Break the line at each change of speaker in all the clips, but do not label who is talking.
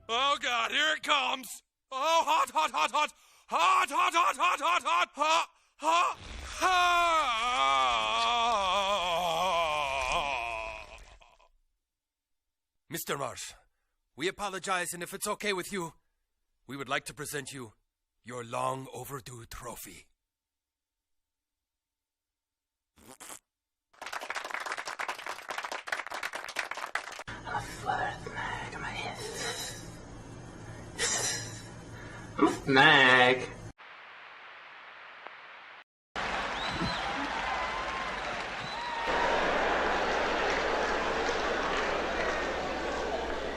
Oh God, here it comes! Oh, hot, hot, hot, hot! Hot, hot, hot, hot, hot, hot! Hot, hot, hot! Mr. Marsh, we apologize, and if it's okay with you, we would like to present you your long overdue trophy.
Mag.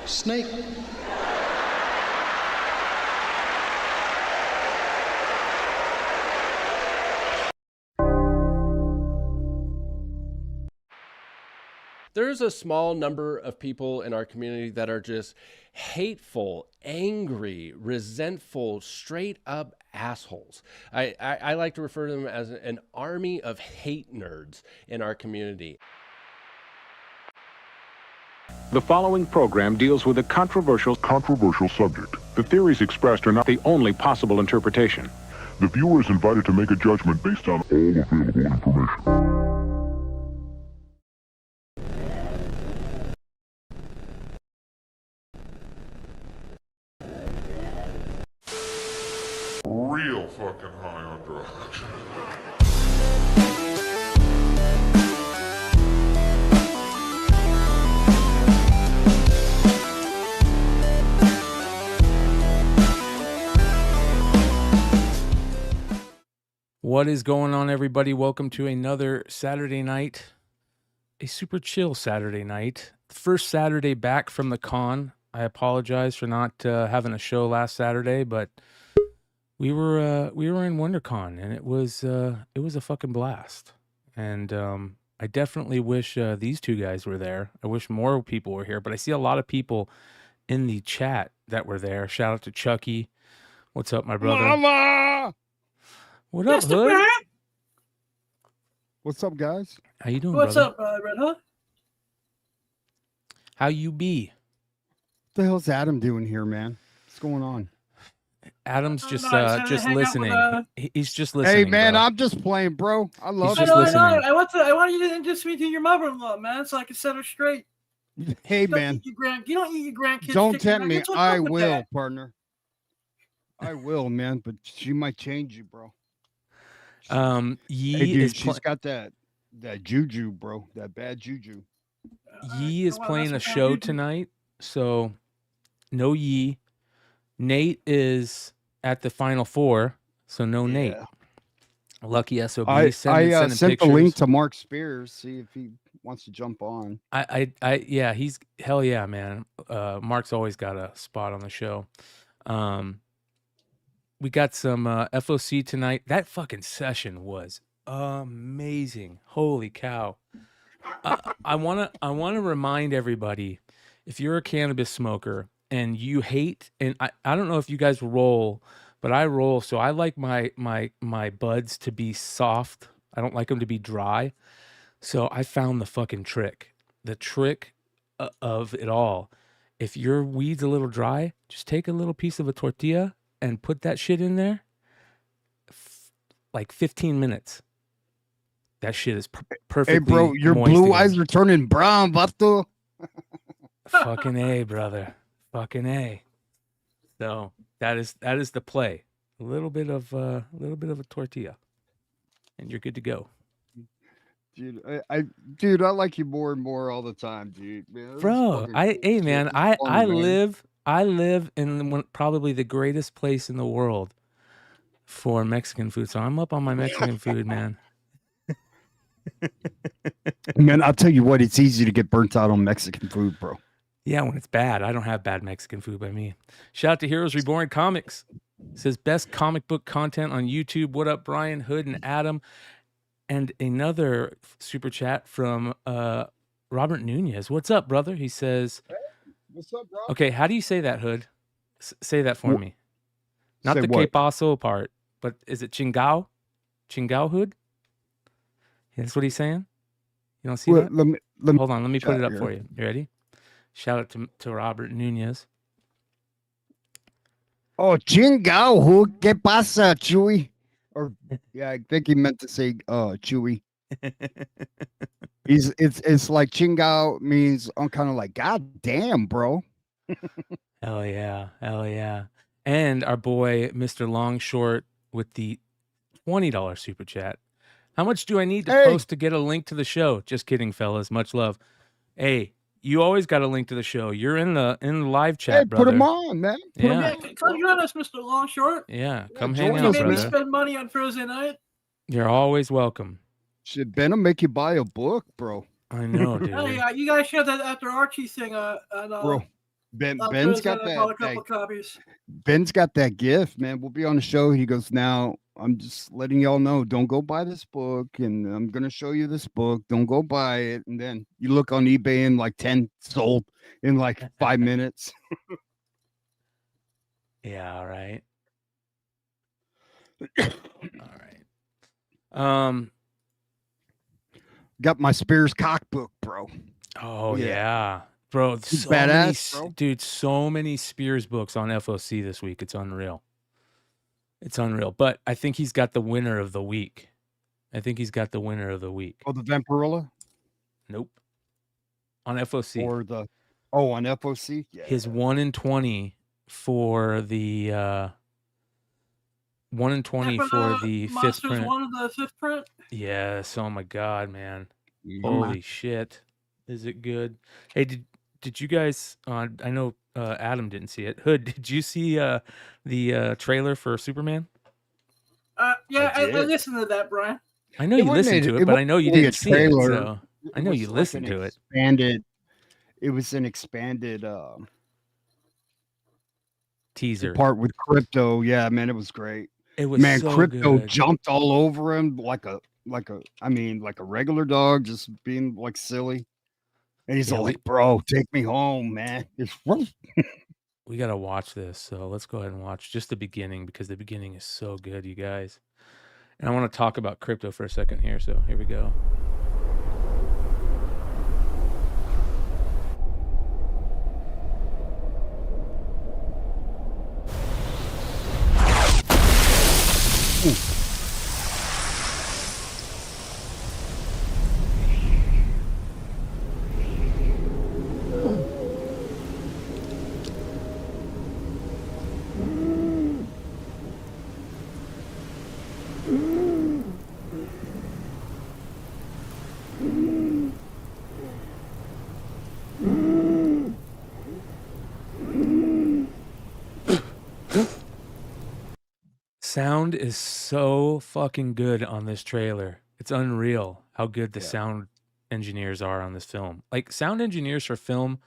Snake.
There's a small number of people in our community that are just hateful, angry, resentful, straight up assholes. I like to refer to them as an army of hate nerds in our community.
The following program deals with a controversial subject. The theories expressed are not the only possible interpretation.
The viewer is invited to make a judgment based on all available information. Real fucking high on drugs.
What is going on, everybody? Welcome to another Saturday night, a super chill Saturday night. First Saturday back from the con. I apologize for not having a show last Saturday, but we were in WonderCon, and it was a fucking blast. And I definitely wish these two guys were there. I wish more people were here, but I see a lot of people in the chat that were there. Shout out to Chucky. What's up, my brother?
Mama!
What up, Hood?
What's up, guys?
How you doing,
What's
brother?
up, Red Hood?
How you be?
What the hell's Adam doing here, man? What's going on?
Adam's just
hang out with,
listening. He's just listening.
Hey, man,
bro.
I'm just playing, bro. I love
He's
it.
just
I know.
listening.
I want you to introduce me to your mother-in-law, man, so I can set her straight.
Hey,
You don't
man,
eat you don't eat your grandkids.
don't
chicken
tempt me.
nuggets. What's
I
up with
will,
that?
partner. I will, man, but she might change you, bro.
Yee
Hey, dude,
is
she's got that juju, bro. That bad juju.
Yee is
Well,
playing a
that's what
show
you do.
tonight, so no Yee. Nate is at the Final Four, so no Nate.
Yeah.
Lucky SOB.
I
sending
sent
pictures.
the link to Mark Spears. See if he wants to jump on.
Yeah, he's hell yeah, man. Mark's always got a spot on the show. We got some F.O.C. tonight. That fucking session was amazing. Holy cow. I wanna remind everybody, if you're a cannabis smoker and you hate, and I don't know if you guys roll, but I roll, so I like my buds to be soft. I don't like them to be dry. So I found the fucking trick. The trick of it all. If your weed's a little dry, just take a little piece of a tortilla and put that shit in there. Like 15 minutes. That shit is perfectly.
Hey, bro, your
moist
blue
again.
eyes are turning brown, vato.
Fucking A, brother. Fucking A. So that is the play. A little bit of a tortilla, and you're good to go.
Dude, I like you more and more all the time, dude. Man, this is
Bro,
fucking cool
hey
shit.
man,
This is fun,
I live in probably the greatest place in the world for Mexican food. So I'm up on my Mexican food, man.
Man, I'll tell you what, it's easy to get burnt out on Mexican food, bro.
Yeah, when it's bad. I don't have bad Mexican food by me. Shout out to Heroes Reborn Comics. It says best comic book content on YouTube. What up, Bryan, Hood, and Adam? And another super chat from Robert Nunez. What's up, brother? He says,
What's up, bro?
okay, how do you say that, Hood? Say that for me. Not
Say
the
what?
que paso part, but is it chingao? Chingao, Hood? That's what he's saying? You don't see
Well,
that?
let me,
Hold on, let me put
chat
it up
here.
for you. You ready? Shout out to Robert Nunez.
Oh, chingao, who? ¿Qué pasa, Chewy? Or yeah, I think he meant to say Chewy. It's like chingao means I'm kind of like, God damn, bro.
Hell yeah. Hell yeah. And our boy, Mr. Longshort, with the $20 super chat. How much do I need to
Hey.
post to get a link to the show? Just kidding, fellas. Much love. Hey, you always got a link to the show. You're in the live chat,
Hey,
brother.
put him on, man. Put him
Yeah.
on.
Yeah, come join us, Mr. Longshort.
Yeah, come
join
hang
us,
out,
Maybe
brother.
spend money on Thursday night.
You're always welcome.
Should Ben make you buy a book, bro?
I know, dude.
Oh yeah, you guys shared that after Archie thing.
Bro, Ben's
Thursday
got
night, I bought a
that.
couple copies.
Ben's got that gift, man. We'll be on the show. He goes, now I'm just letting y'all know, don't go buy this book, and I'm gonna show you this book. Don't go buy it. And then you look on eBay and like 10 sold in like 5 minutes.
Yeah, all right. All right.
Got my Spears cockbook, bro.
Oh
Yeah.
yeah. Bro,
He's
so many,
badass, bro.
dude, so many Spears books on FOC this week. It's unreal. It's unreal. But I think he's got the winner of the week.
Oh, the Vampirilla?
Nope. On FOC.
Or the on FOC? Yeah.
His 1 in 20 for the 1 in 20 for the fifth
Monsters
print.
one of the fifth print.
Yes. Oh my god, man.
Yeah,
Holy
man.
shit. Is it good? Hey, did you guys I know Adam didn't see it. Hood, did you see the trailer for Superman?
Yeah, I
did.
listened to that, Brian.
I know
It
you
wasn't
listened
a-
to
it
it, but I know you
wasn't really
didn't
a
see it.
trailer.
So I know
was
you
like
listened
an
to it.
It was an expanded
Teaser.
part with Crypto. Yeah, man, it was great.
It was
Man,
so
Crypto
good.
jumped all over him like a regular dog, just being like silly. And he's
Yeah,
all
we-
like, bro, take me home, man.
We got to watch this. So let's go ahead and watch just the beginning because the beginning is so good, you guys. And I want to talk about crypto for a second here. So here we go. Sound is so fucking good on this trailer. It's unreal how good the sound engineers are on this film. Like sound engineers for film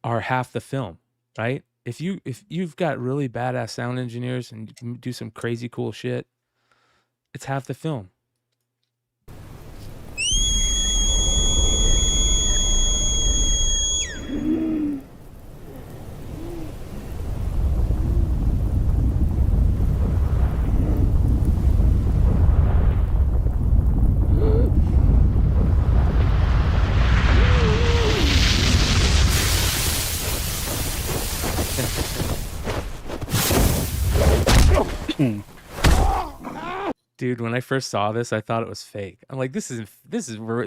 are half the film, right? If you've got really badass sound engineers and you can do some crazy cool shit, it's half the film. Dude, when I first saw this, I thought it was fake. I'm like, this isn't real.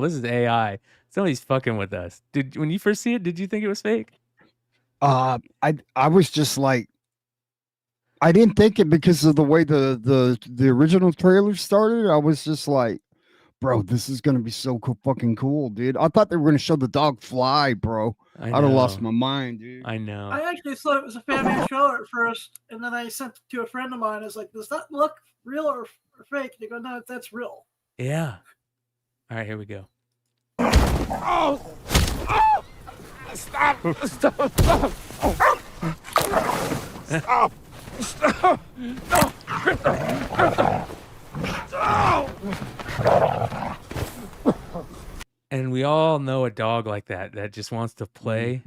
This is AI. Somebody's fucking with us. When you first see it, did you think it was fake?
I was just like, I didn't think it because of the way the original trailer started. I was just like, bro, this is gonna be so fucking cool, dude. I thought they were gonna show the dog fly, bro. I'd have lost my mind, dude.
I know.
I actually thought it was a fan-made trailer at first, and then I sent it to a friend of mine. I was like, "Does that look real or fake?" They go, "No, that's real."
Yeah. All right, here we go.
Oh! Oh! Stop! Stop! Stop! Stop! Stop! No! Crypto!
And we all know a dog like that just wants to play.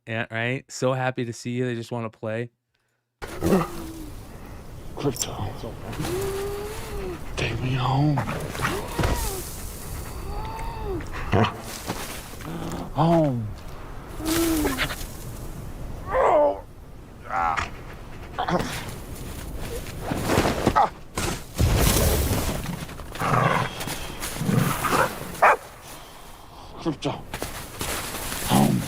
Yeah, right? So happy to see you. They just want to play.
Crypto. Take me home. Home.
Crypto. Home.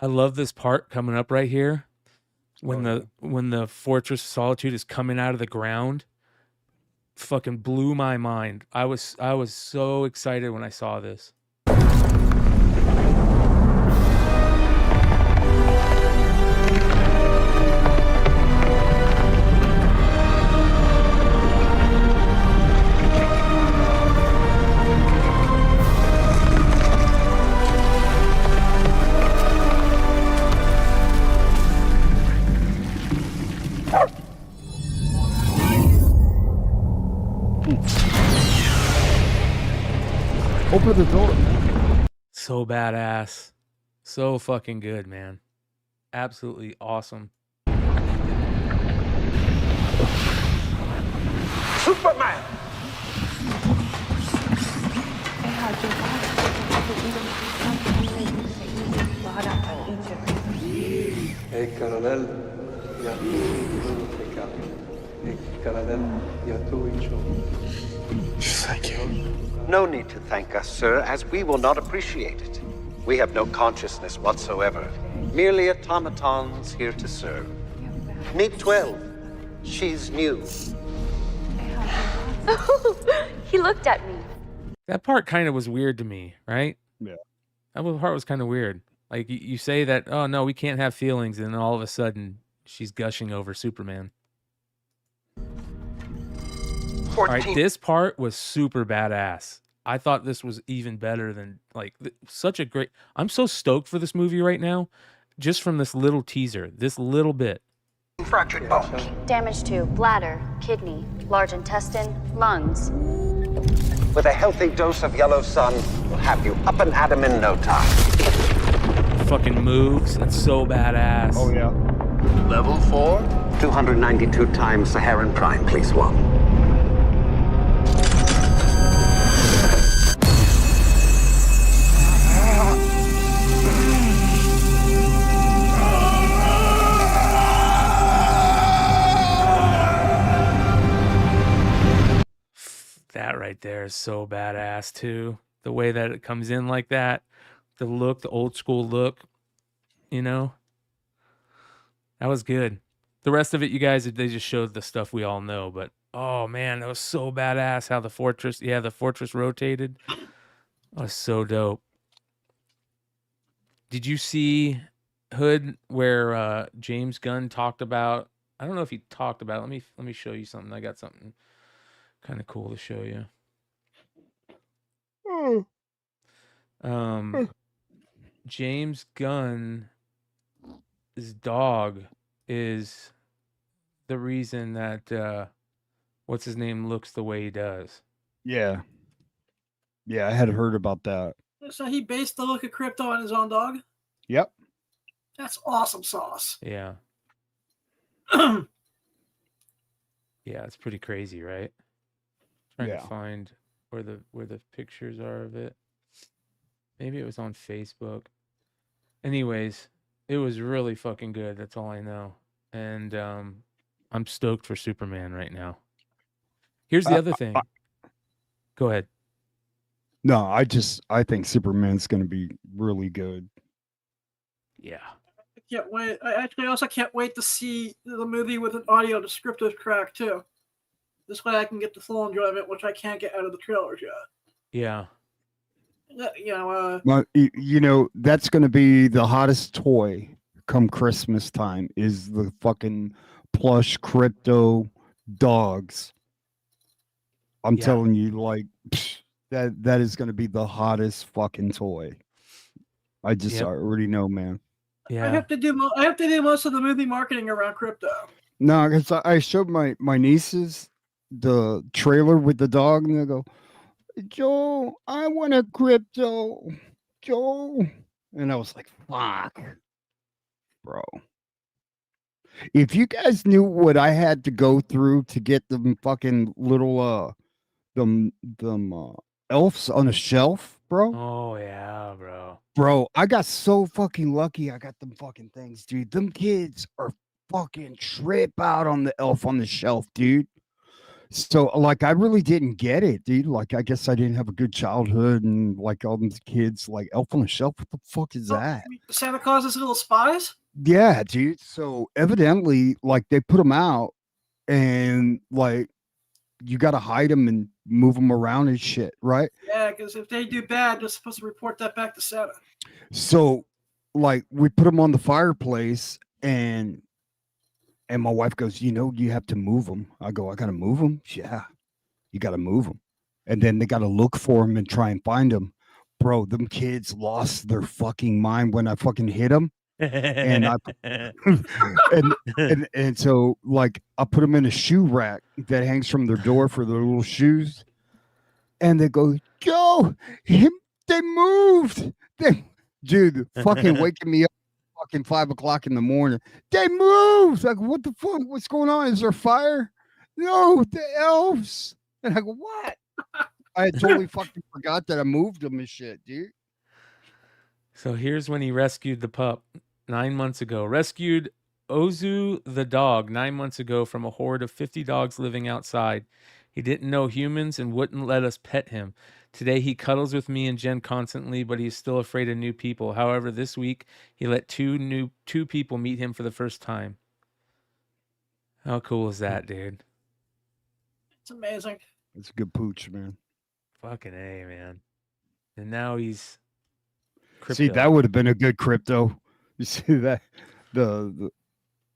I love this part coming up right here when the Fortress of Solitude is coming out of the ground. Fucking blew my mind. I was so excited when I saw this.
Open the door.
So badass. So fucking good, man. Absolutely awesome.
Superman! Thank you.
No need to thank us, sir, as we will not appreciate it. We have no consciousness whatsoever. Merely automatons here to serve. Meet 12. She's new.
He looked at me.
That part kind of was weird to me, right?
Yeah.
That part was kind of weird. Like you say that, oh no, we can't have feelings, and then all of a sudden she's gushing over Superman.
14.
All right, this part was super badass. I thought this was even better than such a great. I'm so stoked for this movie right now, just from this little teaser, this little bit.
Fractured bones.
Damage to bladder, kidney, large intestine, lungs.
With a healthy dose of yellow sun, we'll have you up and at 'em in no time.
Fucking moves. That's so badass.
Oh yeah.
Level 4? 292 times Saharan Prime, please, 1.
That right there is so badass too. The way that it comes in like that, the look, the old school look, you know, that was good. The rest of it, you guys, they just showed the stuff we all know, but oh man, that was so badass how the fortress rotated. That was so dope. Did you see Hood where James Gunn talked about, I don't know if he talked about it. Let me show you something. I got something kind of cool to show you. James Gunn's dog is the reason that what's his name looks the way he does.
Yeah. Yeah, I had heard about that.
So he based the look of Crypto on his own dog?
Yep.
That's awesome sauce.
Yeah. Yeah, it's pretty crazy, right? Trying to find where the pictures are of it. Maybe it was on Facebook. Anyways, it was really fucking good. That's all I know. And I'm stoked for Superman right now. Here's the other thing. Go ahead.
No, I think Superman's going to be really good.
Yeah.
I can't wait. I actually also can't wait to see the movie with an audio descriptive track too. This way I can get the full enjoyment, which I can't get out of the trailers yet.
Yeah.
Well, you know, that's going to be the hottest toy come Christmas time is the fucking plush Crypto dogs. I'm telling you, like, that is going to be the hottest fucking toy. I already know, man.
Yeah. I have to do most of the movie marketing around Crypto.
No, because I showed my nieces the trailer with the dog, and they go, Joe, I want a Crypto, Joe. And I was like, fuck, bro. If you guys knew what I had to go through to get them fucking little them elves on a shelf, bro.
Oh yeah, bro.
Bro, I got so fucking lucky I got them fucking things, dude. Them kids are fucking trip out on the Elf on the Shelf, dude. So, like, I really didn't get it, dude. Like, I guess I didn't have a good childhood, and like all these kids, like Elf on the Shelf. What the fuck is that?
Santa Claus's little spies?
Yeah, dude. So evidently, like, they put them out, and like, you got to hide them and move them around and shit, right?
Yeah, because if they do bad, they're supposed to report that back to Santa.
So, like, we put them on the fireplace, and my wife goes, you have to move them. I go, I got to move them? Yeah, you got to move them. And then they got to look for them and try and find them. Bro, them kids lost their fucking mind when I fucking hit them. And I and so, like, I put them in a shoe rack that hangs from their door for their little shoes. And they go, Joe, they moved. Dude, fucking waking me up fucking 5 o'clock in the morning. They moved. Like, what the fuck? What's going on? Is there fire? No, the elves. And I go, what? I had totally fucking forgot that I moved them and shit, dude.
So here's when he rescued the pup 9 months ago. Rescued Ozu the dog 9 months ago from a horde of 50 dogs living outside. He didn't know humans and wouldn't let us pet him. Today he cuddles with me and Jen constantly, but he's still afraid of new people. However, this week he let two people meet him for the first time. How cool is that, dude?
It's amazing.
It's a good pooch, man.
Fucking A, man. And now he's crypto.
See, that would have been a good crypto. You see that? The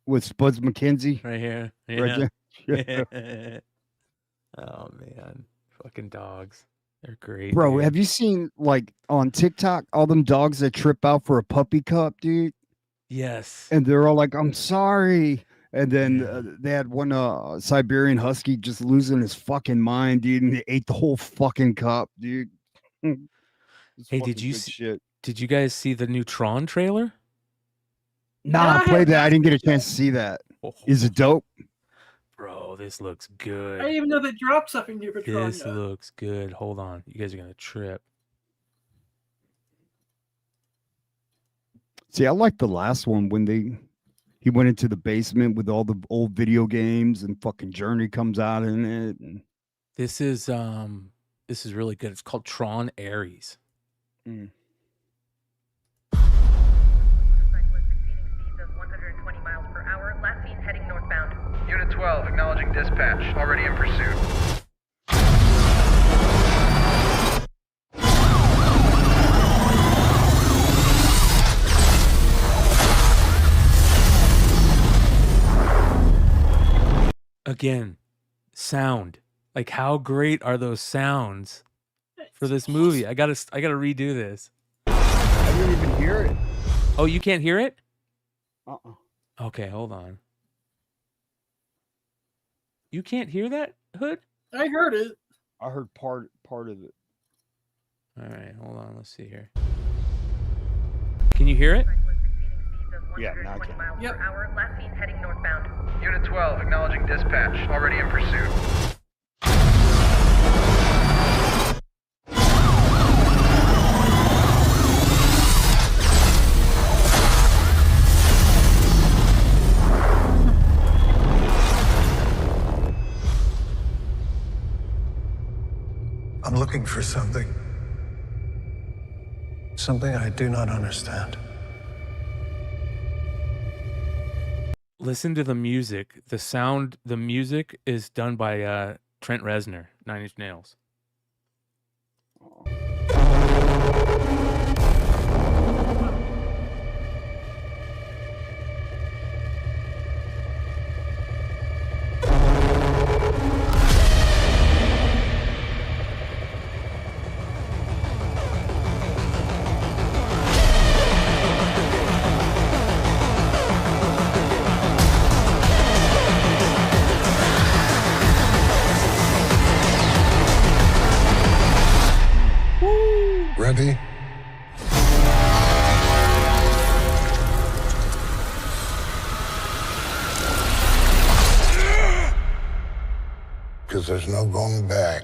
with Spuds McKenzie
right here. Yeah.
Right there. Yeah.
Oh man. Fucking dogs. They're great.
Bro,
dude.
have you seen, like, on TikTok all them dogs that trip out for a puppy cup, dude?
Yes.
And they're all like, I'm sorry. And then they had one Siberian Husky just losing his fucking mind, dude, and they ate the whole fucking cup, dude.
Hey, did you guys see the new Tron trailer?
Nah, I played that. I didn't get a chance to see that. Is it dope?
Bro, this looks good.
I didn't even know they dropped something new for Tron.
This looks good. Hold on. You guys are going to trip.
See, I like the last one when he went into the basement with all the old video games and fucking Journey comes out in it. And...
This is really good. It's called Tron Ares.
Mm.
Last seen heading northbound. Unit 12, acknowledging dispatch. Already in pursuit.
Again, sound. Like, how great are those sounds for this movie? I gotta redo this.
I didn't even hear it.
Oh, you can't hear it?
Uh-uh.
Okay, hold on. You can't hear that, Hood?
I heard it.
I heard part of it.
All right, hold on. Let's see here. Can you hear it?
Yeah, now I can.
Yep. Last seen heading northbound. Unit 12, acknowledging dispatch. Already in pursuit.
I'm looking for something. Something I do not understand.
Listen to the music. The music is done by Trent Reznor, 9 Inch Nails.
Ready? Because there's no going back.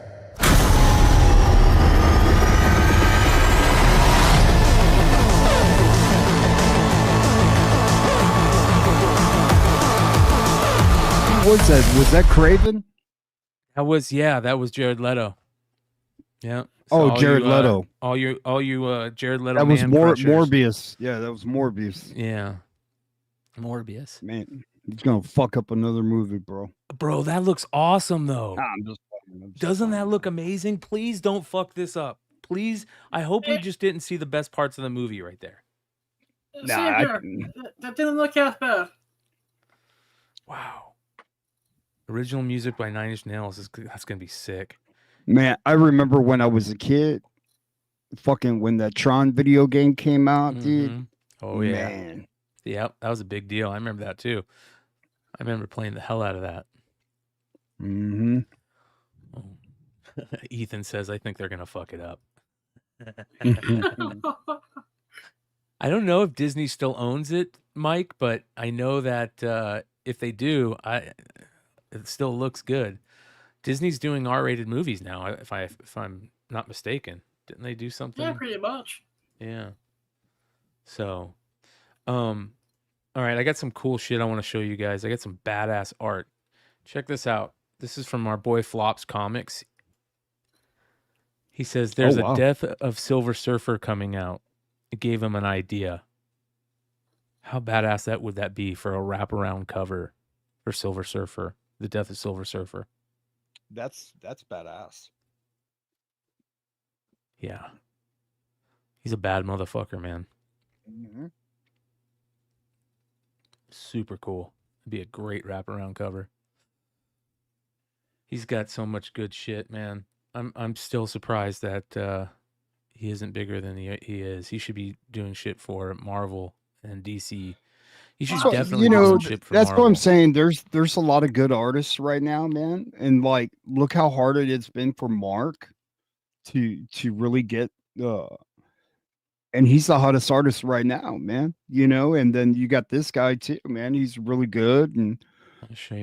was that? Was that Craven?
That was Jared Leto. Yeah.
Oh, Jared Leto.
All you Jared Leto.
That was
man crushers.
Morbius. Yeah, that was Morbius.
Yeah. Morbius.
Man, he's gonna fuck up another movie, bro.
Bro, that looks awesome though.
Nah, I'm just
Doesn't that look amazing? Please don't fuck this up. Please. I hope we just didn't see the best parts of the movie right there.
That didn't look half bad.
Wow. Original music by Nine Inch Nails. That's going to be sick.
Man, I remember when I was a kid, fucking when that Tron video game came out, dude.
Oh, yeah.
Man.
Yep, that was a big deal. I remember that too. I remember playing the hell out of that.
Mm-hmm.
Ethan says, I think they're going to fuck it up. I don't know if Disney still owns it, Mike, but I know that if they do, it still looks good. Disney's doing R-rated movies now, if I'm not mistaken. Didn't they do something?
Yeah, pretty much.
Yeah. So, all right, I got some cool shit I want to show you guys. I got some badass art. Check this out. This is from our boy Flops Comics. He says there's a Death of Silver Surfer coming out. It gave him an idea. How badass would that be for a wraparound cover for Silver Surfer? The Death of Silver Surfer.
That's badass.
Yeah. He's a bad motherfucker, man.
Mm-hmm.
Super cool. It'd be a great wraparound cover. He's got so much good shit, man. I'm still surprised that he isn't bigger than he is. He should be doing shit for Marvel and DC. He should definitely do some shit for
that's
Marvel.
what I'm saying. There's a lot of good artists right now, man. And like, look how hard it's been for Mark to really get and he's the hottest artist right now, man. You know, and then you got this guy too, man. He's really good. And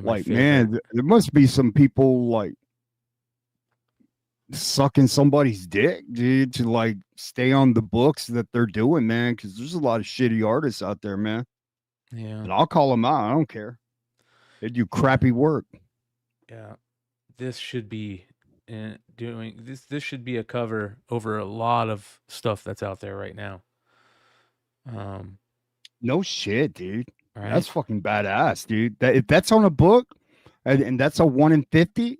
like, man, there must be some people like sucking somebody's dick, dude, to like stay on the books that they're doing, man, because there's a lot of shitty artists out there, man.
Yeah.
And I'll call them out. I don't care. They do crappy work.
Yeah. This should be this should be a cover over a lot of stuff that's out there right now.
No shit, dude.
Right?
That's fucking badass, dude. If that's on a book and that's a 1 in 50,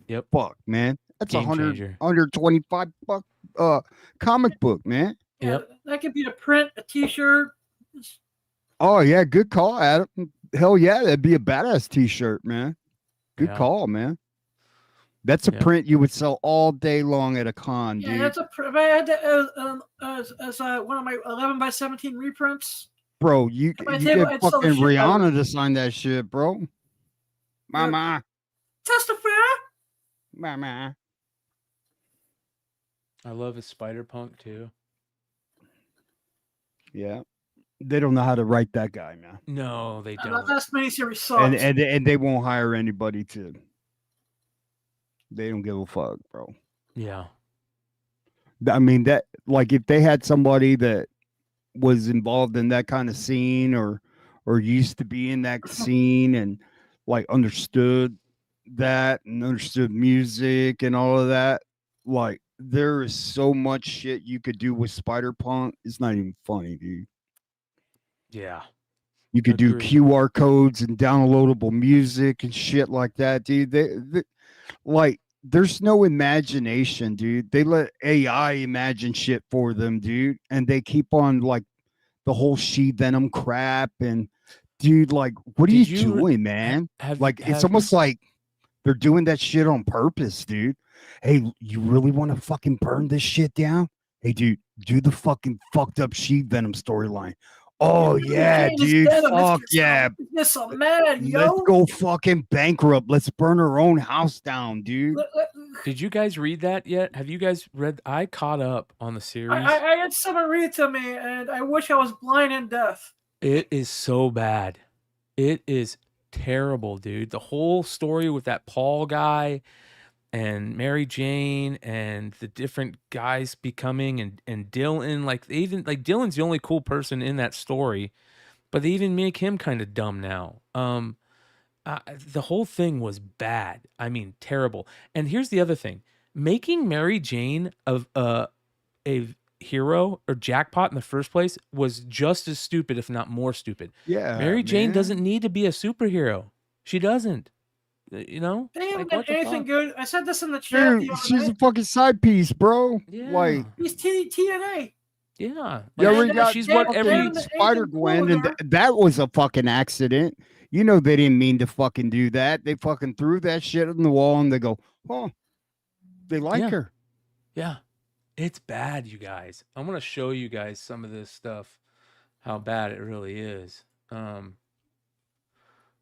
yep.
Fuck, man. That's
Game
125 buck comic book, man.
Yeah, that could be a print, a t-shirt.
Oh yeah, good call, Adam. Hell yeah, that'd be a badass t-shirt, man. Good call, man. That's a print you would sell all day long at a con, dude.
Yeah, that's a print. I had that as one of my 11 by 17 reprints.
Bro, you get fucking Rihanna to sign that shit, bro. Mama.
Testify.
Mama.
I love his Spider-Punk too.
Yeah. They don't know how to write that guy, man.
No, they don't.
That miniseries sucks.
And they won't hire anybody to. They don't give a fuck, bro.
Yeah.
I mean, that, like, if they had somebody that was involved in that kind of scene or used to be in that scene and like understood that and understood music and all of that, like, there is so much shit you could do with Spider-Punk. It's not even funny, dude.
Yeah.
You could do QR codes and downloadable music and shit like that, dude. They like, there's no imagination, dude. They let AI imagine shit for them, dude. And they keep on like the whole She-Venom crap. And dude, like, what are you doing, man? It's almost like they're doing that shit on purpose, dude. Hey, you really want to fucking burn this shit down? Hey, dude, do the fucking fucked up She-Venom storyline. Oh yeah, dude. Fuck yeah.
Get some mad, yo.
Let's go fucking bankrupt. Let's burn our own house down, dude.
Did you guys read that yet? Have you guys read? I caught up on the series.
I had someone read it to me, and I wish I was blind and deaf.
It is so bad. It is terrible, dude. The whole story with that Paul guy and Mary Jane and the different guys becoming and Dylan, like Dylan's the only cool person in that story, but they even make him kind of dumb now. The whole thing was bad. I mean, terrible. And here's the other thing: making Mary Jane a hero or jackpot in the first place was just as stupid, if not more stupid.
Yeah,
Mary Jane
man.
doesn't need to be a superhero. She doesn't. You know?
They haven't
Like,
done
what the
anything
fuck?
good. I said this in the chat
Dude,
the other
she's a
night.
fucking side piece, bro.
Yeah.
Like,
He's TNA.
Yeah.
you already
And
got
she's
they-
what
they
every
haven't done
Spider
anything cool
Gwen,
with
and
her.
that was a fucking accident. You know they didn't mean to fucking do that. They fucking threw that shit on the wall, and they go, "Oh, they like
Yeah.
her."
Yeah. It's bad, you guys. I'm going to show you guys some of this stuff, how bad it really is.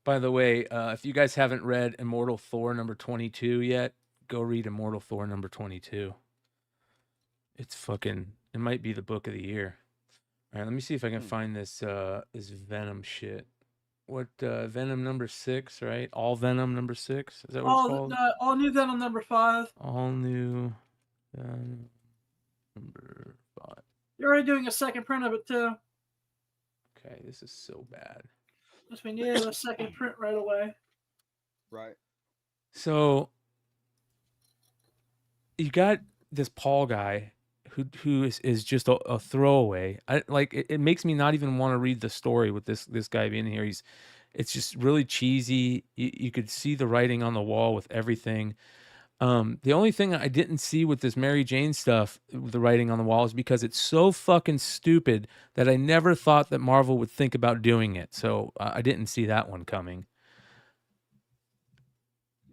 By the way, if you guys haven't read Immortal Thor number 22 yet, go read Immortal Thor number 22. It's fucking, it might be the book of the year. All right, let me see if I can find this this Venom shit. What Venom number 6, right? All Venom number 6? Is that what it's called?
All new Venom number 5.
All new Venom number 5.
You're already doing a second print of it too.
Okay, this is so bad.
Because we needed a second print right away.
Right.
So you got this Paul guy who is just a throwaway. It makes me not even want to read the story with this guy being here. It's just really cheesy. You could see the writing on the wall with everything. The only thing I didn't see with this Mary Jane stuff, with the writing on the wall, is because it's so fucking stupid that I never thought that Marvel would think about doing it. So I didn't see that one coming.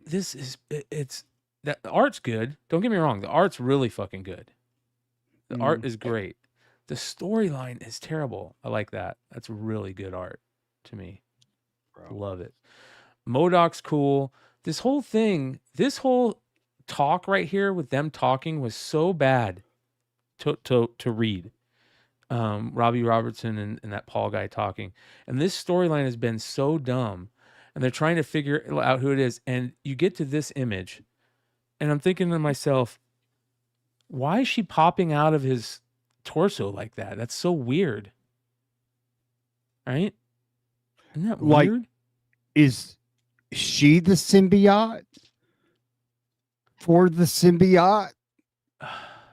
It's that the art's good. Don't get me wrong. The art's really fucking good. The art is great. The storyline is terrible. I like that. That's really good art to me. Love it. MODOK's cool. This whole thing, this whole talk right here with them talking was so bad to read. Robbie Robertson and that Paul guy talking. And this storyline has been so dumb. And they're trying to figure out who it is. And you get to this image. And I'm thinking to myself, why is she popping out of his torso like that? That's so weird. Right? Isn't that
Like,
weird?
is she the symbiote for the symbiote?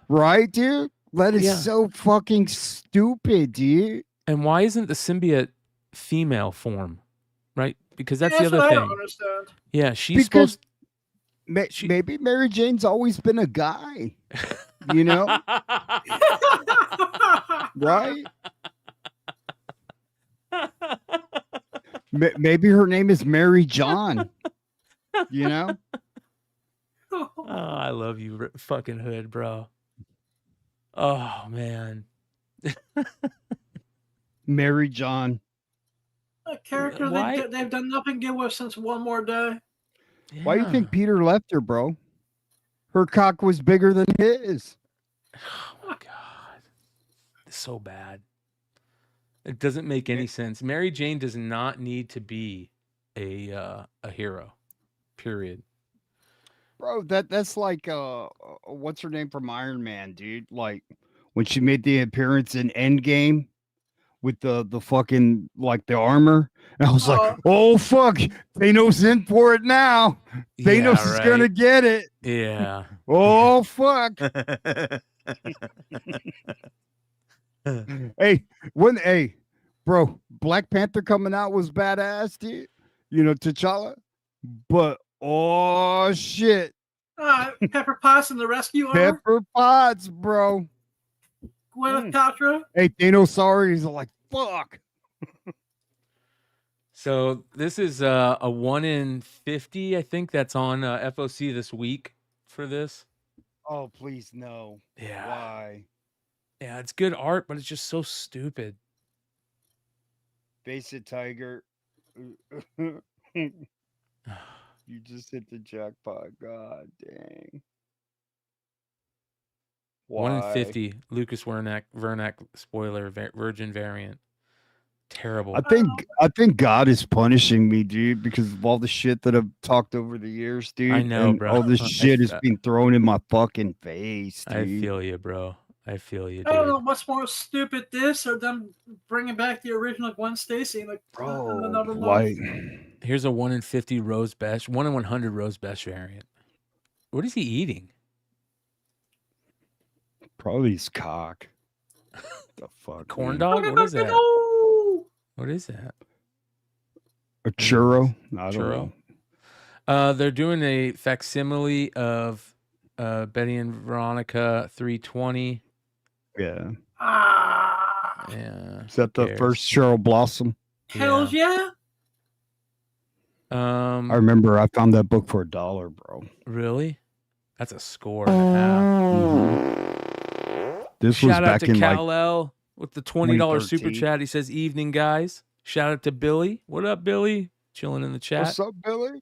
Right, dude? That is so fucking stupid, dude.
And why isn't the symbiote female form? Right? Because that's the
That's
other
what
thing.
I don't understand.
Yeah, she's supposed.
Maybe Mary Jane's always been a guy. You know? Right? Maybe her name is Mary John. You know?
Oh, I love you, fucking Hood, bro. Oh, man.
Mary John.
A character they've done nothing good with since One More Day.
Why do you think Peter left her, bro? Her cock was bigger than his.
Oh my God. It's so bad. It doesn't make any sense. Mary Jane does not need to be a hero. Period.
Bro, that's like what's her name from Iron Man, dude? Like when she made the appearance in Endgame with the fucking like the armor. And I was like, oh fuck, Thanos in for it now. Thanos is gonna get it.
Yeah.
Oh fuck. Hey, bro, Black Panther coming out was badass, dude. You know, T'Challa. But oh shit.
Pepper Potts and the Rescue Armor.
Pepper Potts, bro.
Gwyneth Paltrow.
Hey, Thanos like, fuck.
So this is a 1 in 50. I think that's on F.O.C. this week for this.
Oh, please no.
Yeah.
Why?
Yeah, it's good art, but it's just so stupid.
Face it, Tiger. You just hit the jackpot. God dang.
1 in
Why?
50. Lucas Vernac spoiler virgin variant. Terrible.
I think God is punishing me, dude, because of all the shit that I've talked over the years, dude.
I know,
and
bro.
all this shit is being thrown in my fucking face, dude.
I feel you, bro. I feel you,
I don't
dude.
know what's more stupid, this or them bringing back the original Gwen Stacy in another month.
Here's a 1 in 50 Rose Besh, 1 in 100 Rose Besh variant. What is he eating?
Probably his cock. The fuck?
Corn
man?
dog? What is that? What is that?
A churro? I don't
Churro?
know.
They're doing a facsimile of Betty and Veronica 320.
Yeah.
Yeah.
Is that the first Cheryl Blossom?
Hells yeah.
I remember I found that book for $1, bro.
Really? That's a score and a half.
This
Shout
was
out
back
to
in
Cal
like
L with the $20 super
2013.
chat. He says, "Evening, guys." Shout out to Billy. What up, Billy? Chilling in the chat.
What's up, Billy?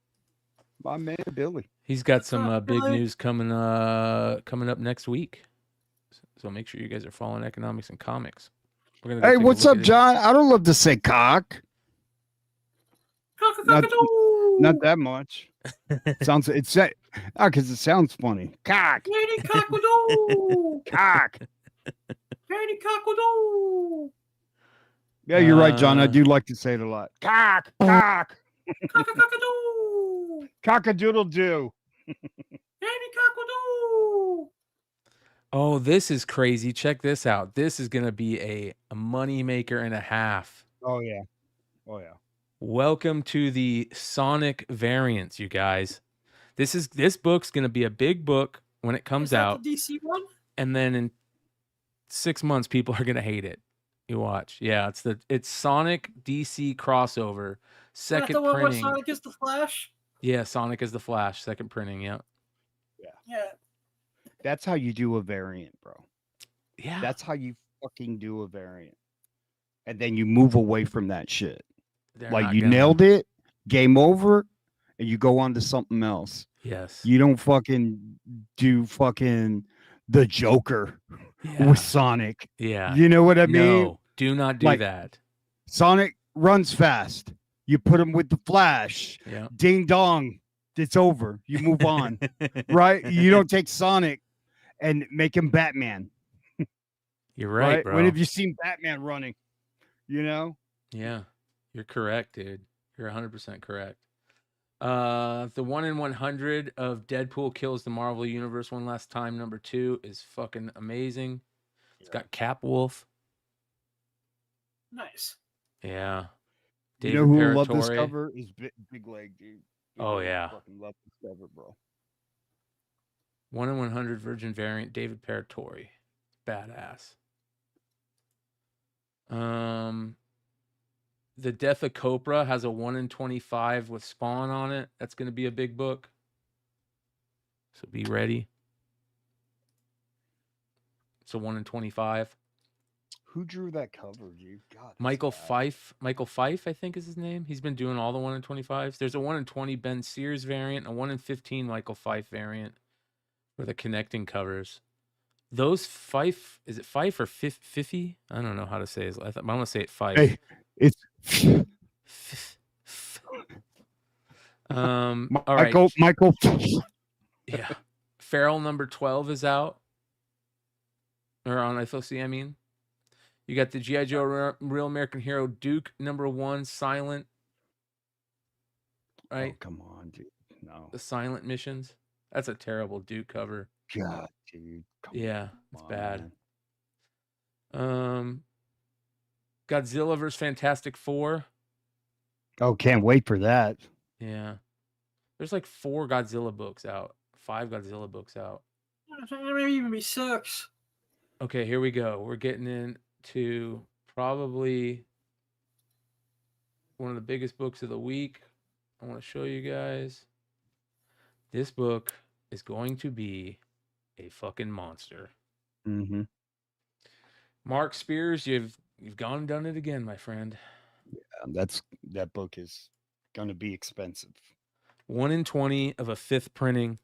My man, Billy.
He's got some big
Billy?
news coming up next week. So make sure you guys are following Economics and Comics. We're gonna go
Hey,
take a
what's
look
up,
at it.
John? I don't love to say cock. Not that much. Sounds because it sounds funny. Cock.
Lady Cockadoo!
Cock.
Lady Cockadoo!
Yeah, you're right, John. I do like to say it a lot. Cock. Cock.
Cockadoo!
Cock-a-doodle doo.
Lady Cockadoo!
Oh, this is crazy. Check this out. This is gonna be a money maker and a half.
Oh yeah. Oh yeah.
Welcome to the Sonic variants, you guys. This book's gonna be a big book when it comes
Is that
out,
the DC one?
and then in 6 months, people are gonna hate it. You watch. Yeah, it's Sonic DC crossover.
Is that
Second
the one where
printing.
Sonic is the Flash?
Yeah, Sonic is the Flash. Second printing. Yeah.
Yeah.
That's how you do a variant, bro.
Yeah.
That's how you fucking do a variant. And then you move away from that shit.
They're
Like
not
you
gonna-
nailed it, game over, and you go on to something else.
Yes.
You don't fucking do fucking the Joker with Sonic.
Yeah.
You know what I mean?
No, do not do
Like,
that.
Sonic runs fast. You put him with the Flash.
Yeah.
Ding dong. It's over. You move on. Right? You don't take Sonic and make him Batman.
You're right, bro.
When have you seen Batman running? You know?
Yeah, you're correct, dude. You're 100% correct. The 1 in 100 of Deadpool kills the Marvel Universe one last time. Number 2 is fucking amazing. It's got Capwolf.
Nice.
Yeah.
You know who will love
Paratore.
this cover is Big Leg, dude.
Oh, yeah.
Fucking love this cover, bro.
1 in 100 Virgin variant, David Paratore. Badass. The Death of Copra has a 1 in 25 with Spawn on it. That's going to be a big book. So be ready. It's a 1 in 25.
Who drew that cover, dude? God.
Michael Fife. Michael Fife, I think is his name. He's been doing all the 1 in 25s. There's a 1 in 20 Ben Sears variant, a 1 in 15 Michael Fife variant for the connecting covers. Those Fife, is it Fife or Fiffy? I don't know how to say it. I'm going to say it Fife.
Hey, it's
all right.
Michael.
Yeah. Feral number 12 is out. Or on F.O.C, I mean. You got the G.I. Joe Real American Hero Duke number 1 Silent. Right?
Oh, come on, dude. No.
The Silent Missions. That's a terrible Duke cover.
God, dude.
Yeah, it's bad. Godzilla vs. Fantastic Four.
Oh, can't wait for that.
Yeah. There's like 4 Godzilla books out. 5 Godzilla books out.
Maybe even be 6.
Okay, here we go. We're getting into probably one of the biggest books of the week. I want to show you guys. This book is going to be a fucking monster.
Mm-hmm.
Mark Spears, you've gone and done it again, my friend.
Yeah, that book is gonna be expensive.
1 in 20 of a 5th printing.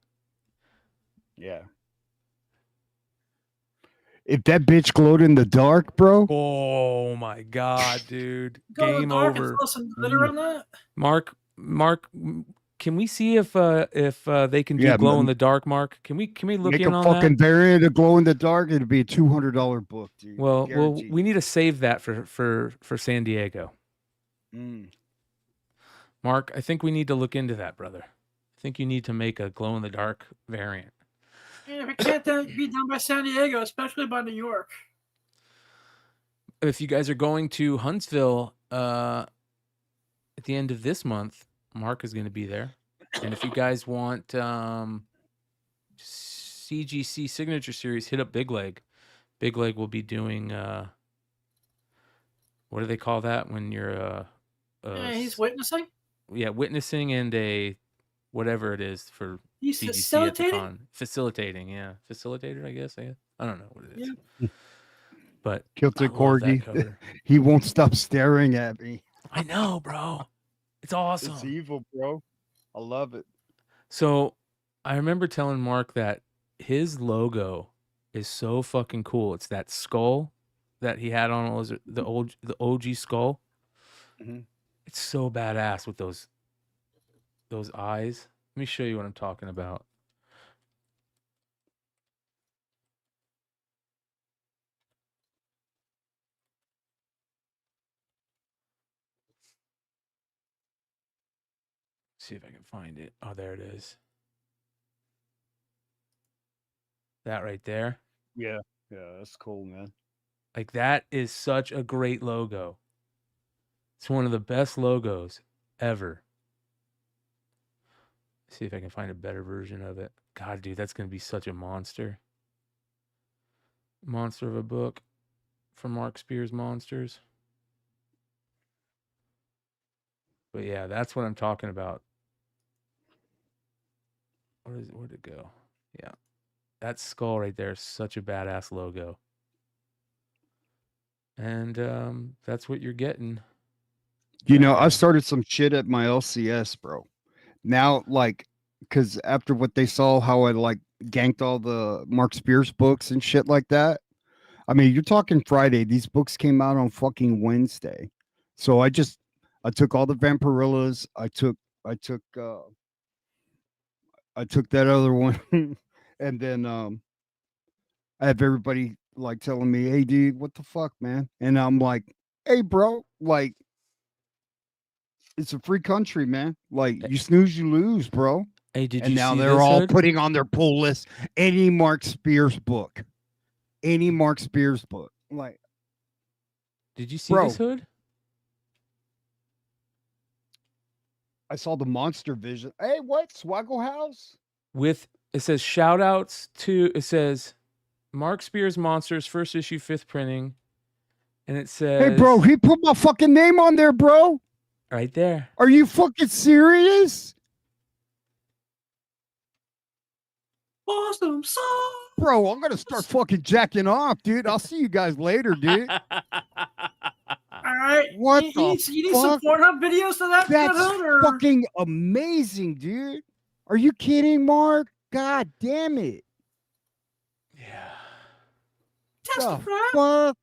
Yeah. If that bitch glowed in the dark, bro.
Oh my god, dude.
Go to the
Game
dark and
over.
throw some glitter on that?
Mark Can we see if they can do glow in the dark, Mark? Can we look
Make
in
a
on
fucking
that?
variant of glow in the dark. It'd be a $200 book, dude.
Well,
Guaranteed.
we need to save that for San Diego. Mark, I think we need to look into that, brother. I think you need to make a glow in the dark variant.
Yeah, if it can't be done by San Diego, especially by New York.
If you guys are going to Huntsville at the end of this month, Mark is going to be there. And if you guys want CGC Signature Series, hit up Big Leg. Big Leg will be doing, what do they call that when you're
yeah, he's witnessing?
Yeah, witnessing and a whatever it is for
He's
CGC
facilitating?
at the con. Facilitating, yeah. Facilitator, I guess. I don't know what it is.
Yeah.
But
Kilted
I love that
Corgi.
cover.
He won't stop staring at me.
I know, bro. It's awesome.
It's evil, bro. I love it.
So I remember telling Mark that his logo is so fucking cool. It's that skull that he had on the OG skull.
Mhm.
It's so badass with those eyes. Let me show you what I'm talking about. See if I can find it. Oh, there it is. That right there.
Yeah, that's cool, man.
Like, that is such a great logo. It's one of the best logos ever. See if I can find a better version of it. God, dude, that's going to be such a monster. Monster of a book for Mark Spears Monsters. But yeah, that's what I'm talking about. Where'd it go? Yeah. That skull right there is such a badass logo. And that's what you're getting.
You know, I started some shit at my LCS, bro. Now, like, because after what they saw, how I like ganked all the Mark Spears books and shit like that. I mean, you're talking Friday. These books came out on fucking Wednesday. So I took all the Vampirillas. I took that other one, and then I have everybody like telling me, "Hey, dude, what the fuck, man?" And I'm like, "Hey, bro, like, it's a free country, man. Like, you snooze, you lose, bro."
Hey, did
and
you
now
see
they're
this,
all
Hood?
putting on their pull list any Mark Spears book, any Mark Spears book. Like,
did you see
bro,
this, Hood?
I saw the Monster Vision. Hey, what? Swaggle House?
With it says shout outs to Mark Spears Monsters first issue 5th printing, and it says,
Hey, bro, he put my fucking name on there, bro.
Right there.
Are you fucking serious?
Awesome song.
Bro, I'm gonna start fucking jacking off, dude. I'll see you guys later, dude.
All right.
What
you
the
need some
fuck?
Pornhub videos to that?
That's
Hood, or?
fucking amazing, dude. Are you kidding, Mark? God damn it.
Test
The fuck?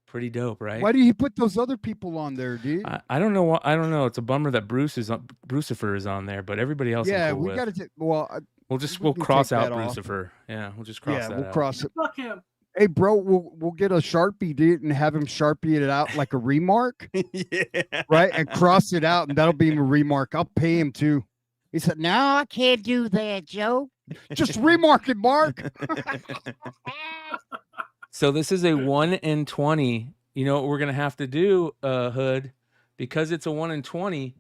Pretty dope, right?
Why did he put those other people on there, dude?
I don't know. I don't know. It's a bummer that Brucifer is on there, but everybody else.
Yeah,
I'm cool
we
with.
got to. Well,
we'll
can
cross
take
out
that off.
Brucifer. Yeah, we'll just cross
Yeah,
that
we'll
out.
cross it.
Fuck him.
Hey, bro, we'll get a Sharpie, dude, and have him Sharpie it out like a remark.
Yeah.
Right, and cross it out, and that'll be a remark. I'll pay him too. He said, "No, I can't do that, Joe. Just remark it, Mark."
So this is a 1 in 20. You know what we're gonna have to do, Hood, because it's a 1 in 20.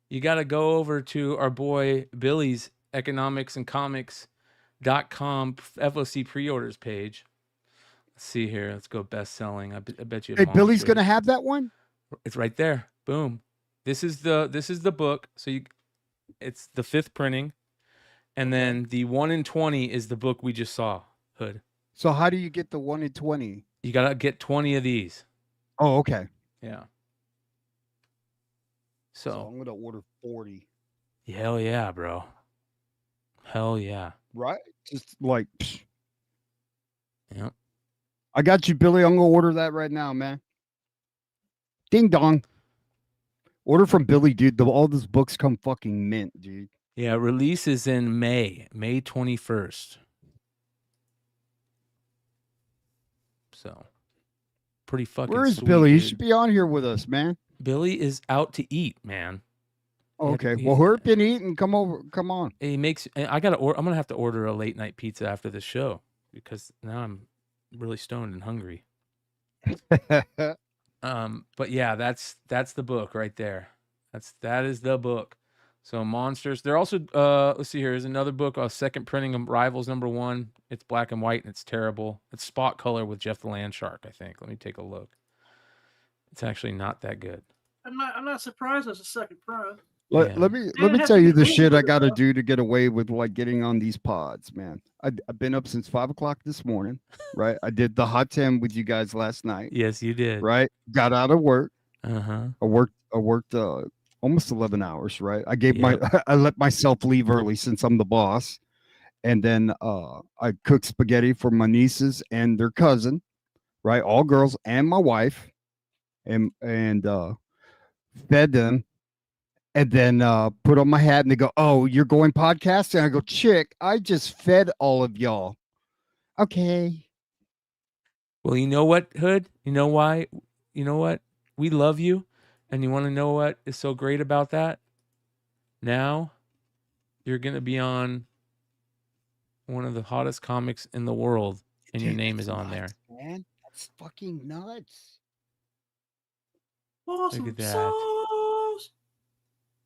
You got to go over to our boy Billy's economicsandcomics.com FOC pre-orders page. Let's see here. Let's go best selling. I bet you.
Hey, Billy's gonna have that one.
It's right there. Boom. This is the book. So it's the 5th printing, and then the 1 in 20 is the book we just saw. Hood.
So how do you get the 1 in 20?
You gotta get 20 of these.
Oh, okay.
Yeah.
So
So
I'm gonna order 40.
hell yeah, bro. Hell yeah.
Right? Just like, psh.
Yep.
I got you, Billy. I'm gonna order that right now, man. Ding dong. Order from Billy, dude. All those books come fucking mint, dude.
Yeah, release is in May 21st. So, pretty fucking
Where is
sweet,
Billy? He
dude.
should be on here with us, man.
Billy is out to eat, man.
Okay. Well, hurry up and eat and come over. Come on.
He makes. I'm gonna have to order a late night pizza after the show because now I'm really stoned and hungry. But yeah, that's the book right there. That is the book. So Monsters. They're also let's see here. There's another book, a second printing of Rivals #1. It's black and white and it's terrible. It's spot color with Jeff the Land Shark, I think. Let me take a look. It's actually not that good.
I'm not surprised there's a second print.
Let me tell you the shit I got to do to get away with like getting on these pods, man. I've been up since 5 o'clock this morning, right? I did the hot 10 with you guys last night.
Yes, you did.
Right? Got out of work.
Uh-huh.
I worked almost 11 hours, right? I let myself leave early since I'm the boss. And then I cooked spaghetti for my nieces and their cousin, right? All girls and my wife, and fed them. And then put on my hat and they go, "Oh, you're going podcasting?" And I go, "Chick, I just fed all of y'all." Okay.
Well, you know what, Hood? You know why? You know what? We love you. And you want to know what is so great about that? Now you're going to be on one of the hottest comics in the world and your name is on there.
Man, that's fucking nuts.
Awesome.
Look at that.
Sauce.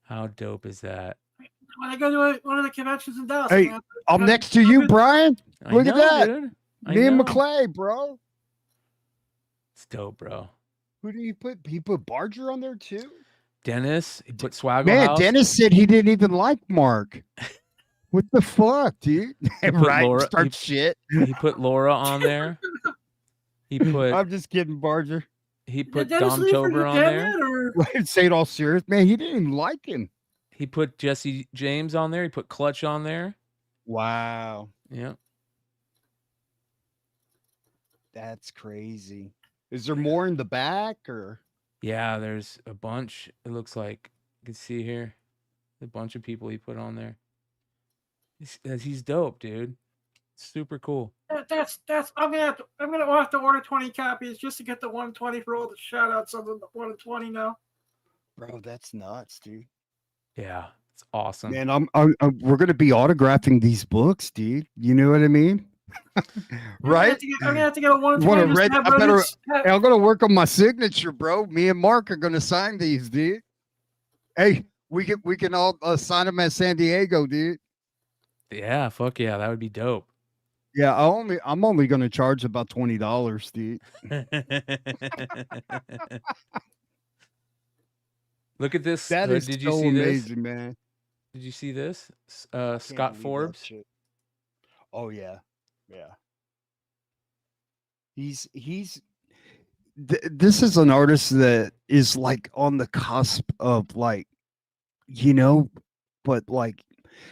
How dope is that?
When I go to one of the conventions in Dallas,
Hey, I'm next to you, Brian.
I
Look at
know,
that.
dude. I
Me and
know.
McClay, bro.
It's dope, bro.
Who did he put? He put Barger on there too?
Dennis, he put Swaggle
Man,
House.
Dennis said he didn't even like Mark. What the fuck, dude?
He put
Right?
Laura-
Start shit.
He put Laura on there. He put
I'm just kidding, Barger.
he put
Did Dennis
Dom
leave for
Tober on
Japan
there.
yet, or-
Right, say it all serious, man. He didn't even like him.
He put Jesse James on there. He put Clutch on there.
Wow,
Yeah.
that's crazy. Is there more in the back or?
Yeah, there's a bunch. It looks like you can see here a bunch of people he put on there. He's dope, dude. Super cool.
That's I'm gonna have to order 20 copies just to get the 120 for all the shout outs of the 120 now.
Bro, that's nuts, dude.
Yeah, it's awesome.
Man, we're gonna be autographing these books, dude. You know what I mean? Right?
I'm gonna have to get a
You want
120.
to
just
read?
to have
I better.
Reddit's-
I'm gonna work on my signature, bro. Me and Mark are gonna sign these, dude. Hey, we can all sign them at San Diego, dude.
Yeah, fuck yeah, that would be dope.
Yeah, I'm only gonna charge about $20, dude.
Look at this.
That is
Did you
so
see
amazing,
this?
man.
Did you see this?
Can't
Scott
believe that
Forbes.
shit. Oh yeah, yeah. This is an artist that is like on the cusp of like, but like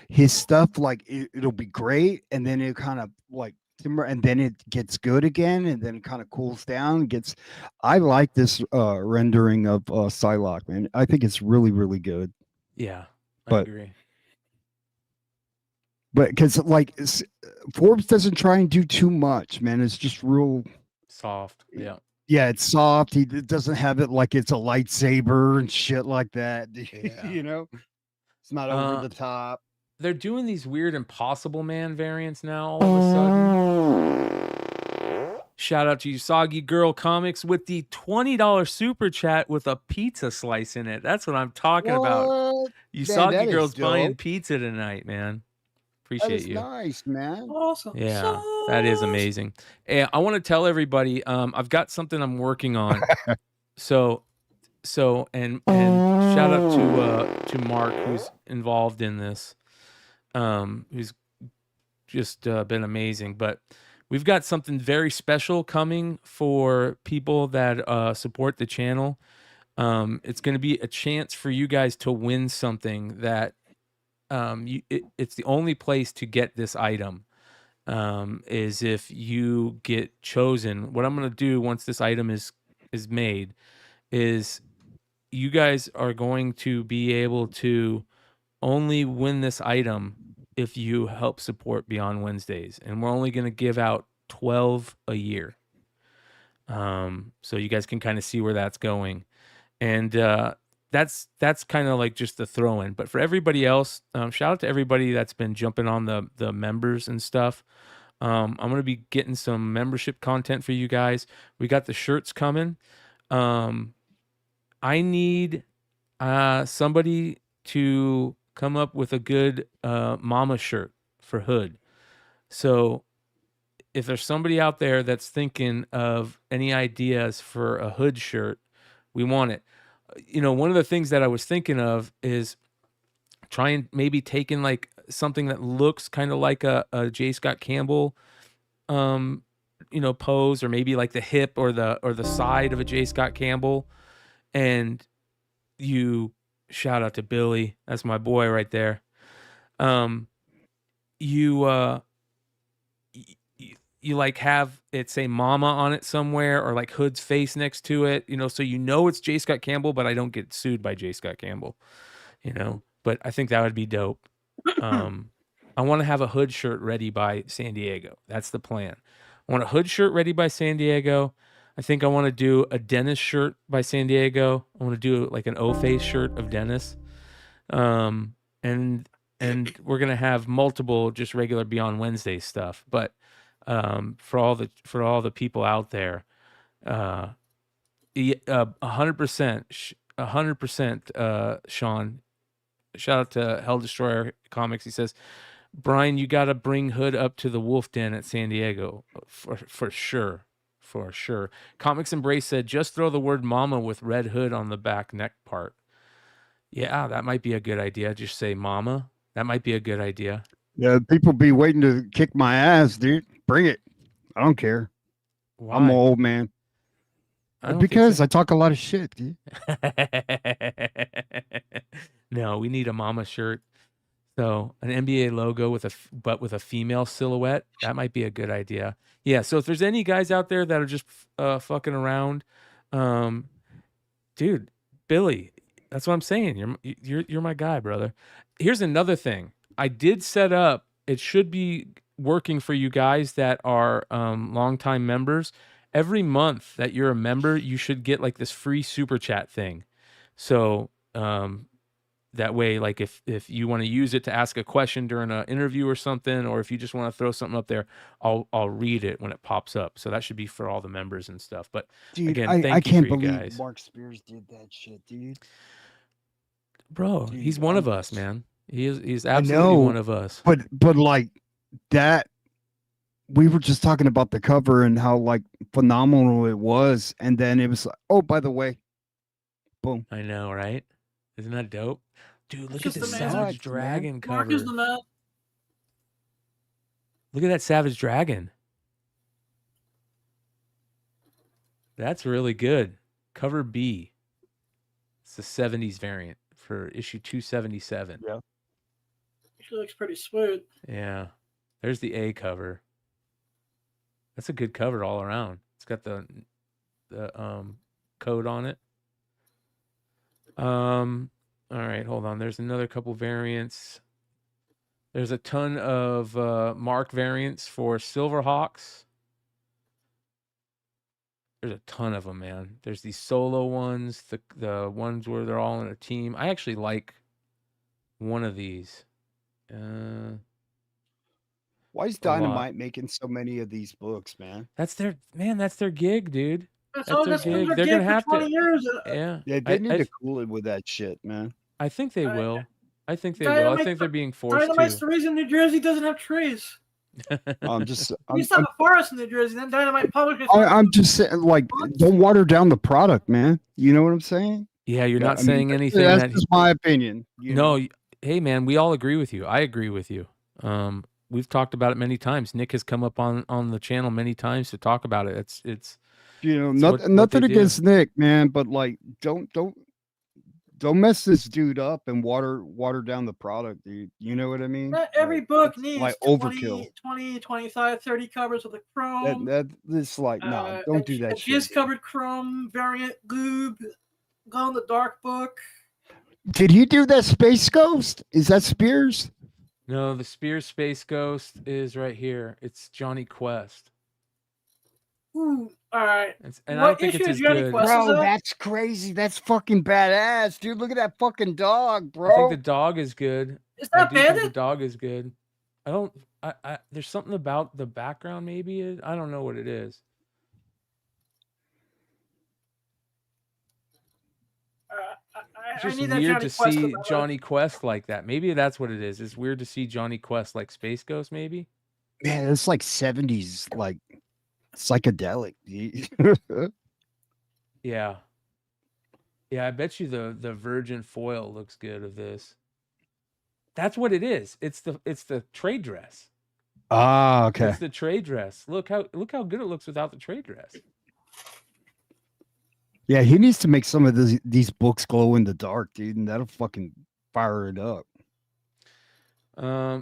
his stuff, like it'll be great, and then it kind of like simmer, and then it gets good again, and then it kind of cools down. I like this rendering of Psylocke, man. I think it's really, really good.
Yeah, I
But
agree.
because like Forbes doesn't try and do too much, man. It's just real
Soft. Yeah.
Yeah, it's soft. He doesn't have it like it's a lightsaber and shit like that.
Yeah.
It's not over the top.
They're doing these weird Impossible Man variants now all of a sudden. Shout out to Usagi Girl Comics with the $20 super chat with a pizza slice in it. That's what I'm talking about.
What? Man,
Usagi
that is
Girl's buying
dope.
pizza tonight, man.
That
Appreciate
is
you.
nice, man.
Awesome.
Yeah, that is amazing. And I want to tell everybody, I've got something I'm working on. So and shout out to Mark who's involved in this, who's just been amazing. But we've got something very special coming for people that support the channel. It's going to be a chance for you guys to win something that it's the only place to get this item. Is if you get chosen. What I'm going to do once this item is made is you guys are going to be able to only win this item if you help support Beyond Wednesdays, and we're only going to give out 12 a year. So you guys can kind of see where that's going, and that's kind of like just the throw in. But for everybody else, shout out to everybody that's been jumping on the members and stuff. I'm going to be getting some membership content for you guys. We got the shirts coming. I need somebody to come up with a good mama shirt for Hood. So if there's somebody out there that's thinking of any ideas for a Hood shirt, we want it. One of the things that I was thinking of is trying maybe taking like something that looks kind of like a J. Scott Campbell pose, or maybe like the hip or the side of a J. Scott Campbell. And you shout out to Billy. That's my boy right there. You like have it say mama on it somewhere, or like Hood's face next to it, so it's J. Scott Campbell, but I don't get sued by J. Scott Campbell, but I think that would be dope. I want to have a Hood shirt ready by San Diego. That's the plan. I want a Hood shirt ready by San Diego. I think I want to do a Dennis shirt by San Diego. I want to do like an O-face shirt of Dennis. And we're going to have multiple just regular Beyond Wednesday stuff. But for all the people out there, 100%, Sean, shout out to Hell Destroyer Comics. He says, Bryan, you got to bring Hood up to the Wolf Den at San Diego for sure. For sure. Comics Embrace said, just throw the word mama with red hood on the back neck part. Yeah, that might be a good idea. Just say mama. That might be a good idea.
Yeah, people be waiting to kick my ass, dude. Bring it. I don't care.
Why?
I'm an old man. Because I talk a lot of shit, dude.
No, we need a mama shirt. So an NBA logo with a female silhouette, that might be a good idea. Yeah. So if there's any guys out there that are just fucking around, dude, Billy, that's what I'm saying. You're my guy, brother. Here's another thing. I did set up. It should be working for you guys that are longtime members. Every month that you're a member, you should get like this free super chat thing. So that way, like if you want to use it to ask a question during an interview or something, or if you just want to throw something up there, I'll read it when it pops up. So that should be for all the members and stuff. But
dude,
again,
I
thank you
can't
for you
believe
guys.
Mark Spears did that shit, dude.
Bro,
Dude,
he's one of us, man. He's absolutely one of us.
But like that, we were just talking about the cover and how like phenomenal it was, and then it was like, oh, by the way, boom.
I know, right? Isn't that dope? Dude, look at
Just
the
amazing.
Savage Dragon cover.
Mark is the man.
Look at that Savage Dragon. That's really good. Cover B. It's the 70s variant for issue 277.
Yeah.
She looks pretty smooth.
Yeah. There's the A cover. That's a good cover all around. It's got the code on it. All right, hold on. There's another couple variants. There's a ton of Mark variants for Silverhawks. There's a ton of them, man. There's these solo ones, the ones where they're all in a team. I actually like one of these.
Why is Dynamite making so many of these books, man?
That's their gig, dude.
That's
their gig. They're gonna have
for 20
to.
years.
Yeah,
They need to cool it with that shit, man.
I think they will. I think they will. I think they're being forced
Dynamite's
to.
the reason New Jersey doesn't have trees.
I'm just.
We used to have a forest in New Jersey, then Dynamite published.
I'm just saying, like, don't water down the product, man. You know what I'm saying?
Yeah, you're not saying anything.
That's just my opinion.
No, hey man, we all agree with you. I agree with you. We've talked about it many times. Nick has come up on the channel many times to talk about it. It's
nothing against Nick, man, but like don't mess this dude up and water down the product, dude. You know what I mean?
Not every book needs
like
20,
overkill.
20, 25, 30 covers with a chrome.
That's like no, don't do that shit.
Just covered chrome variant lube Glow in the Dark book.
Did he do that Space Ghost? Is that Spears?
No, the Spears Space Ghost is right here. It's Johnny Quest.
Ooh, all right.
And I don't think it's as good.
Bro, that's crazy. That's fucking badass, dude. Look at that fucking dog, bro.
I think the dog is good.
Is that
The dog is good. I don't. There's something about the background. Maybe I don't know what it is. It's just weird to see Johnny Quest like that. Maybe that's what it is. It's weird to see Johnny Quest like Space Ghost. Maybe.
Man, it's like 70s, like psychedelic.
Yeah. Yeah, I bet you the virgin foil looks good of this. That's what it is. It's the trade dress.
Ah, okay.
It's the trade dress. Look how good it looks without the trade dress.
Yeah, he needs to make some of these books glow in the dark, dude, and that'll fucking fire it up.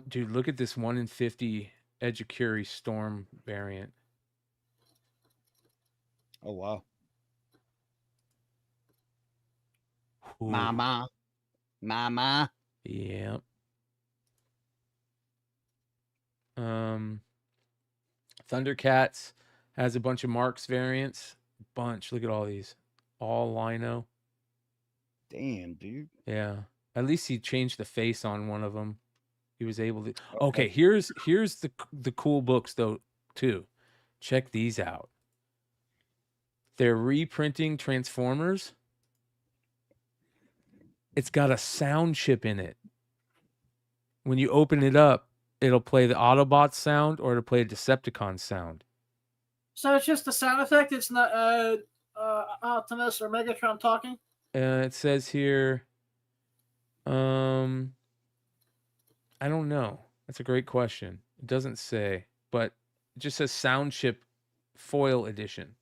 Dude, look at this 1 in 50 Ejikuri Storm variant.
Oh wow.
Ooh.
Mama.
Yep. Thundercats has a bunch of Marks variants. Look at all these. All lino.
Damn, dude.
Yeah. At least he changed the face on one of them. He was able to. Okay, here's the cool books though too. Check these out. They're reprinting Transformers. It's got a sound chip in it. When you open it up, it'll play the Autobots sound or it'll play a Decepticon sound.
So it's just the sound effect. It's not Optimus or Megatron talking.
It says here. I don't know. That's a great question. It doesn't say, but it just says sound chip foil edition.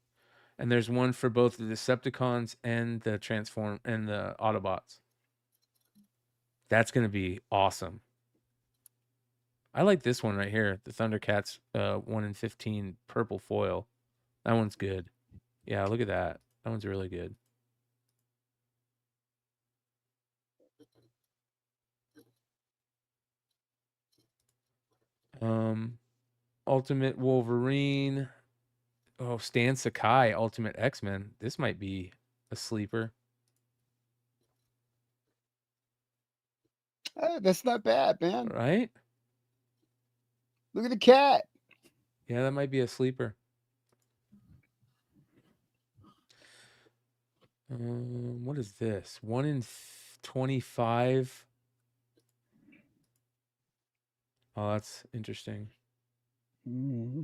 And there's one for both the Decepticons and the Autobots. That's going to be awesome. I like this one right here. The Thundercats 1 in 15 purple foil. That one's good. Yeah, look at that. That one's really good. Ultimate Wolverine. Oh, Stan Sakai, Ultimate X-Men. This might be a sleeper.
That's not bad, man.
Right?
Look at the cat.
Yeah, that might be a sleeper. What is this? 1 in 25. Oh, that's interesting.
Mm-hmm.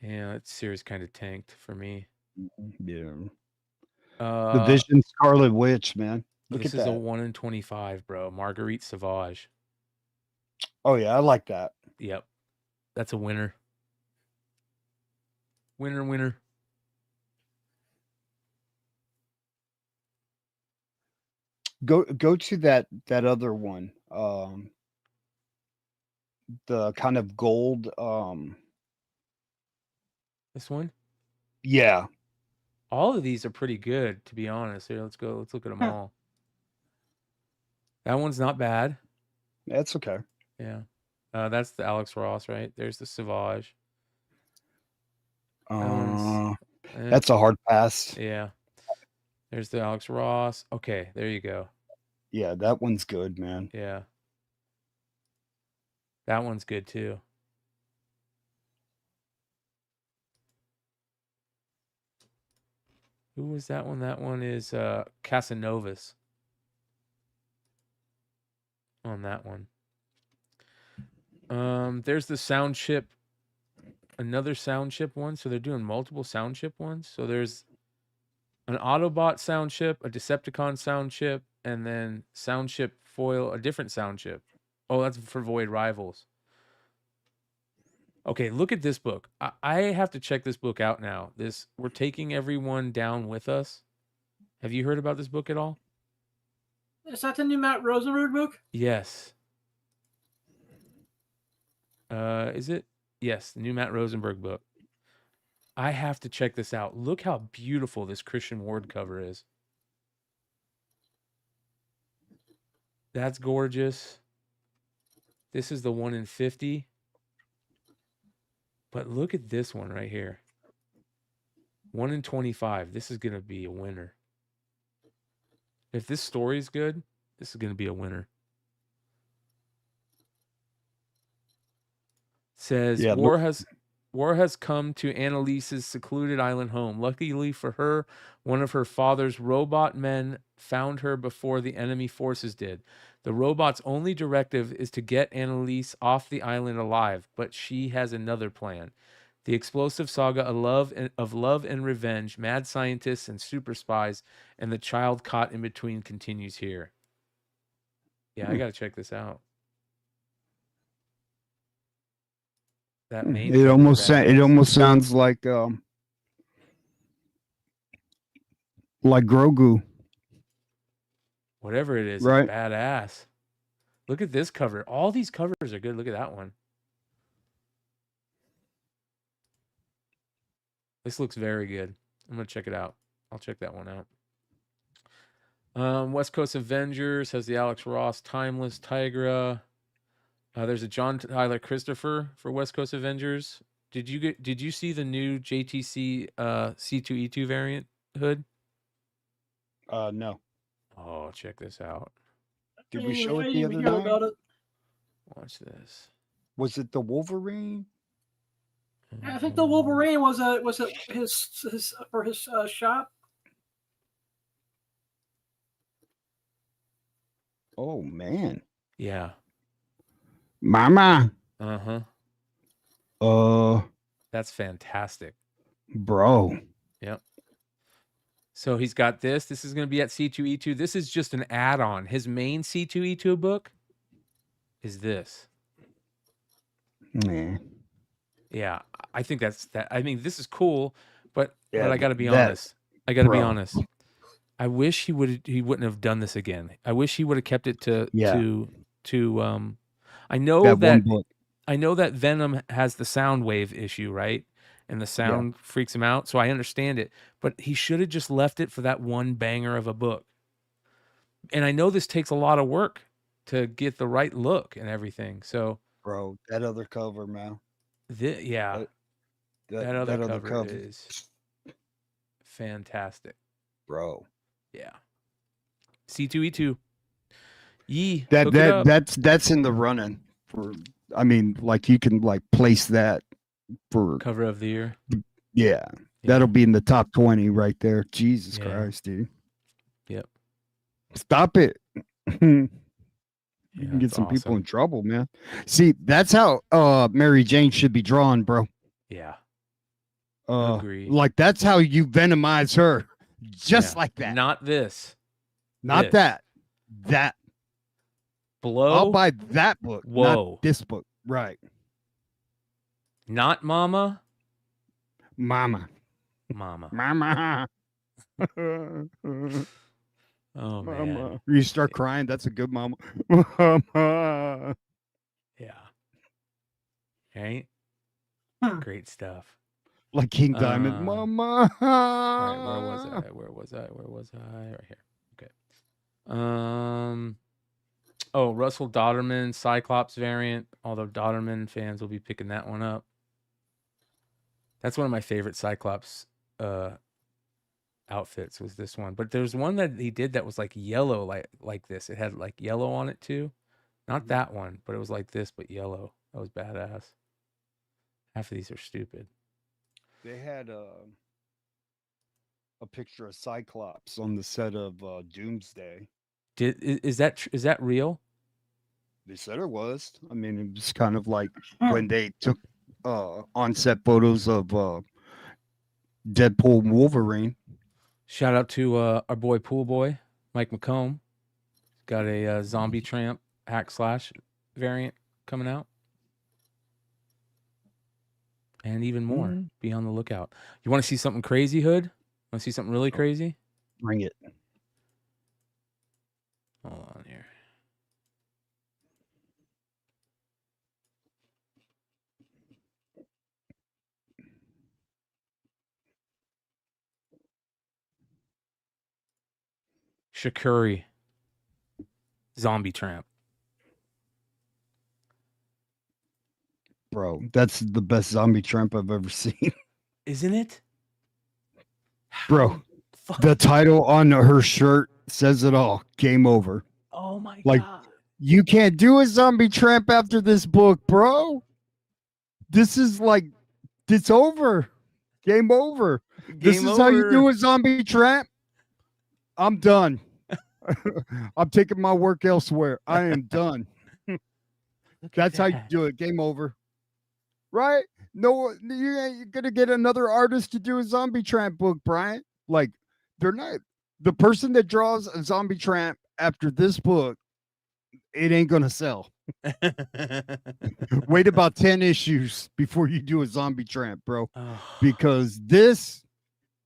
Yeah, that series kind of tanked for me.
Yeah. The Vision Scarlet Witch, man. Look
this
at
is
that.
a 1 in 25, bro. Marguerite Sauvage.
Oh yeah, I like that.
Yep. That's a winner. Winner.
Go to that other one. The kind of gold
This one?
Yeah.
All of these are pretty good, to be honest. Here, let's go. Let's look at them all. That one's not bad.
That's okay.
Yeah. That's the Alex Ross, right? There's the Sauvage.
That's a hard pass.
Yeah. There's the Alex Ross. Okay, there you go.
Yeah, that one's good, man.
Yeah. That one's good too. Who was that one? That one is Casanovas. On that one. There's the sound chip. Another sound chip one. So they're doing multiple sound chip ones. So there's an Autobot sound chip, a Decepticon sound chip, and then sound chip foil, a different sound chip. Oh, that's for Void Rivals. Okay, look at this book. I have to check this book out now. We're taking everyone down with us. Have you heard about this book at all?
Is that the new Matt Rosenberg book?
Yes. Is it? Yes, the new Matt Rosenberg book. I have to check this out. Look how beautiful this Christian Ward cover is. That's gorgeous. This is the 1 in 50. But look at this one right here. 1 in 25. This is going to be a winner. If this story is good, this is going to be a winner. Says war has come to Annalise's secluded island home. Luckily for her, one of her father's robot men found her before the enemy forces did. The robot's only directive is to get Annalise off the island alive, but she has another plan. The explosive saga of love and revenge, mad scientists and super spies, and the child caught in between continues here. Yeah, I got to check this out. That main
It almost sounds like Grogu.
Whatever it is,
right?
It's badass. Look at this cover. All these covers are good. Look at that one. This looks very good. I'm going to check it out. I'll check that one out. West Coast Avengers has the Alex Ross Timeless Tigra. There's a John Tyler Christopher for West Coast Avengers. Did you see the new JTC C2E2 variant hood?
No.
Oh, check this out.
Did we show it the other night?
About it.
Watch this.
Was it the Wolverine?
I think the Wolverine was his for his shop.
Oh man.
Yeah.
Mama.
Uh-huh. That's fantastic.
Bro.
Yep. So he's got this. This is going to be at C2E2. This is just an add-on. His main C2E2 book is this.
Yeah.
Yeah, I think that's that. I mean, this is cool, but I got to be honest. I got to be honest. I wish he wouldn't have done this again. I wish he would have kept it to I know that Venom has the sound wave issue, right? And the sound freaks him out, so I understand it. But he should have just left it for that one banger of a book. And I know this takes a lot of work to get the right look and everything. So,
bro, that other cover, man.
That other cover is fantastic,
bro.
Yeah. C2E2. Yee.
That's in the running for. I mean, like you can like place that for
cover of the year.
Yeah, that'll be in the top 20 right there. Jesus Christ, dude.
Yep.
Stop it. You can get some people in trouble, man. See, that's how Mary Jane should be drawn, bro.
Yeah.
Agree. Like that's how you venomize her. Just like that.
Not this.
Not
this.
That.
Blow.
I'll buy that book.
Whoa.
Not this book. Right.
Not Mama.
Mama.
Mama. Oh, man.
You start crying. That's a good mama. Mama.
Yeah. Right? Great stuff.
Like King Diamond. Mama.
All right, where was I? Right here. Okay. Russell Dodderman, Cyclops variant. Although Dodderman fans will be picking that one up. That's one of my favorite Cyclops outfits was this one. But there's one that he did that was like yellow, like this. It had like yellow on it too. Not that one, but it was like this, but yellow. That was badass. Half of these are stupid.
They had a picture of Cyclops on the set of Doomsday.
Is that real?
They said it was. I mean, it was kind of like when they took on-set photos of Deadpool and Wolverine.
Shout out to our boy Pool Boy, Mike McComb. Got a Zombie Tramp // variant coming out. And even more. Be on the lookout. You want to see something crazy, Hood? Want to see something really crazy?
Bring it.
Hold on here. Shakuri. Zombie Tramp.
Bro, that's the best zombie tramp I've ever seen.
Isn't it?
Bro, the title on her shirt says it all. Game over.
Oh my
Like,
God.
you can't do a zombie tramp after this book, bro. This is like, it's over. Game over. This
Game
is how you
over.
do a zombie tramp. I'm done. I'm taking my work elsewhere. I am done. That's how you do it. Game over. Right? No, you ain't gonna get another artist to do a zombie tramp book, Brian. Like, they're not the person that draws a zombie tramp after this book, it ain't gonna sell. Wait about 10 issues before you do a zombie tramp, bro. Because this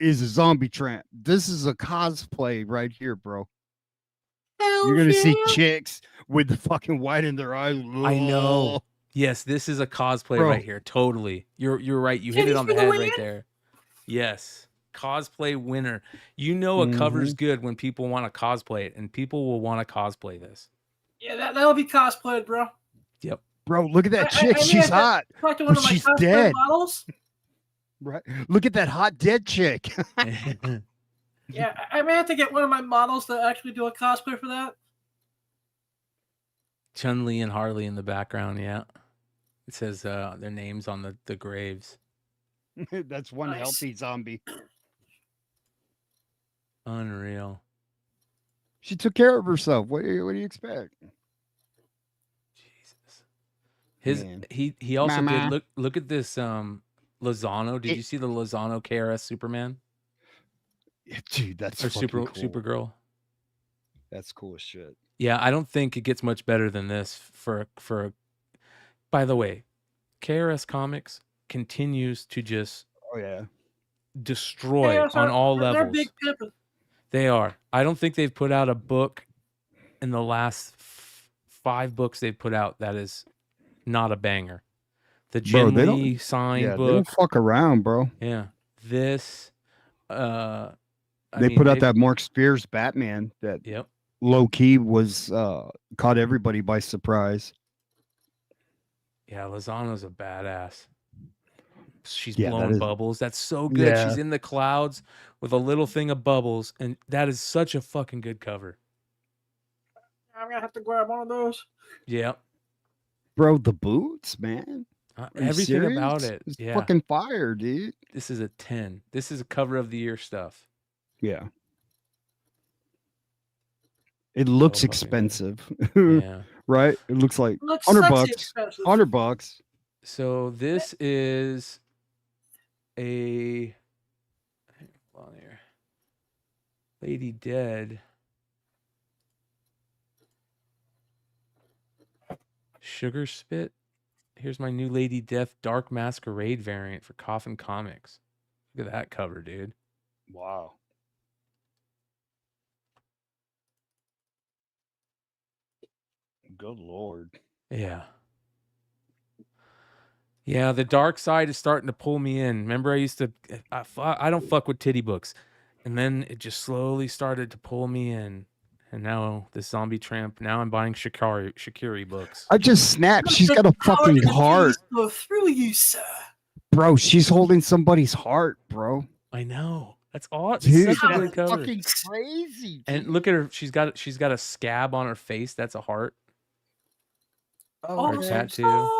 is a zombie tramp. This is a cosplay right here, bro. You're gonna see chicks with the fucking white in their eyes.
I know. Yes, this is a cosplay
Bro.
right here. Totally. You're right. You hit it on the head right there. Yes. Cosplay winner. You know a cover's good when people want to cosplay it, and people will want to cosplay this.
Yeah, that'll be cosplayed, bro.
Yep.
Bro, look at that chick. She's hot.
Talk to one
But
of my
she's
cosplay
dead.
models.
Right. Look at that hot dead chick.
Yeah, I may have to get one of my models to actually do a cosplay for that.
Chun-Li and Harley in the background, yeah. It says their names on the graves.
That's one
Nice.
healthy zombie.
Unreal.
She took care of herself. What do you expect?
His
Man.
he also
Mama.
did look at this Lozano. Did you see the Lozano KRS Superman?
Dude, that's
Or
fucking cool.
Supergirl?
That's cool as shit.
Yeah, I don't think it gets much better than this for by the way, KRS Comics continues to just destroy on all levels.
They're big pimping.
They are. I don't think they've put out a book in the last 5 books they've put out that is not a banger. The Jin Lee signed book.
They don't fuck around, bro.
Yeah. This
They put out that Mark Spears Batman that low key was caught everybody by surprise.
Yeah, Lozano's a badass. She's
Yeah,
blowing
that is-
bubbles. That's so good.
Yeah.
She's in the clouds with a little thing of bubbles, and that is such a fucking good cover.
I'm gonna have to grab one of those.
Yeah.
Bro, the boots, man. Are you
Everything
serious?
about it.
It's
Yeah.
fucking fire, dude.
This is a 10. This is a cover of the year stuff.
Yeah. It looks
fucking good.
expensive.
Yeah.
Right? It looks like
Looks
$100
sexy
bucks.
expensive.
$100.
So this is a hold on here. Lady Dead. Sugar Spit. Here's my new Lady Death Dark Masquerade variant for Coffin Comics. Look at that cover, dude.
Wow. Good Lord.
Yeah. Yeah, the dark side is starting to pull me in. Remember, I used to, I don't fuck with titty books. And then it just slowly started to pull me in. And now this zombie tramp, now I'm buying Shikiri books.
I just snapped. She's got a fucking heart.
Go through you, sir.
Bro, she's holding somebody's heart, bro.
I know. That's awesome.
Dude,
Such a good
that's
cover.
fucking crazy.
And look at her. She's got a scab on her face. That's a heart.
Oh,
Her
okay.
tattoo.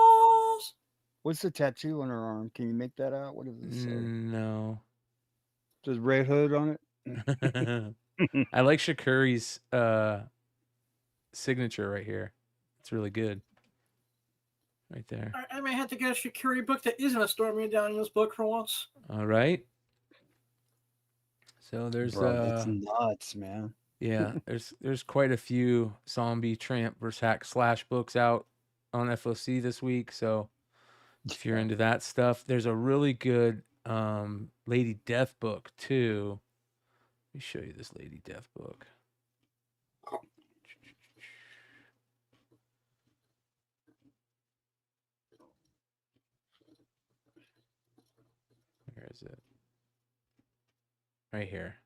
What's the tattoo on her arm? Can you make that out? What does it say?
No.
Does Red Hood on it?
I like Shakuri's signature right here. It's really good. Right there.
I may have to get a Shikiri book that isn't a Stormy Daniels book for once.
All right. So there's
Bro, that's nuts, man.
yeah, there's quite a few zombie tramp versus hack slash books out on F.O.C. this week. So if you're into that stuff, there's a really good Lady Death book too. Let me show you this Lady Death book. Where is it? Right here.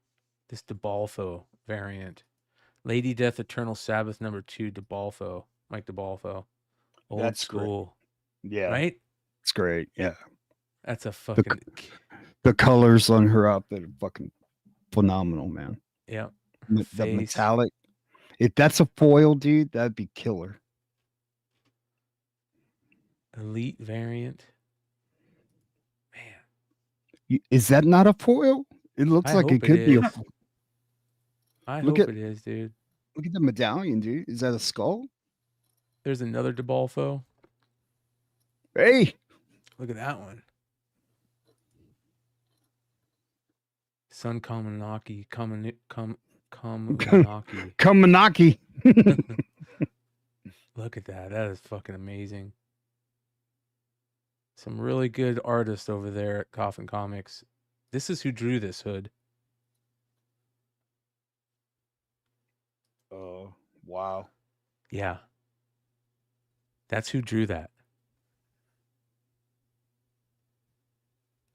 This DeBalfo variant. Lady Death Eternal Sabbath #2, DeBalfo, Mike DeBalfo. Old
That's
school.
Great. Yeah.
Right?
It's great. Yeah.
That's a fucking...
The colors on her outfit are fucking phenomenal, man.
Yeah.
The metallic. If that's a foil, dude, that'd be killer.
Elite variant.
Is that not a foil? It looks
I
like
hope
it could be a
is.
foil.
I
Look
hope
at-
it is, dude.
Look at the medallion, dude. Is that a skull?
There's another DeBalfo.
Hey,
Look at that one. Sun Kaminaki. Kaminaki.
Kaminaki.
Look at that. That is fucking amazing. Some really good artists over there at Coffin Comics. This is who drew this hood.
Oh, wow.
Yeah. That's who drew that.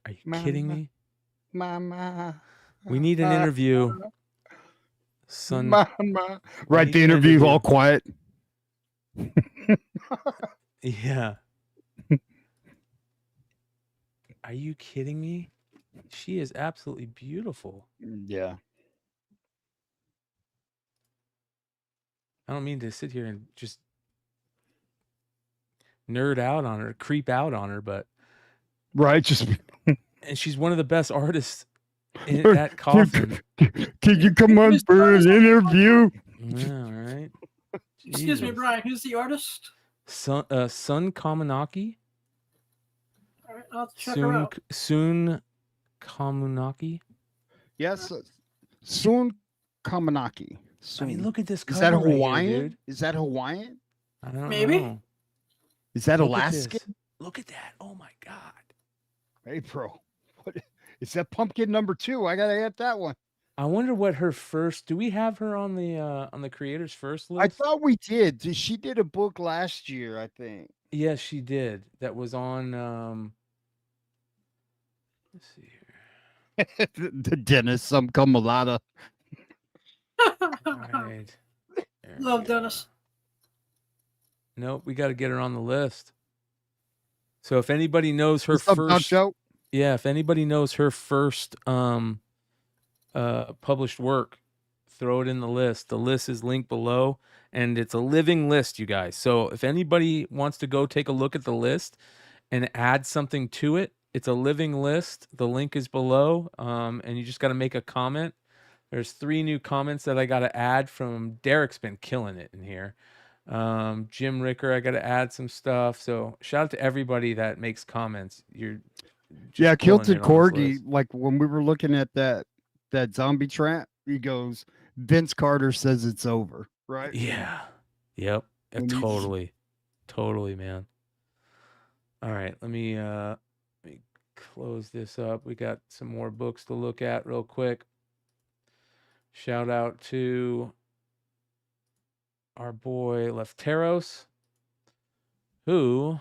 Are you kidding me?
Mama.
We need an interview. Son.
Mama. Right, the interview all quiet.
Yeah. Are you kidding me? She is absolutely beautiful.
Yeah.
I don't mean to sit here and just nerd out on her, creep out on her, but
right, just
and she's one of the best artists in that coffin.
Can you come on for an interview?
Yeah, right.
Excuse me, Brian. Who's the artist?
Sun Kaminaki.
All right, I'll check her out.
Sun Kaminaki.
Yes, Sun Kaminaki.
I mean, look at this cover.
Is that
right
Hawaiian?
here, dude.
Is that Hawaiian?
I don't
Maybe.
know.
Is that
Look at
Alaskan?
this. Look at that. Oh my God.
Hey, bro. What is that pumpkin #2? I gotta get that one.
I wonder what her first. Do we have her on the creators first list?
I thought we did. She did a book last year, I think.
Yes, she did. That was on. Let's see here.
The Dennis, some Kamalata.
All right.
Love Dennis.
Nope, we got to get her on the list. So if anybody knows her
What's up,
first,
Nacho?
yeah, if anybody knows her first published work, throw it in the list. The list is linked below, and it's a living list, you guys. So if anybody wants to go take a look at the list and add something to it, it's a living list. The link is below, and you just got to make a comment. There's 3 new comments that I got to add from Derek's been killing it in here. Jim Ricker, I got to add some stuff. So shout out to everybody that makes comments. You're just killing
Kilted
it on this
Corgi,
list.
like when we were looking at that zombie trap, he goes, Vince Carter says it's over, right?
Yeah. Yep.
When you-
Totally, man. All right, let me close this up. We got some more books to look at real quick. Shout out to our boy Lefteros, who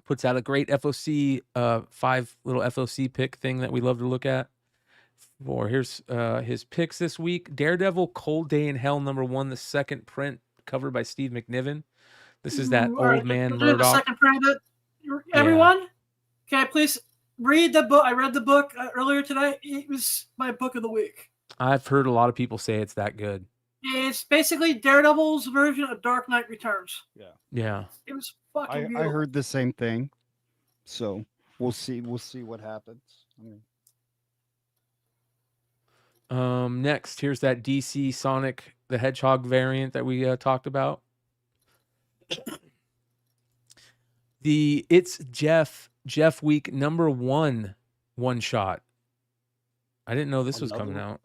puts out a great FOC 5 little FOC pick thing that we love to look at. Here's his picks this week. Daredevil Cold Day in Hell #1, the second print, covered by Steve McNiven. This is that
All right,
old man
can I do the
Murdoch.
second print of it? Everyone, can I please read the book? I read the book earlier today. It was my book of the week.
I've heard a lot of people say it's that good.
It's basically Daredevil's version of Dark Knight Returns.
Yeah.
It was fucking
I
beautiful.
heard the same thing. So we'll see what happens. I mean,
Next, here's that DC Sonic the Hedgehog variant that we talked about. It's Jeff Week #1 one shot. I didn't know this was coming out.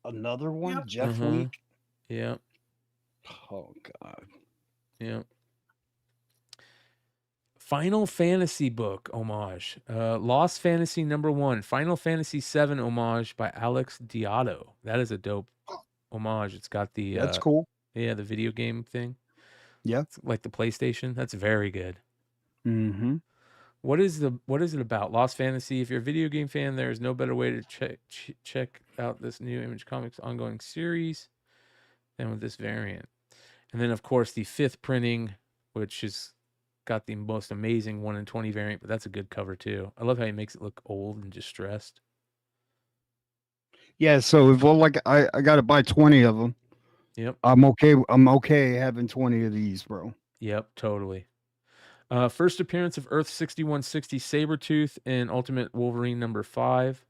Another one, Jeff
Mhm.
Week.
Yeah.
Oh God.
Yeah. Final Fantasy book homage. Lost Fantasy #1. Final Fantasy 7 homage by Alex Diotto. That is a dope homage. It's got the
That's cool.
Yeah, the video game thing.
Yeah.
It's like the PlayStation. That's very good.
Mm-hmm.
What is it about? Lost Fantasy. If you're a video game fan, there is no better way to check out this new Image Comics ongoing series. than with this variant. And then, of course, the 5th printing, which has got the most amazing 1 in 20 variant, but that's a good cover too. I love how he makes it look old and distressed.
Yeah, so if I got to buy 20 of them.
Yep.
I'm okay having 20 of these, bro.
Yep, totally. First appearance of Earth 6160 Sabretooth in Ultimate Wolverine number 5.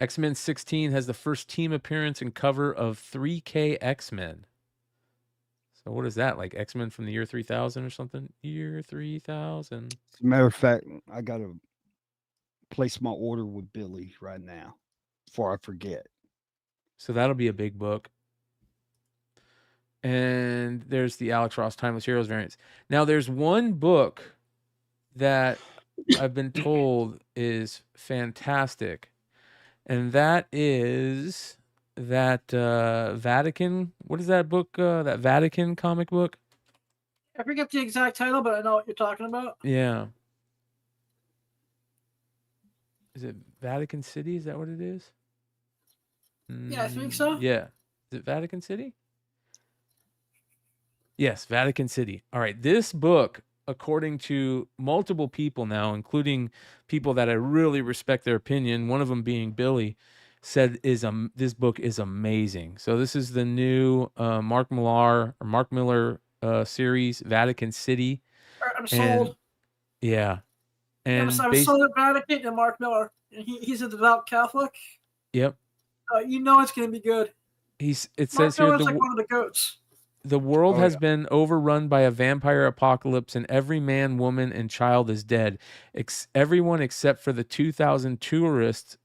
X-Men 16 has the first team appearance and cover of 3K X-Men. So what is that, like X-Men from the year 3000 or something? Year 3000.
As a matter of fact, I got to place my order with Billy right now before I forget.
So that'll be a big book. And there's the Alex Ross Timeless Heroes variants. Now there's one book that I've been told is fantastic. And that is that Vatican. What is that book? That Vatican comic book?
I forget the exact title, but I know what you're talking about.
Yeah. Is it Vatican City? Is that what it is?
Yeah, I think so.
Yeah. Is it Vatican City? Yes, Vatican City. All right. This book, according to multiple people now, including people that I really respect their opinion, one of them being Billy, said this book is amazing. So this is the new Mark Miller series, Vatican City.
I'm sold.
Yeah. And
I was sold at Vatican and Mark Miller. And he's a devout Catholic.
Yep.
You know it's going to be good.
It says
Mark
here
Miller's like one of the goats.
The world has been overrun by a vampire apocalypse, and every man, woman, and child is dead. Everyone except for the 2,000 tourists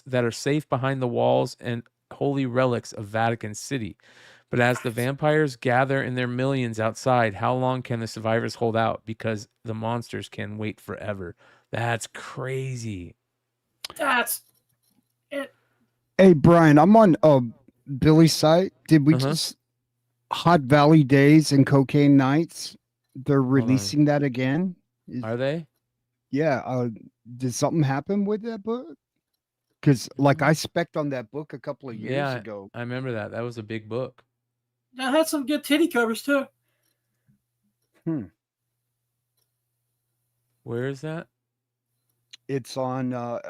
that are safe behind the walls and holy relics of Vatican City. But as the vampires gather in their millions outside, how long can the survivors hold out? Because the monsters can wait forever. That's crazy.
That's it.
Hey, Brian, I'm on Billy's site. Did we just... Hot Valley Days and Cocaine Nights, they're releasing that again.
Are they?
Yeah. Did something happen with that book? Because like I spec'd on that book a couple of years ago.
I remember that. That was a big book.
That had some good titty covers too.
Where is that?
It's on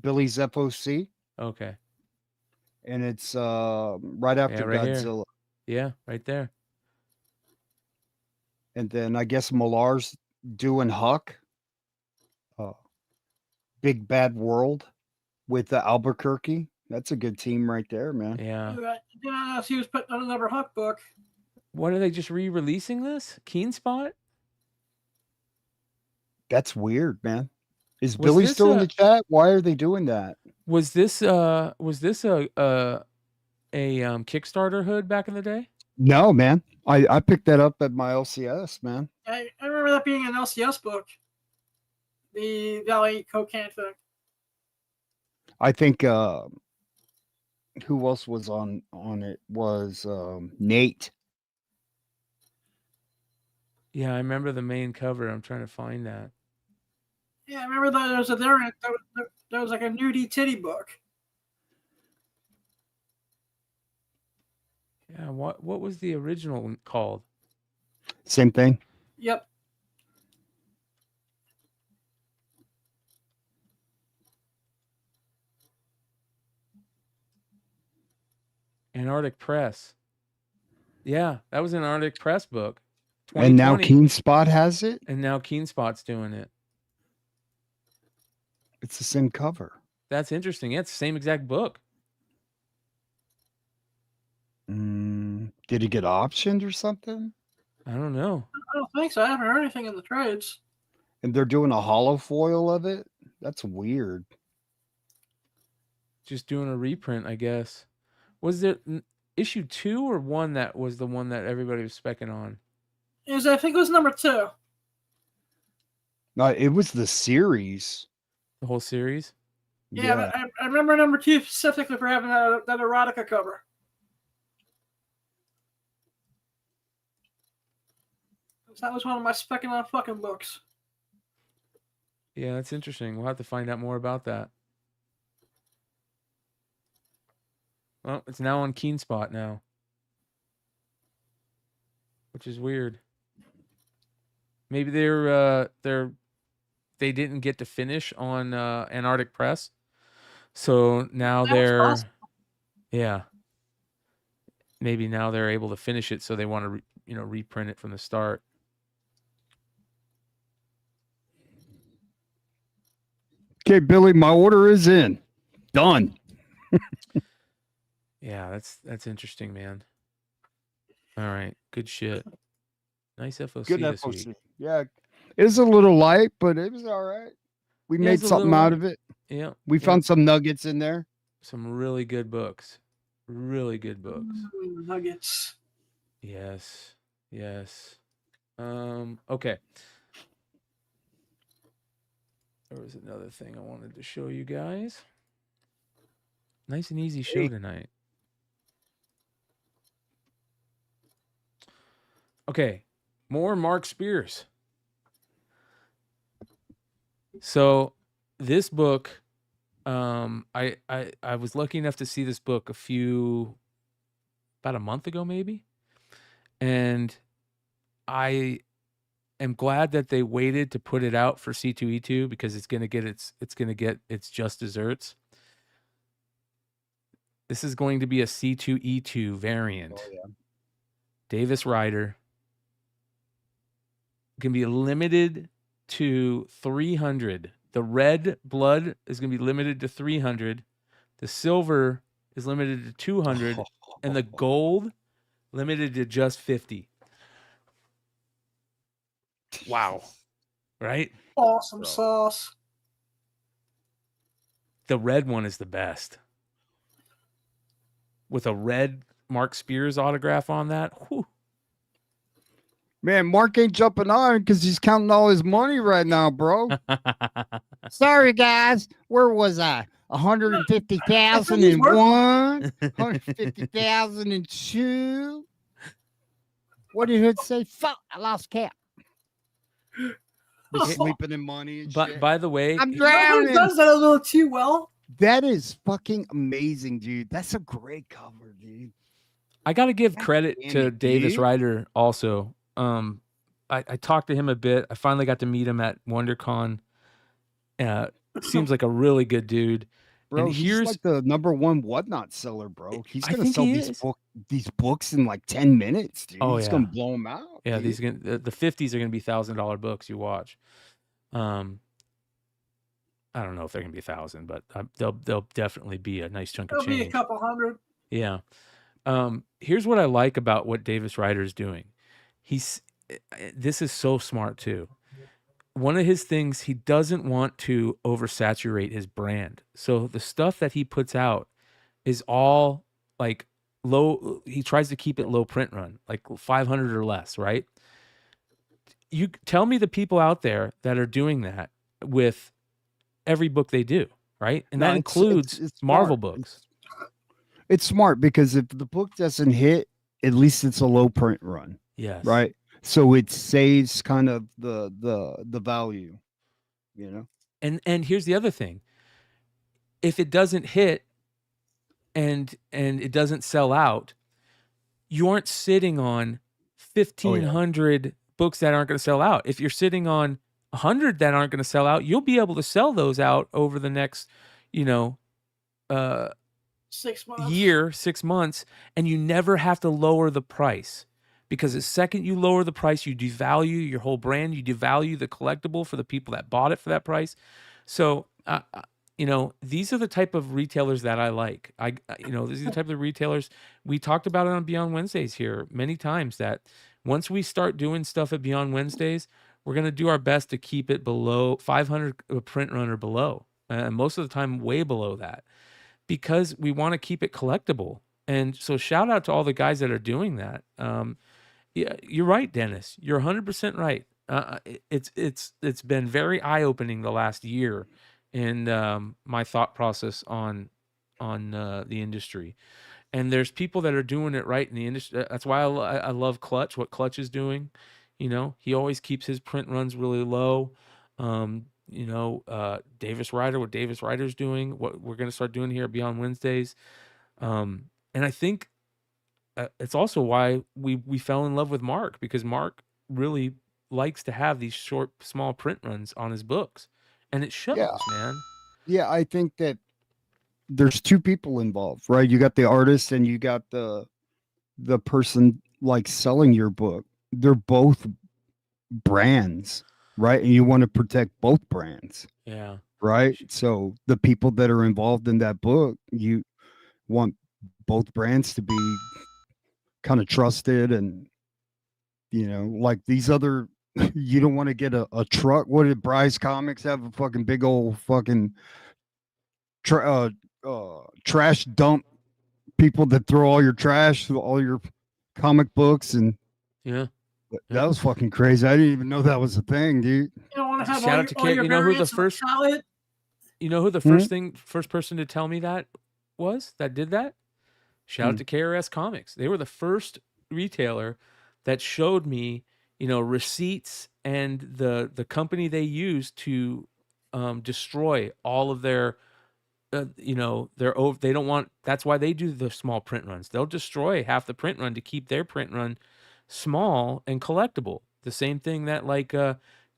Billy's F.O.C.
Okay.
And it's right after
right
Godzilla.
Here. Yeah, right there.
And then I guess Millar's doing Huck. Big Bad World with Albuquerque. That's a good team right there, man.
Yeah.
Yeah, he was putting on another Huck book.
What are they just re-releasing this? Keen Spot?
That's weird, man. Is Billy still in the chat? Why are they doing that?
Was this a Kickstarter hood back in the day?
No, man. I picked that up at my LCS, man.
I remember that being an LCS book. The Valley Cocaine thing.
I think who else was on it was Nate.
Yeah, I remember the main cover. I'm trying to find that.
Yeah, I remember that there was like a nudie titty book.
Yeah, what was the original one called?
Same thing.
Yep.
Antarctic Press. Yeah, that was an Antarctic Press book.
And now Keen Spot has it?
And now Keen Spot's doing it.
It's the same cover.
That's interesting. Yeah, it's the same exact book.
Did he get optioned or something?
I don't know.
I don't think so. I haven't heard anything in the trades.
And they're doing a hollow foil of it? That's weird.
Just doing a reprint, I guess. Was there issue 2 or 1 that was the one that everybody was specking on?
I think it was number 2.
No, it was the series.
The whole series?
Yeah. But I remember number 2 specifically for having that erotica cover. That was one of my specking on fucking books.
Yeah, that's interesting. We'll have to find out more about that. Well, it's now on Keen Spot now, which is weird. Maybe they didn't get to finish on Antarctic Press, so now they're yeah. Maybe now they're able to finish it, so they want to reprint it from the start.
Okay, Billy, my order is in. Done.
Yeah, that's interesting, man. All right, good shit. Nice FOC
Good
this
FOC.
week.
Yeah, it was a little light, but it was all right. We made something out of it.
Yeah,
we found some nuggets in there.
Some really good books. Really good books.
Nuggets.
Yes. Okay. There was another thing I wanted to show you guys. Nice and easy show tonight. Okay, more Mark Spears. So this book, I was lucky enough to see this book about a month ago, maybe, and I am glad that they waited to put it out for C2E2 because it's gonna get its just desserts. This is going to be a C2E2 variant.
Oh, yeah.
Davis Rider. Can be limited to 300. The red blood is going to be limited to 300. The silver is limited to 200. And the gold limited to just 50. Wow. Right?
Awesome sauce.
The red one is the best. With a red Mark Spears autograph on that. Whew.
Man, Mark ain't jumping on because he's counting all his money right now, bro. Sorry, guys. Where was I? 150,000 in one, 150,000 in two. What did it say? Fuck, I lost count. Sleeping in money and shit.
By the way,
I'm drowning.
Does that a little too well.
That is fucking amazing, dude. That's a great cover, dude.
I got to give credit to Davis Rider also. I talked to him a bit. I finally got to meet him at WonderCon. Seems like a really good dude.
Bro,
and
he's like the #1 whatnot seller, bro. He's gonna sell these books in like 10 minutes, dude.
Oh,
he's gonna blow them out.
Yeah,
dude.
the 50s are gonna be $1,000 books. You watch. I don't know if they're gonna be 1,000, but they'll definitely be a nice chunk of change.
It'll be a couple hundred.
Yeah. Here's what I like about what Davis Rider is doing. This is so smart too. One of his things, he doesn't want to oversaturate his brand. So the stuff that he puts out is all like low. He tries to keep it low print run, like 500 or less, right? You tell me the people out there that are doing that with every book they do, right? And that includes
it's
Marvel
smart.
books.
It's smart because if the book doesn't hit, at least it's a low print run.
Yes.
Right. So it saves kind of the value, you know.
And here's the other thing. If it doesn't hit and it doesn't sell out, you aren't sitting on 1,500 books that aren't going to sell out. If you're sitting on 100 that aren't going to sell out, you'll be able to sell those out over the next,
6 months.
year, 6 months, and you never have to lower the price. Because the second you lower the price, you devalue your whole brand. You devalue the collectible for the people that bought it for that price. So, these are the type of retailers that I like. These are the type of retailers we talked about it on Beyond Wednesdays here many times. That once we start doing stuff at Beyond Wednesdays, we're going to do our best to keep it below 500 a print run or below, and most of the time way below that, because we want to keep it collectible. And so, shout out to all the guys that are doing that. Yeah, you're right, Dennis. You're 100% right. It's been very eye-opening the last year in my thought process on the industry. And there's people that are doing it right in the industry. That's why I love Clutch. What Clutch is doing, he always keeps his print runs really low. Davis Rider, what Davis Rider's doing, what we're gonna start doing here at Beyond Wednesdays. And I think it's also why we fell in love with Mark, because Mark really likes to have these short, small print runs on his books, and it shows, man.
Yeah, I think that there's two people involved, right? You got the artist and you got the person like selling your book. They're both brands, right? And you want to protect both brands.
Yeah.
Right? So the people that are involved in that book, you want both brands to be kind of trusted, and like these other you don't want to get a truck. What did Bryce Comics have? A fucking big old fucking trash dump, people that throw all your trash, all your comic books, and that was fucking crazy. I didn't even know that was a thing, dude.
You don't want to have
Shout out to
all your
you know who the
variants on
first
palette.
You know who the first person to tell me that did that? Shout out to KRS Comics. They were the first retailer that showed me, receipts and the company they used to destroy all of their they don't want, that's why they do the small print runs. They'll destroy half the print run to keep their print run small and collectible. The same thing that like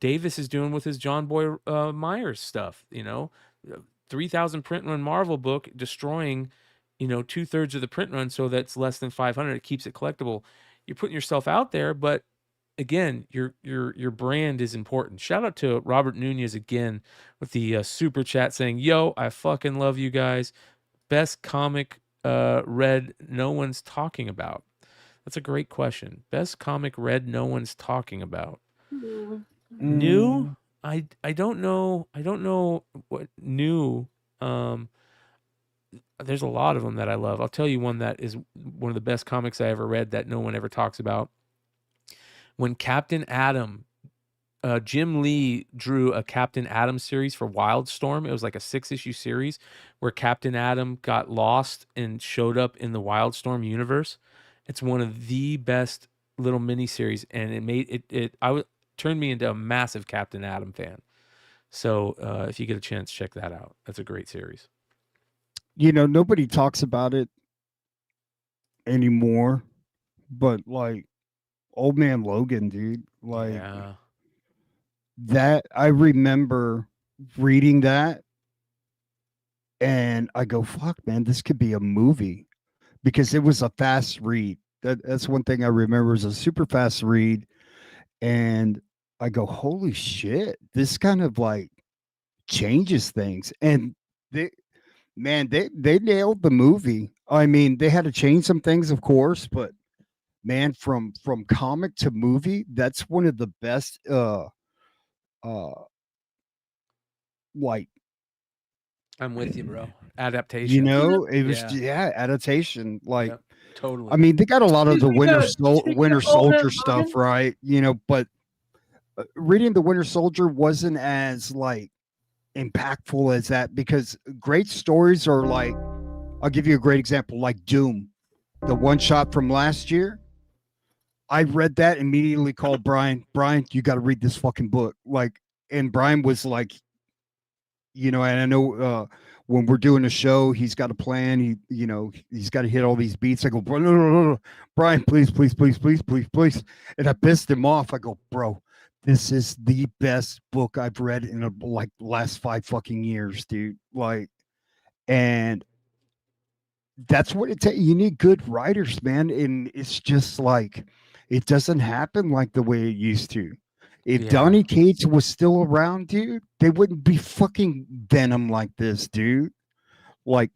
Davis is doing with his John Boy Myers stuff, 3,000 print run Marvel book, destroying, 2/3 of the print run so that's less than 500. It keeps it collectible. You're putting yourself out there, but again, your brand is important. Shout out to Robert Nunez again with the super chat saying, "Yo, I fucking love you guys. Best comic read no one's talking about." That's a great question. Best comic read no one's talking about. New? I don't know. I don't know what new. There's a lot of them that I love. I'll tell you one that is one of the best comics I ever read that no one ever talks about. When Captain Atom, Jim Lee drew a Captain Atom series for Wildstorm. It was like a 6-issue series where Captain Atom got lost and showed up in the Wildstorm universe. It's one of the best little miniseries, and it made it turned me into a massive Captain Atom fan. So if you get a chance, check that out. That's a great series.
Nobody talks about it anymore, but like Old Man Logan, dude, like that. I remember reading that and I go, fuck, man, this could be a movie, because it was a fast read. That's one thing I remember, is a super fast read. And I go, holy shit, this kind of like changes things. And they nailed the movie. I mean, they had to change some things, of course, but man, from comic to movie, that's one of the best like,
I'm with you, bro. Adaptation.
It was adaptation. Like,
totally.
I mean, they got a lot of the Winter Soldier stuff, right? But reading the Winter Soldier wasn't as like impactful as that, because great stories are like, I'll give you a great example, like Doom, the one shot from last year. I read that, immediately called Bryan, you got to read this fucking book. Like, and Bryan was like, and I know when we're doing a show, he's got a plan. He's got to hit all these beats. I go, bro, no, Bryan, please. And I pissed him off. I go, bro, this is the best book I've read in like last 5 fucking years, dude. Like, and that's what it takes. You need good writers, man. And it's just like, it doesn't happen like the way it used to. If Donny Cates was still around, dude, they wouldn't be fucking Venom like this, dude. Like,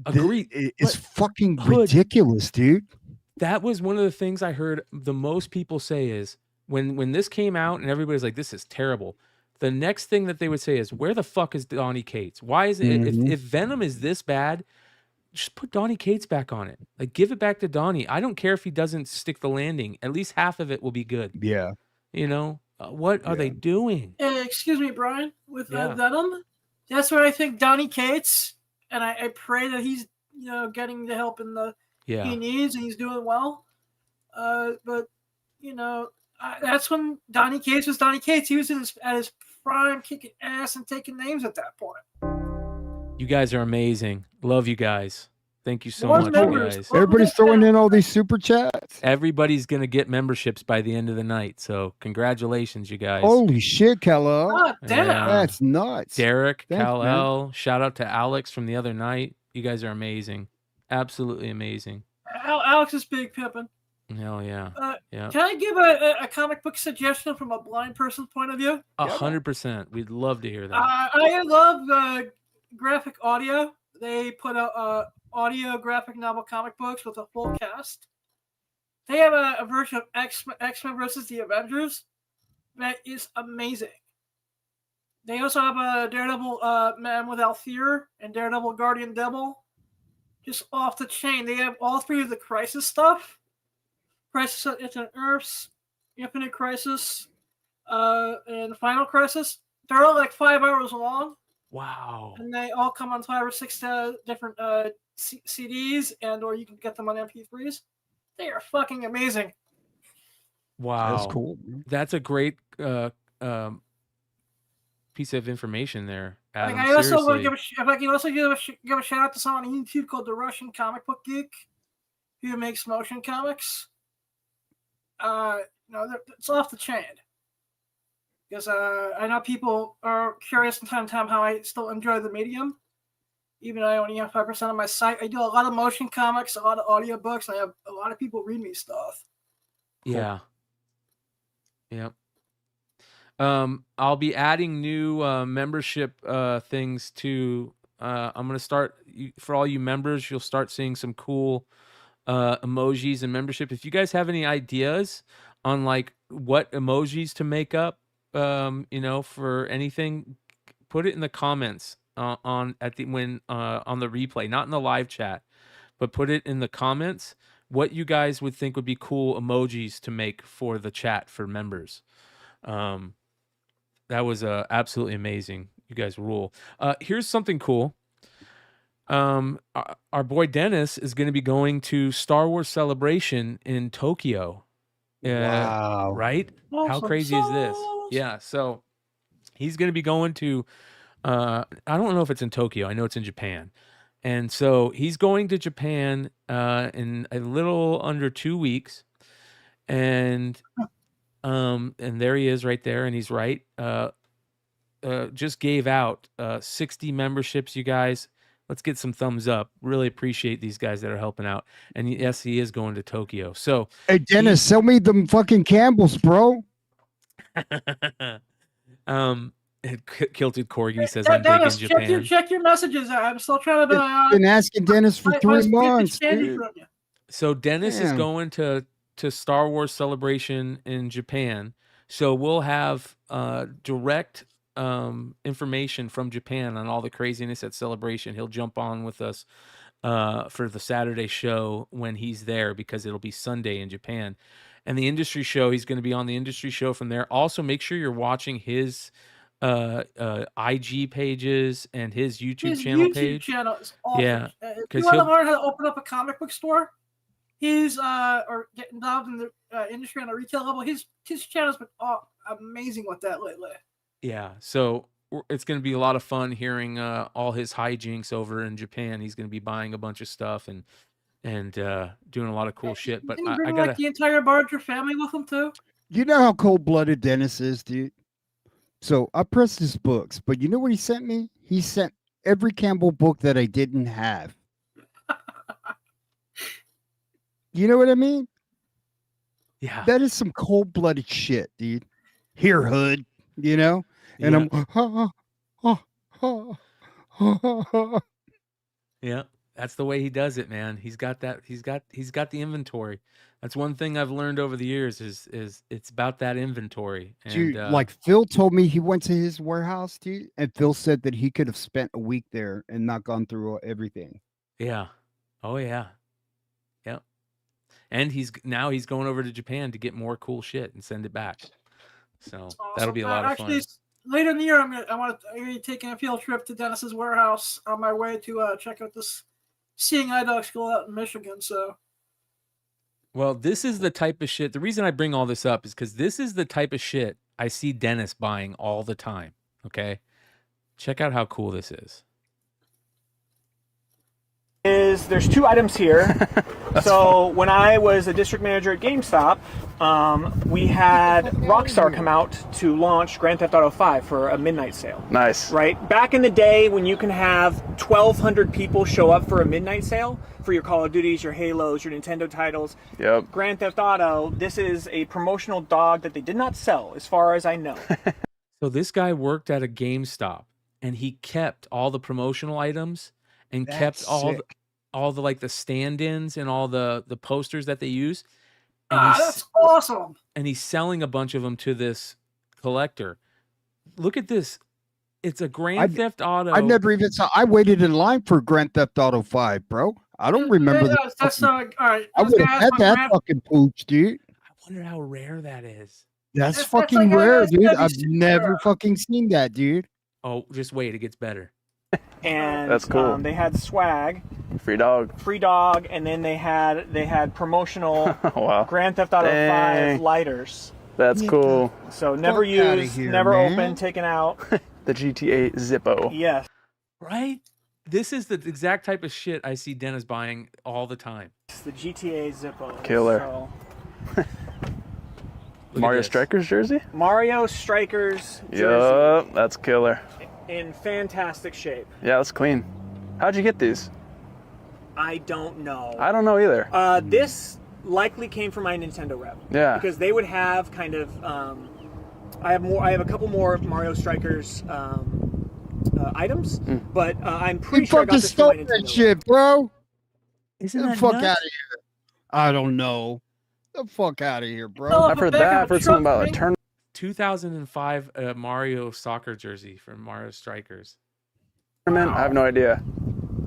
agreed.
It's fucking ridiculous, dude.
That was one of the things I heard the most people say is when this came out and everybody's like, this is terrible. The next thing that they would say is, where the fuck is Donny Cates? Why is it, if Venom is this bad, just put Donny Cates back on it. Like, give it back to Donny. I don't care if he doesn't stick the landing. At least half of it will be good.
Yeah.
What are they doing?
Excuse me, Bryan. With Venom, that's where I think Donny Cates, and I pray that he's getting the help he needs, and he's doing well. But that's when Donny Cates was Donny Cates. He was at his prime, kicking ass and taking names at that point.
You guys are amazing. Love you guys. Thank you so
More
much,
members.
guys.
Everybody's throwing in all these super chats.
Everybody's going to get memberships by the end of the night. So congratulations, you guys.
Holy shit, Kal-El.
God damn.
Yeah.
That's nuts.
Derek,
Thanks,
Kal-El, shout out to Alex from the other night. You guys are amazing. Absolutely amazing.
Alex is big pimping.
Hell yeah. Yeah.
Can I give a comic book suggestion from a blind person's point of view?
100%. We'd love to hear that.
I love graphic audio. They put out audio graphic novel comic books with a full cast. They have a version of X-Men versus the Avengers that is amazing. They also have a Daredevil Man Without Fear and Daredevil Guardian Devil. Just off the chain. They have all three of the Crisis stuff. Crisis on Infinite Earths, Infinite Crisis, and Final Crisis. They're all like 5 hours long.
Wow.
And they all come on 5 or 6 different CDs, or you can get them on MP3s. They are fucking amazing.
Wow.
That's cool.
That's a great piece of information there, Adam.
I also want to if I can also give a shout out to someone on YouTube called the Russian Comic Book Geek, who makes motion comics. It's off the chain. Because I know people are curious from time to time how I still enjoy the medium. Even though I only have 5% on my site. I do a lot of motion comics, a lot of audiobooks, and I have a lot of people read me stuff.
Yeah. Yep. I'll be adding new membership things to. I'm going to start for all you members. You'll start seeing some cool emojis and membership. If you guys have any ideas on like what emojis to make up, for anything, put it in the comments on the replay, not in the live chat, but put it in the comments what you guys would think would be cool emojis to make for the chat for members. That was absolutely amazing. You guys rule. Here's something cool. Our boy Dennis is going to be going to Star Wars Celebration in Tokyo.
Wow.
Right? How crazy is this? Yeah. So he's going to be going to, I don't know if it's in Tokyo. I know it's in Japan. And so he's going to Japan in a little under 2 weeks. And there he is right there. And he's right. Just gave out 60 memberships, you guys. Let's get some thumbs up. Really appreciate these guys that are helping out. And yes, he is going to Tokyo. So,
hey, Dennis, sell me them fucking Campbells, bro.
Kilted Corgi says I'm big in Japan.
Check your messages. I'm still trying to.
I've been asking Dennis for 3 months.
So Dennis is going to Star Wars Celebration in Japan. So we'll have direct information from Japan on all the craziness at Celebration. He'll jump on with us for the Saturday show when he's there, because it'll be Sunday in Japan. And the industry show, he's going to be on the industry show from there. Also, make sure you're watching his IG pages and his YouTube channel page.
Channel is awesome.
Yeah,
if you want to learn how to open up a comic book store, or get involved in the industry on a retail level, his channel's been amazing with that lately.
Yeah, so it's going to be a lot of fun hearing all his hijinks over in Japan. He's going to be buying a bunch of stuff and doing a lot of cool shit. But
I got like the entire Barger family with him too.
You know how cold-blooded Dennis is, dude. So I pressed his books, but you know what he sent me? He sent every Campbell book that I didn't have. You know what I mean?
Yeah.
That is some cold-blooded shit, dude. Here, hood, And
yeah.
I'm
Yeah, that's the way he does it, man. He's got that. He's got the inventory. That's one thing I've learned over the years is it's about that inventory. And,
dude, like Phil told me he went to his warehouse, dude, and Phil said that he could have spent a week there and not gone through everything.
Yeah. Oh yeah. Yep. And he's going over to Japan to get more cool shit and send it back. So that'll be a lot of fun.
Later in the year, I'm gonna be taking a field trip to Dennis's warehouse on my way to check out this Seeing Eye Dog School out in Michigan. So,
well, this is the type of shit. The reason I bring all this up is because this is the type of shit I see Dennis buying all the time. Okay, check out how cool this is.
There's 2 items here. So when I was a district manager at GameStop, we had Rockstar come out to launch Grand Theft Auto 5 for a midnight sale.
Nice.
Right? Back in the day when you can have 1,200 people show up for a midnight sale for your Call of Duties, your Halos, your Nintendo titles.
Yep.
Grand Theft Auto, this is a promotional dog that they did not sell, as far as I know.
So this guy worked at a GameStop, and he kept all the promotional items and kept all the like the stand-ins and all the posters that they use. And
that's awesome.
And he's selling a bunch of them to this collector. Look at this. It's a Grand Theft Auto.
I never even saw. I waited in line for Grand Theft Auto 5, bro. I don't remember that.
That's not all right.
I would have had that fucking pooch, dude.
I wonder how rare that is.
That's fucking
like
rare,
a
dude. I've
SWC
never fucking seen that, dude.
Oh, just wait. It gets better.
And
that's cool.
They had swag.
Free dog,
and then they had promotional
wow.
Grand Theft Auto 5 lighters.
That's cool.
So never used, never opened, taken out.
The GTA Zippo.
Yes.
Right? This is the exact type of shit I see Dennis buying all the time.
It's the GTA Zippo.
Killer.
So.
Mario Strikers jersey?
Mario Strikers jersey.
Yup, that's killer.
In fantastic shape.
Yeah, that's clean. How'd you get these?
I don't know.
I don't know either.
This likely came from my Nintendo rep.
Yeah.
Because they would have kind of. I have a couple more Mario Strikers items, but I'm pretty sure I got this from my Nintendo.
That shit, bro.
Isn't
Get the
that
fuck
nuts?
out of here. I don't know. Get the fuck out of here, bro.
I've heard that. I've heard something about a tournament.
2005 Mario soccer jersey from Mario Strikers.
I have no idea.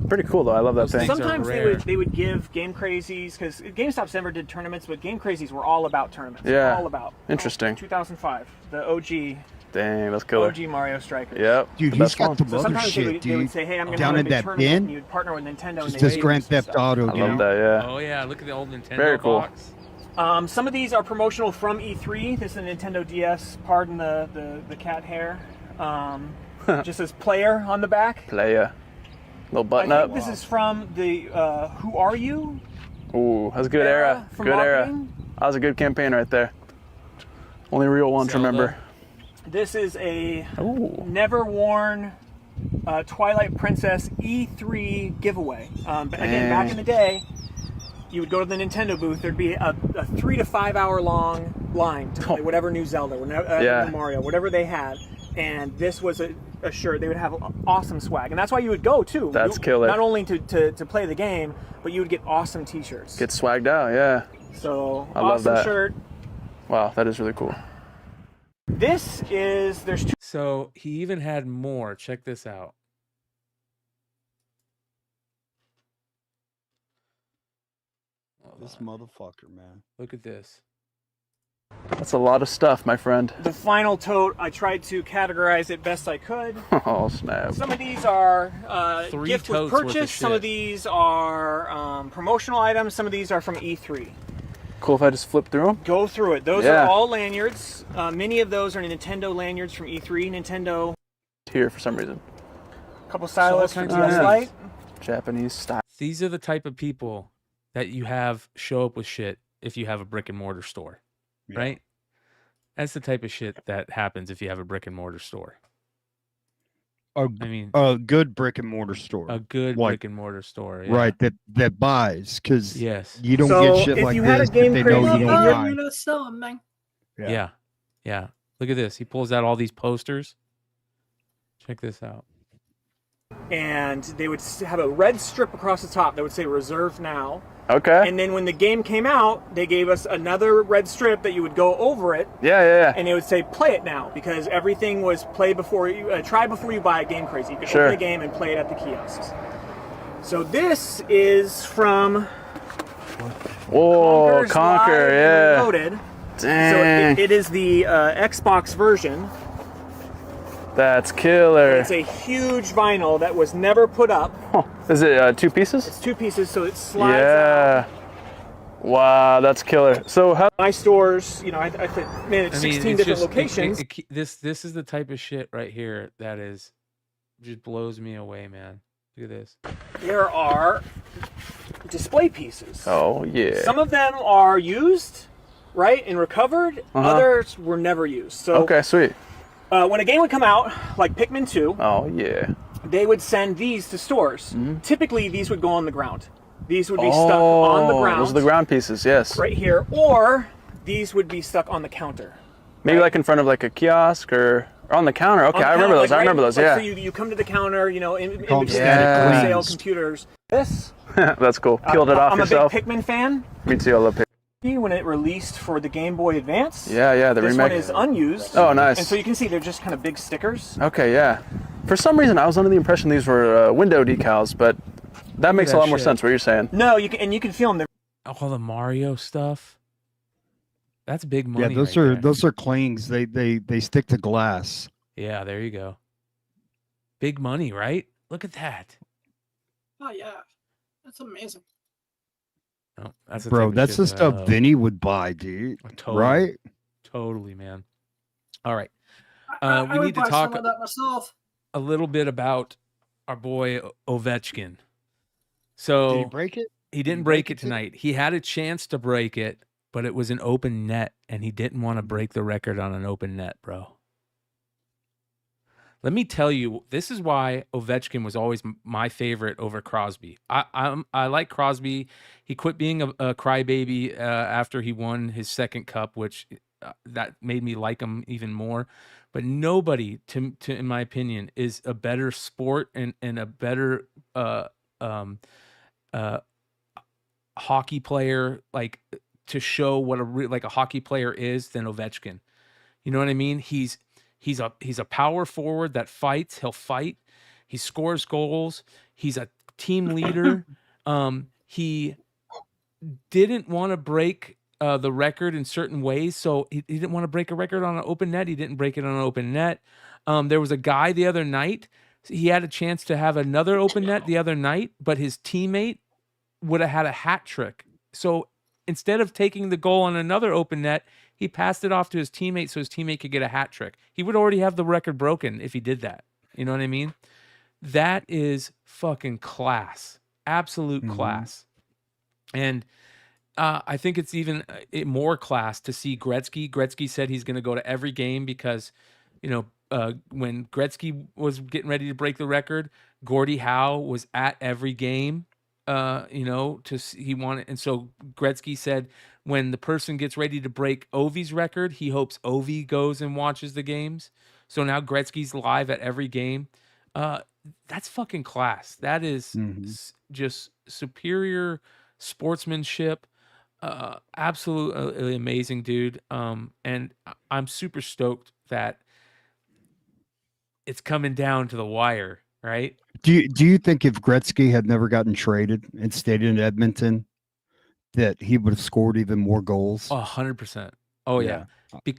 Pretty cool though. I love that thing.
Sometimes they would give Game Crazies, because GameStop's never did tournaments, but Game Crazies were all about tournaments.
Yeah.
All about.
Interesting.
2005, the OG.
Dang, that's killer.
OG Mario Strikers.
Yep.
Dude, he's got the other
sometimes
shit,
they would
dude.
say, "Hey, I'm going to
Down
run a
in
big
that
tournament,"
bin.
and you'd partner with Nintendo.
It's
and
just Grand Theft Auto,
I
dude.
love that. Yeah.
Oh yeah, look at the old Nintendo
Very cool.
box.
Some of these are promotional from E3. This is a Nintendo DS. Pardon the cat hair. Just says player on the back.
Player. Little button
I
up.
think this is from the Who Are You?
Ooh, that's a good era.
from
Good era.
marketing.
That was a good campaign right there. Only real ones remember.
This is a never worn Twilight Princess E3 giveaway. Again, back in the day, you would go to the Nintendo booth. There'd be a 3 to 5 hour long line to play whatever new Zelda, new Mario, whatever they had. And this was a shirt. They would have awesome swag, and that's why you would go too.
That's killer.
Not only to play the game, but you would get awesome T-shirts.
Get swagged out, yeah.
So
I love
awesome
that.
shirt.
Wow, that is really cool.
There's two.
So he even had more. Check this out.
This motherfucker, man.
Look at this.
That's a lot of stuff, my friend.
The final tote, I tried to categorize it best I could.
Oh, snap.
Some of these are
Three
gift with
totes worth of
purchase. Some
shit.
of these are promotional items. Some of these are from E3.
Cool if I just flip through them?
Go through it. Those are all lanyards. Many of those are Nintendo lanyards from E3. Nintendo.
Here for some reason.
A couple stylists for
kinds
DS
of
Lite.
Japanese style.
These are the type of people that you have show up with shit if you have a brick and mortar store, right? That's the type of shit that happens if you have a brick and mortar store. I mean,
a good brick and mortar store.
A good
Like-
brick and mortar store, yeah.
Right, that buys, because
Yes.
you don't
So
get shit
if
like
you had a
this
Game
if they know
Crazy
you
in
don't
your
buy.
You're gonna sell them, man.
Yeah. Yeah. Look at this. He pulls out all these posters. Check this out.
And they would have a red strip across the top that would say "Reserved Now."
Okay.
And then when the game came out, they gave us another red strip that you would go over it.
Yeah.
And it would say "Play it now," because everything was play before you try before you buy a Game Crazy. You could
Sure.
open the game and play it at the kiosks. So this is from
Whoa,
Live
Conquer,
and
yeah.
Reloaded.
Dang.
So it is the Xbox version.
That's killer.
It's a huge vinyl that was never put up.
Huh. Is it 2 pieces?
It's 2 pieces, so it slides out.
Yeah. Wow, that's killer. So how?
My stores, you know, I think, man, it's 16 different locations.
This is the type of shit right here that is just blows me away, man. Look at this.
There are display pieces.
Oh, yeah.
Some of them are used, right, and recovered. Others were never used. So
okay, sweet.
When a game would come out, like Pikmin 2,
oh yeah,
they would send these to stores. Typically, these would go on the ground. These would be stuck on the ground.
Those are the ground pieces, yes.
Right here, or these would be stuck on the counter.
Maybe like in front of like a kiosk or on the counter. Okay, I remember those. I remember those. Yeah.
So you come to the counter, in between
Yeah.
sale computers. This.
That's cool. Peeled it off yourself.
I'm a big Pikmin fan.
Me too. I love Pikmin.
When it released for the Game Boy Advance.
Yeah, the
this
remake.
one is unused.
Oh, nice.
And so you can see they're just kind of big stickers.
Okay, yeah. For some reason, I was under the impression these were window decals, but that makes a lot more sense. What you're saying?
No, you can feel them.
All the Mario stuff. That's big money.
Yeah, those are clings. They stick to glass.
Yeah, there you go. Big money, right? Look at that.
Oh yeah, that's amazing.
Oh, that's
Bro, that's the stuff Vinny would buy, dude.
Totally.
Right?
Totally, man. All right.
I
We
would
need to
buy
talk
some of that myself.
a little bit about our boy Ovechkin. So
Did he break it?
He didn't break it tonight. He had a chance to break it, but it was an open net, and he didn't want to break the record on an open net, bro. Let me tell you, this is why Ovechkin was always my favorite over Crosby. I like Crosby. He quit being a crybaby after he won his second cup, which that made me like him even more. But nobody, in my opinion, is a better sport and a better hockey player, like to show what a hockey player is than Ovechkin. You know what I mean? He's a power forward that fights. He'll fight. He scores goals. He's a team leader. He didn't want to break the record in certain ways. So he didn't want to break a record on an open net. He didn't break it on an open net. There was a guy the other night. He had a chance to have another open net the other night, but his teammate would have had a hat trick. So instead of taking the goal on another open net, he passed it off to his teammate so his teammate could get a hat trick. He would already have the record broken if he did that. You know what I mean? That is fucking class. Absolute class. And I think it's even more class to see Gretzky. Gretzky said he's going to go to every game because, when Gretzky was getting ready to break the record, Gordie Howe was at every game. He wanted, and so Gretzky said when the person gets ready to break Ovi's record, he hopes Ovi goes and watches the games. So now Gretzky's live at every game. That's fucking class. That is just superior sportsmanship. Absolutely amazing, dude. And I'm super stoked that it's coming down to the wire, right?
Do you think if Gretzky had never gotten traded and stayed in Edmonton, that he would have scored even more goals?
100%. Oh yeah.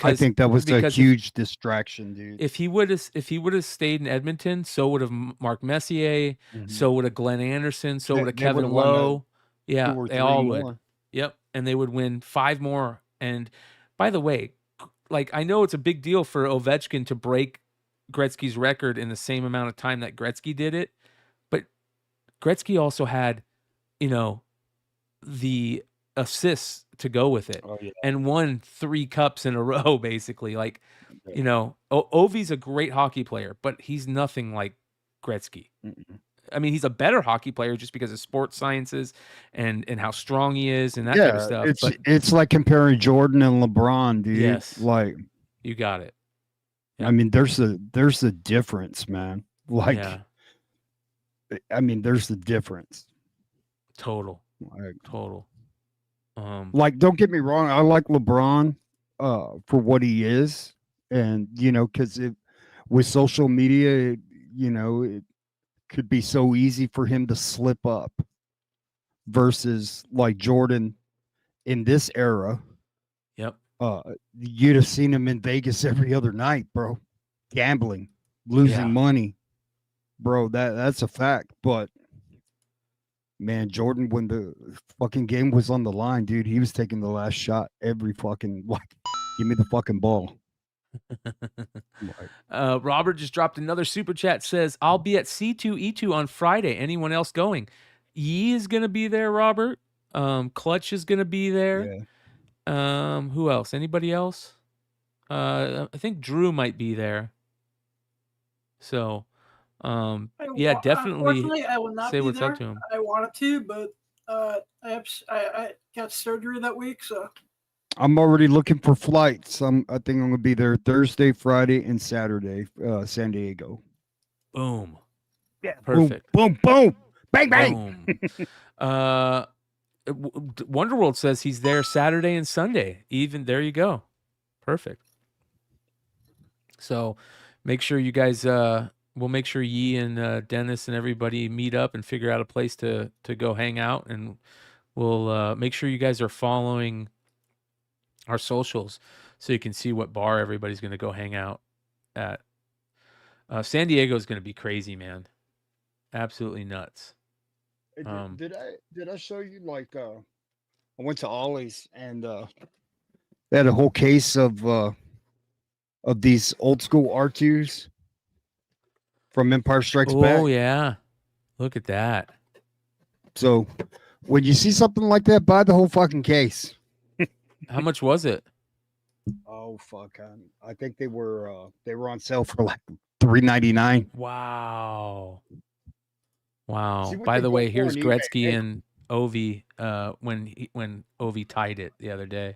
I think that was a huge distraction, dude.
If he would have stayed in Edmonton, so would have Mark Messier, so would have Glenn Anderson, so would have Kevin Lowe. Yeah, they all would. More. Yep, and they would win 5 more. And by the way, I know it's a big deal for Ovechkin to break Gretzky's record in the same amount of time that Gretzky did it, but Gretzky also had, the assists to go with it, and won 3 cups in a row, basically. Ovi's a great hockey player, but he's nothing like Gretzky. I mean, he's a better hockey player just because of sports sciences and how strong he is and that kind of stuff.
It's like comparing Jordan and LeBron, dude.
Yes,
you
got it.
Yeah. I mean, there's a difference, man. I mean, there's the difference.
Total.
Don't get me wrong. I like LeBron for what he is. And, because with social media, it could be so easy for him to slip up versus like Jordan in this era.
Yep.
You'd have seen him in Vegas every other night, bro. Gambling, losing money. Bro, that's a fact. But man, Jordan, when the fucking game was on the line, dude, he was taking the last shot every fucking give me the fucking ball.
Robert just dropped another super chat. Says, "I'll be at C2E2 on Friday. Anyone else going?" Yee is gonna be there. Robert. Clutch is gonna be there.
Yeah.
Who else? Anybody else? I think Drew might be there. So, yeah, definitely
Unfortunately, I will not
say
be
what's
there.
up to him.
I wanted to, but I got surgery that week, so.
I'm already looking for flights. I think I'm gonna be there Thursday, Friday, and Saturday. San Diego.
Boom.
Yeah.
Perfect.
Boom. Boom. Boom. Bang. Bang.
Boom. Wonderworld says he's there Saturday and Sunday. Even there you go. Perfect. So make sure you guys we'll make sure Yee and Dennis and everybody meet up and figure out a place to go hang out, and we'll make sure you guys are following our socials so you can see what bar everybody's going to go hang out at. San Diego is going to be crazy, man. Absolutely nuts.
Did I show you like I went to Ollie's and they had a whole case of these old school R2s from Empire Strikes Back.
Oh yeah. Look at that.
So when you see something like that, buy the whole fucking case.
How much was it?
Oh fuck! I think they were on sale for like $3.99.
Wow. Wow.
See what
By
they
the
go
way,
for
here's
on eBay,
Gretzky
hey?
and Ovi when Ovi tied it the other day.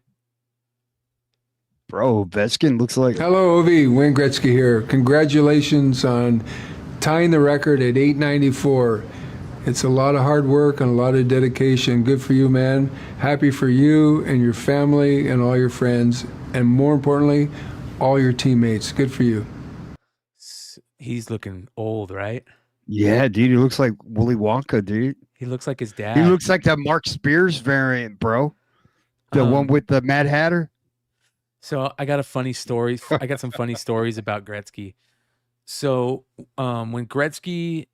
Bro, Ovechkin looks like.
Hello, Ovi. Wayne Gretzky here. Congratulations on tying the record at 894. It's a lot of hard work and a lot of dedication. Good for you, man. Happy for you and your family and all your friends. And more importantly, all your teammates. Good for you.
He's looking old, right?
Yeah, dude, he looks like Willy Wonka, dude.
He looks like his dad.
He looks like that Mark Spears variant, bro. The one with the Mad Hatter.
So I got a funny story. I got some funny stories about Gretzky. So when Gretzky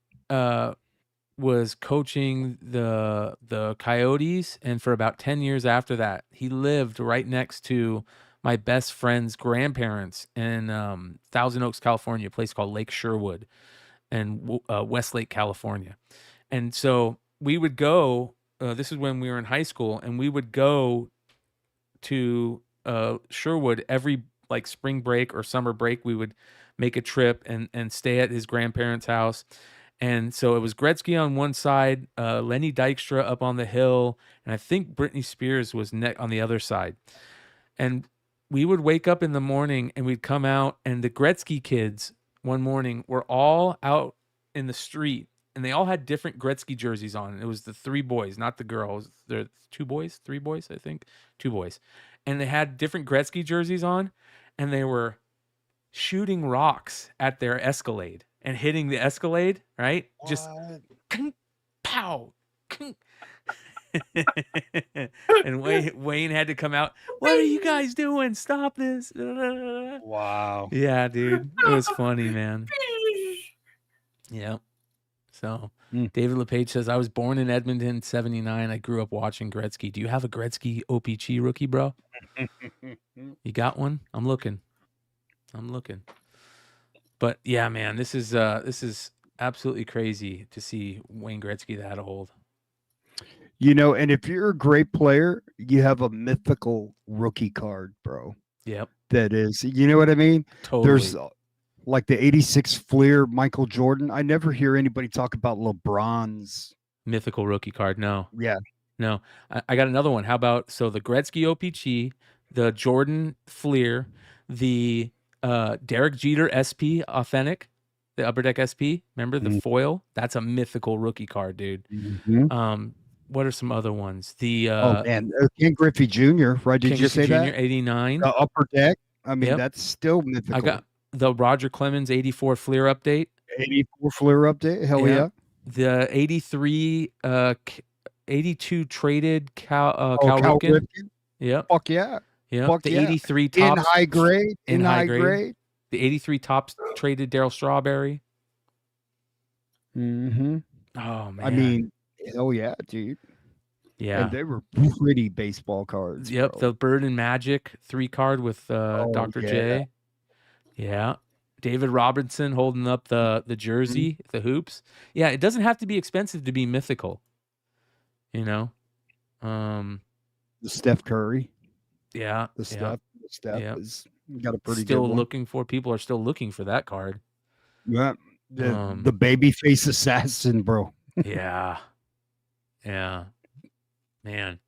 was coaching the Coyotes, and for about 10 years after that, he lived right next to my best friend's grandparents in Thousand Oaks, California, a place called Lake Sherwood and Westlake, California. And so we would go, this is when we were in high school, and we would go to Sherwood every like spring break or summer break. We would make a trip and stay at his grandparents' house. And so it was Gretzky on one side, Lenny Dykstra up on the hill, and I think Britney Spears was on the other side. And we would wake up in the morning and we'd come out, and the Gretzky kids one morning were all out in the street, and they all had different Gretzky jerseys on. It was the three boys, not the girls. They're three boys, I think. Two boys. And they had different Gretzky jerseys on, and they were shooting rocks at their Escalade and hitting the Escalade, right? What? Just pow. And Wayne had to come out. What are you guys doing? Stop this.
Wow.
Yeah, dude. It was funny, man. Yeah. So David LePage says, I was born in Edmonton in 79. I grew up watching Gretzky. Do you have a Gretzky OPC rookie, bro? You got one? I'm looking. But yeah, man, this is absolutely crazy to see Wayne Gretzky that old.
You know, and if you're a great player, you have a mythical rookie card, bro.
Yep.
That is, you know what I mean?
Totally.
There's like the 86 Fleer Michael Jordan. I never hear anybody talk about LeBron's
mythical rookie card. No.
Yeah.
No. I got another one. How about, so the Gretzky OPG, the Jordan Fleer, the Derek Jeter SP Authentic, the Upper Deck SP. Remember the foil? That's a mythical rookie card, dude.
Mm-hmm.
What are some other ones? The
Ken Griffey Jr. Right? Did
Ken
you
Griffey
say
Jr.,
that?
89.
The Upper Deck. I mean,
Yep.
that's still mythical.
I got the Roger Clemens 84 Fleer update.
84 Fleer update. Hell yeah.
The 83, 82 traded Cal
Cal
Ripken.
Ripken?
Yep.
Fuck yeah.
Yep.
Fuck
The
yeah.
83 tops.
In high grade. In high grade.
The 83 tops traded Daryl Strawberry.
Mm-hmm.
Oh, man.
I mean, hell yeah, dude.
Yeah.
And they were pretty baseball cards.
Yep.
Bro.
The Bird and Magic 3 card with Dr. J. Yeah. David Robinson holding up the jersey, the hoops. Yeah, it doesn't have to be expensive to be mythical. You know?
The Steph Curry.
Yeah.
The Steph
yeah.
is got a pretty
Still
good one.
looking for people are still looking for that card.
Yeah. The babyface assassin, bro.
Yeah. Yeah. Man.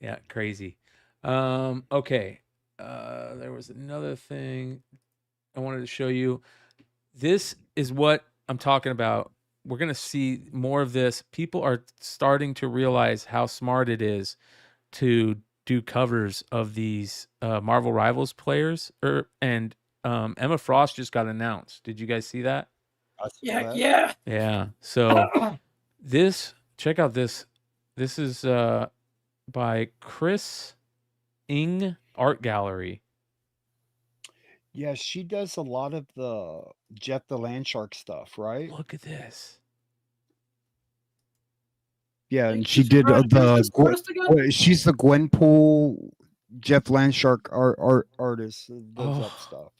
Yeah, crazy. Okay. There was another thing I wanted to show you. This is what I'm talking about. We're going to see more of this. People are starting to realize how smart it is to do covers of these Marvel Rivals players. And Emma Frost just got announced. Did you guys see that?
Yeah.
Yeah. So check out this. This is by Chris Ng Art Gallery.
Yeah, she does a lot of the Jeff the Landshark stuff, right?
Look at this.
Yeah, and she did she's the Gwenpool Jeff Landshark artist that does that stuff.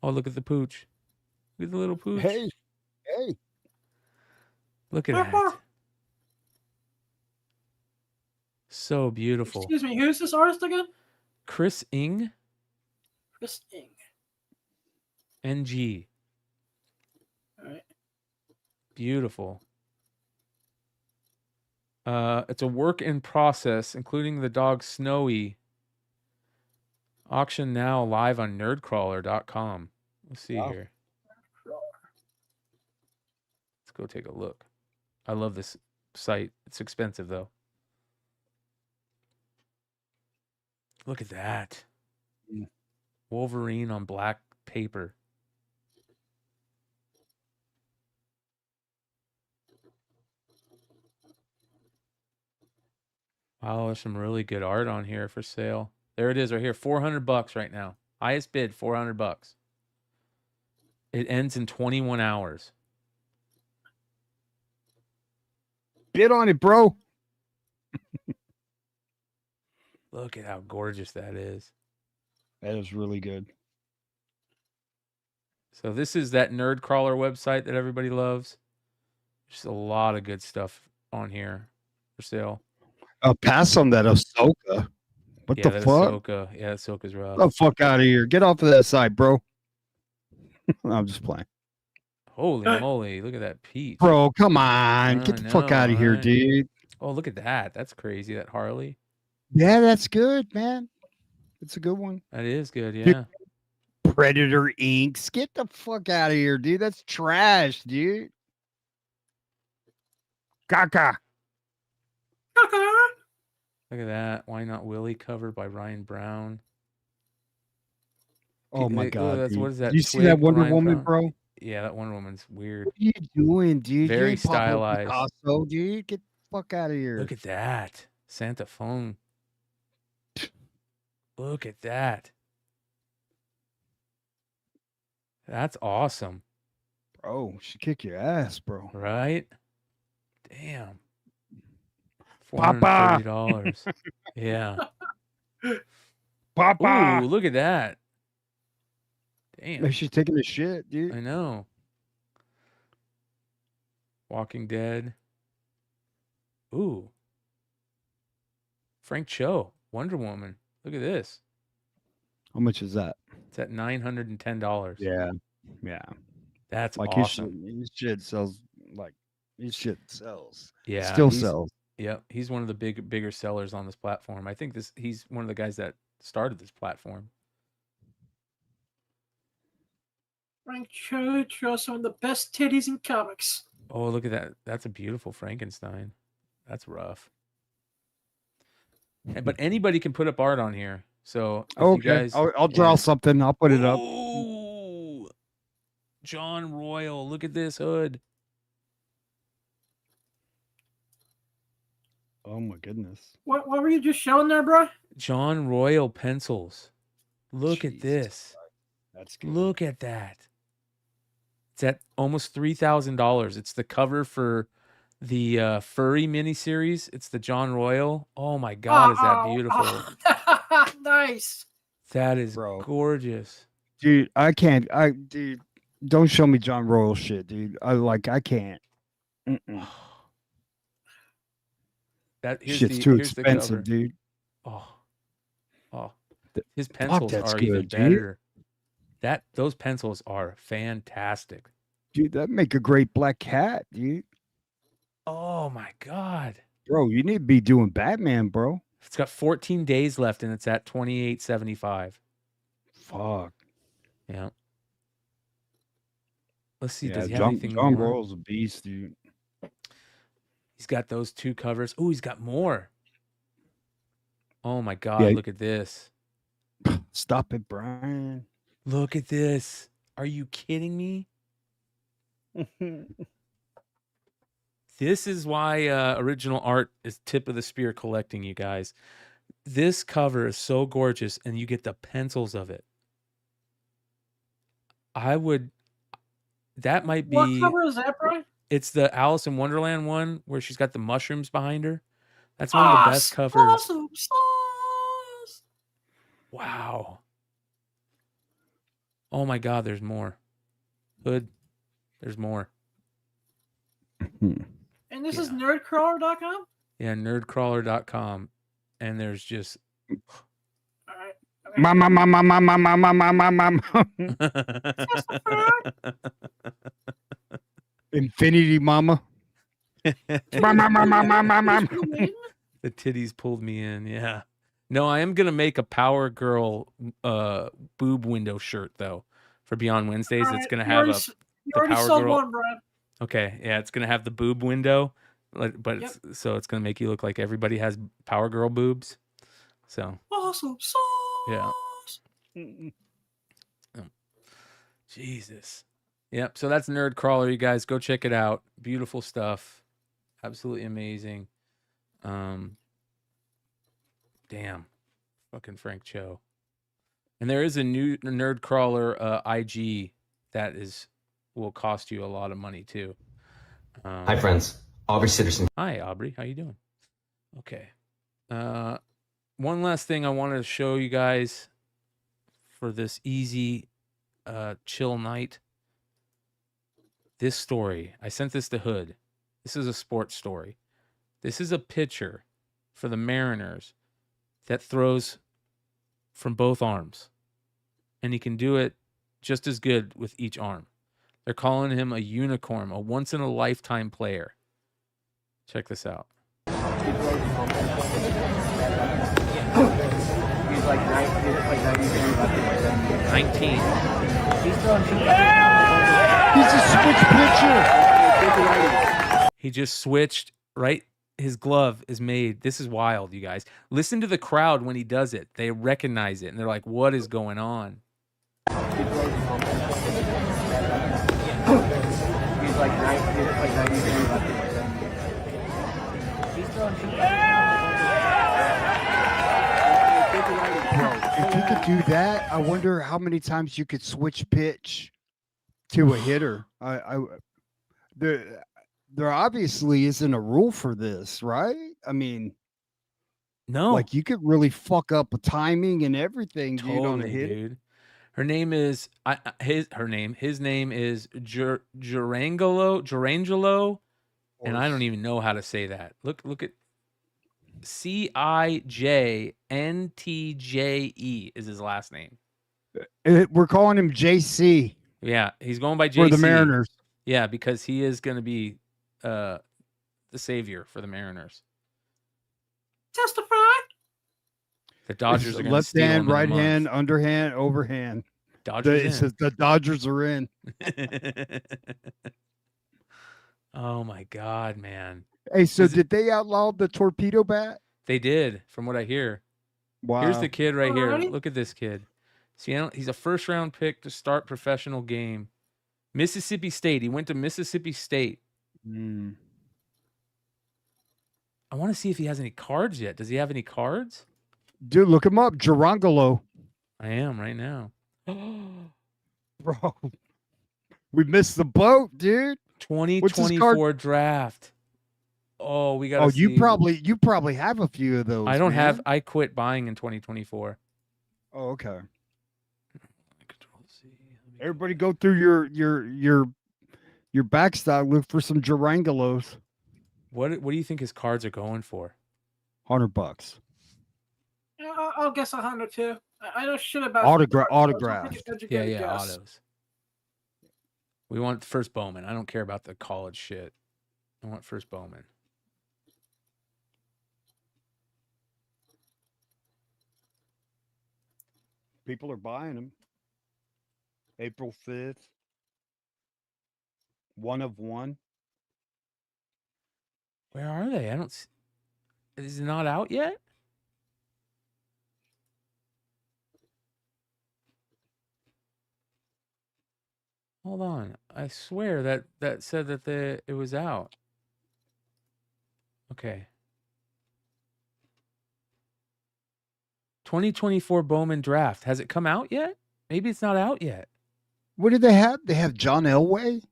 Oh, look at the pooch. Look at the little pooch.
Hey.
Look at that. So beautiful.
Excuse me, who's this artist again?
Chris Ng.
Chris Ng.
NG.
All right.
Beautiful. It's a work in process, including the dog Snowy. Auction now live on nerdcrawler.com. Let's see here. Let's go take a look. I love this site. It's expensive, though. Look at that. Wolverine on black paper. Wow, there's some really good art on here for sale. There it is right here. $400 right now. Highest bid, $400. It ends in 21 hours.
Bid on it, bro.
Look at how gorgeous that is.
That is really good.
So this is that Nerdcrawler website that everybody loves. Just a lot of good stuff on here for sale.
Pass on that Ahsoka. What the fuck?
Ahsoka. Yeah, Ahsoka's rough.
Get the fuck out of here. Get off of that side, bro. I'm just playing.
Holy moly. Look at that peach.
Bro, come on. Get the fuck out of here, dude.
Oh, look at that. That's crazy. That Harley.
Yeah, that's good, man. It's a good one.
That is good, yeah.
Predator inks. Get the fuck out of here, dude. That's trash, dude. Caca.
Look at that. Why Not Willie cover by Ryan Brown.
Oh my god.
What is that?
Do you see that Wonder
Ryan
Woman,
Brown?
bro?
Yeah, that Wonder Woman's weird.
What are you doing, dude?
Very
You ain't Pablo
stylized.
Picasso, dude. Get the fuck out of here.
Look at that. Santa phone. Look at that. That's awesome.
Bro, she kick your ass, bro.
Right? Damn.
Papa.
$430. Yeah.
Papa.
Ooh, look at that. Damn.
She's taking a shit, dude.
I know. Walking Dead. Ooh. Frank Cho, Wonder Woman. Look at this.
How much is that?
It's at $910.
Yeah.
That's
like
awesome.
His shit sells his shit sells.
Yeah.
Still sells.
Yeah. He's one of the bigger sellers on this platform. I think he's one of the guys that started this platform.
Frank Cho draws some of the best titties in comics.
Oh, look at that. That's a beautiful Frankenstein. That's rough. But anybody can put up art on here. So
Okay.
you guys,
I'll draw something. I'll put it up.
Ooh, John Royal. Look at this hood.
Oh my goodness.
What were you just showing there, bro?
John Royal pencils. Look at this.
That's good.
Look at that. It's at almost $3,000. It's the cover for the furry miniseries. It's the John Royal. Oh my God, is that beautiful?
Nice.
That is gorgeous.
Dude, I can't. Dude, don't show me John Royal shit, dude. I can't. Mm-mm. Shit's too expensive, dude.
His pencils are even better. Those pencils are fantastic.
Dude, that'd make a great black cat, dude.
Oh my god.
Bro, you need to be doing Batman, bro.
It's got 14 days left and it's at $28.75.
Fuck.
Yeah. Let's see.
Yeah,
Does he have
John
anything more?
Royal's a beast, dude.
He's got those 2 covers. Oh, he's got more. Oh my god, look at this.
Stop it, Bryan.
Look at this. Are you kidding me? This is why original art is tip of the spear collecting, you guys. This cover is so gorgeous, and you get the pencils of it. That might be...
What cover is that, Bryan?
It's the Alice in Wonderland one where she's got the mushrooms behind her. That's one of the best covers.
Awesome sauce.
Wow. Oh my god, there's more. Hood, there's more.
And this is nerdcrawler.com?
Yeah, nerdcrawler.com. And there's just...
Mama. Infinity Mama. Mama.
The titties pulled me in, yeah. No, I am going to make a Power Girl boob window shirt, though, for Beyond Wednesdays. It's going to have
you already
Power
sold
Girl.
one, Bryan.
Okay, yeah, it's going to have the boob window, but so it's going to make you look like everybody has Power Girl boobs. So
Awesome sauce.
Yeah. Jesus. Yep. So that's Nerdcrawler, you guys. Go check it out. Beautiful stuff. Absolutely amazing. Damn. Fucking Frank Cho. And there is a new Nerdcrawler IG that will cost you a lot of money too.
Hi friends. Aubrey Sitterson.
Hi Aubrey. How you doing? Okay. One last thing I wanted to show you guys for this easy chill night. This story, I sent this to Hood. This is a sports story. This is a pitcher for the Mariners that throws from both arms. And he can do it just as good with each arm. They're calling him a unicorn, a once-in-a-lifetime player. Check this out.
He's like
19.
He's throwing
He's a switch pitcher.
He just switched, right? His glove is made. This is wild, you guys. Listen to the crowd when he does it. They recognize it, and they're like, what is going on?
He's like 19. He's throwing
Bro, if you could do that, I wonder how many times you could switch pitch to a hitter. There obviously isn't a rule for this, right? I mean,
no.
Like you could really fuck up a timing and everything,
Totally,
dude, on a hit.
dude. Her name is his name is Gerangelo, and I don't even know how to say that. Look atCijntje is his last name.
We're calling him JC.
Yeah, he's going by JC
for the Mariners.
Yeah, because he is going to be the savior for the Mariners.
Testify.
The Dodgers are going to
Left
steal
hand,
him in a
right
month.
hand, underhand, overhand.
Dodgers
It says the Dodgers are in.
Oh my God, man!
Hey, so did they outlaw the torpedo bat?
They did, from what I hear.
Wow.
Here's the kid right here.
Alrighty.
Look at this kid. See, he's a first-round pick to start professional game. Mississippi State. He went to Mississippi State. I want to see if he has any cards yet. Does he have any cards?
Dude, look him up. Gerangelo.
I am right now.
Bro, we missed the boat, dude.
2024 draft. Oh, we got.
Oh, you probably have a few of those.
I don't
man.
have. I quit buying in 2024.
Oh, okay. Everybody go through your backstock. Look for some Durangelos.
What do you think his cards are going for?
$100.
I'll guess 100 too. I know shit about
Autograph.
Yeah, autos. We want first Bowman. I don't care about the college shit. I want first Bowman.
People are buying them. April 5th. 1 of 1.
Where are they? I don't see. Is it not out yet? Hold on. I swear that said that it was out. Okay. 2024 Bowman draft. Has it come out yet? Maybe it's not out yet.
What do they have? They have John Elway?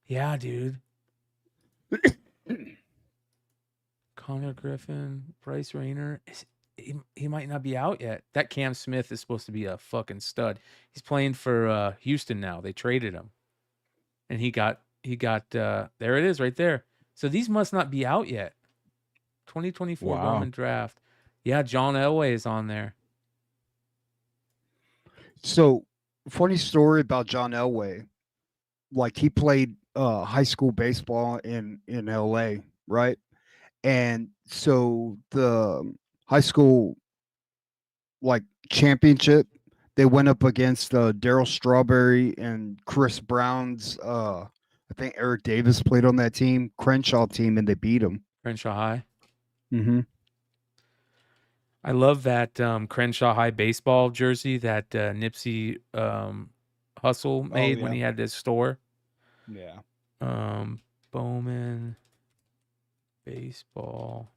Yeah, dude. Connor Griffin, Bryce Rayner. He might not be out yet. That Cam Smith is supposed to be a fucking stud. He's playing for Houston now. They traded him. And he got there it is right there. So these must not be out yet. 2024 Bowman draft. Yeah, John Elway is on there.
So, funny story about John Elway. Like, he played high school baseball in LA, right? And so the high school championship, they went up against Darryl Strawberry and Chris Brown's I think Eric Davis played on that team, Crenshaw team, and they beat him.
Crenshaw High.
Mm-hmm.
I love that Crenshaw High baseball jersey that Nipsey Hussle made when he had this store.
Yeah.
Bowman baseball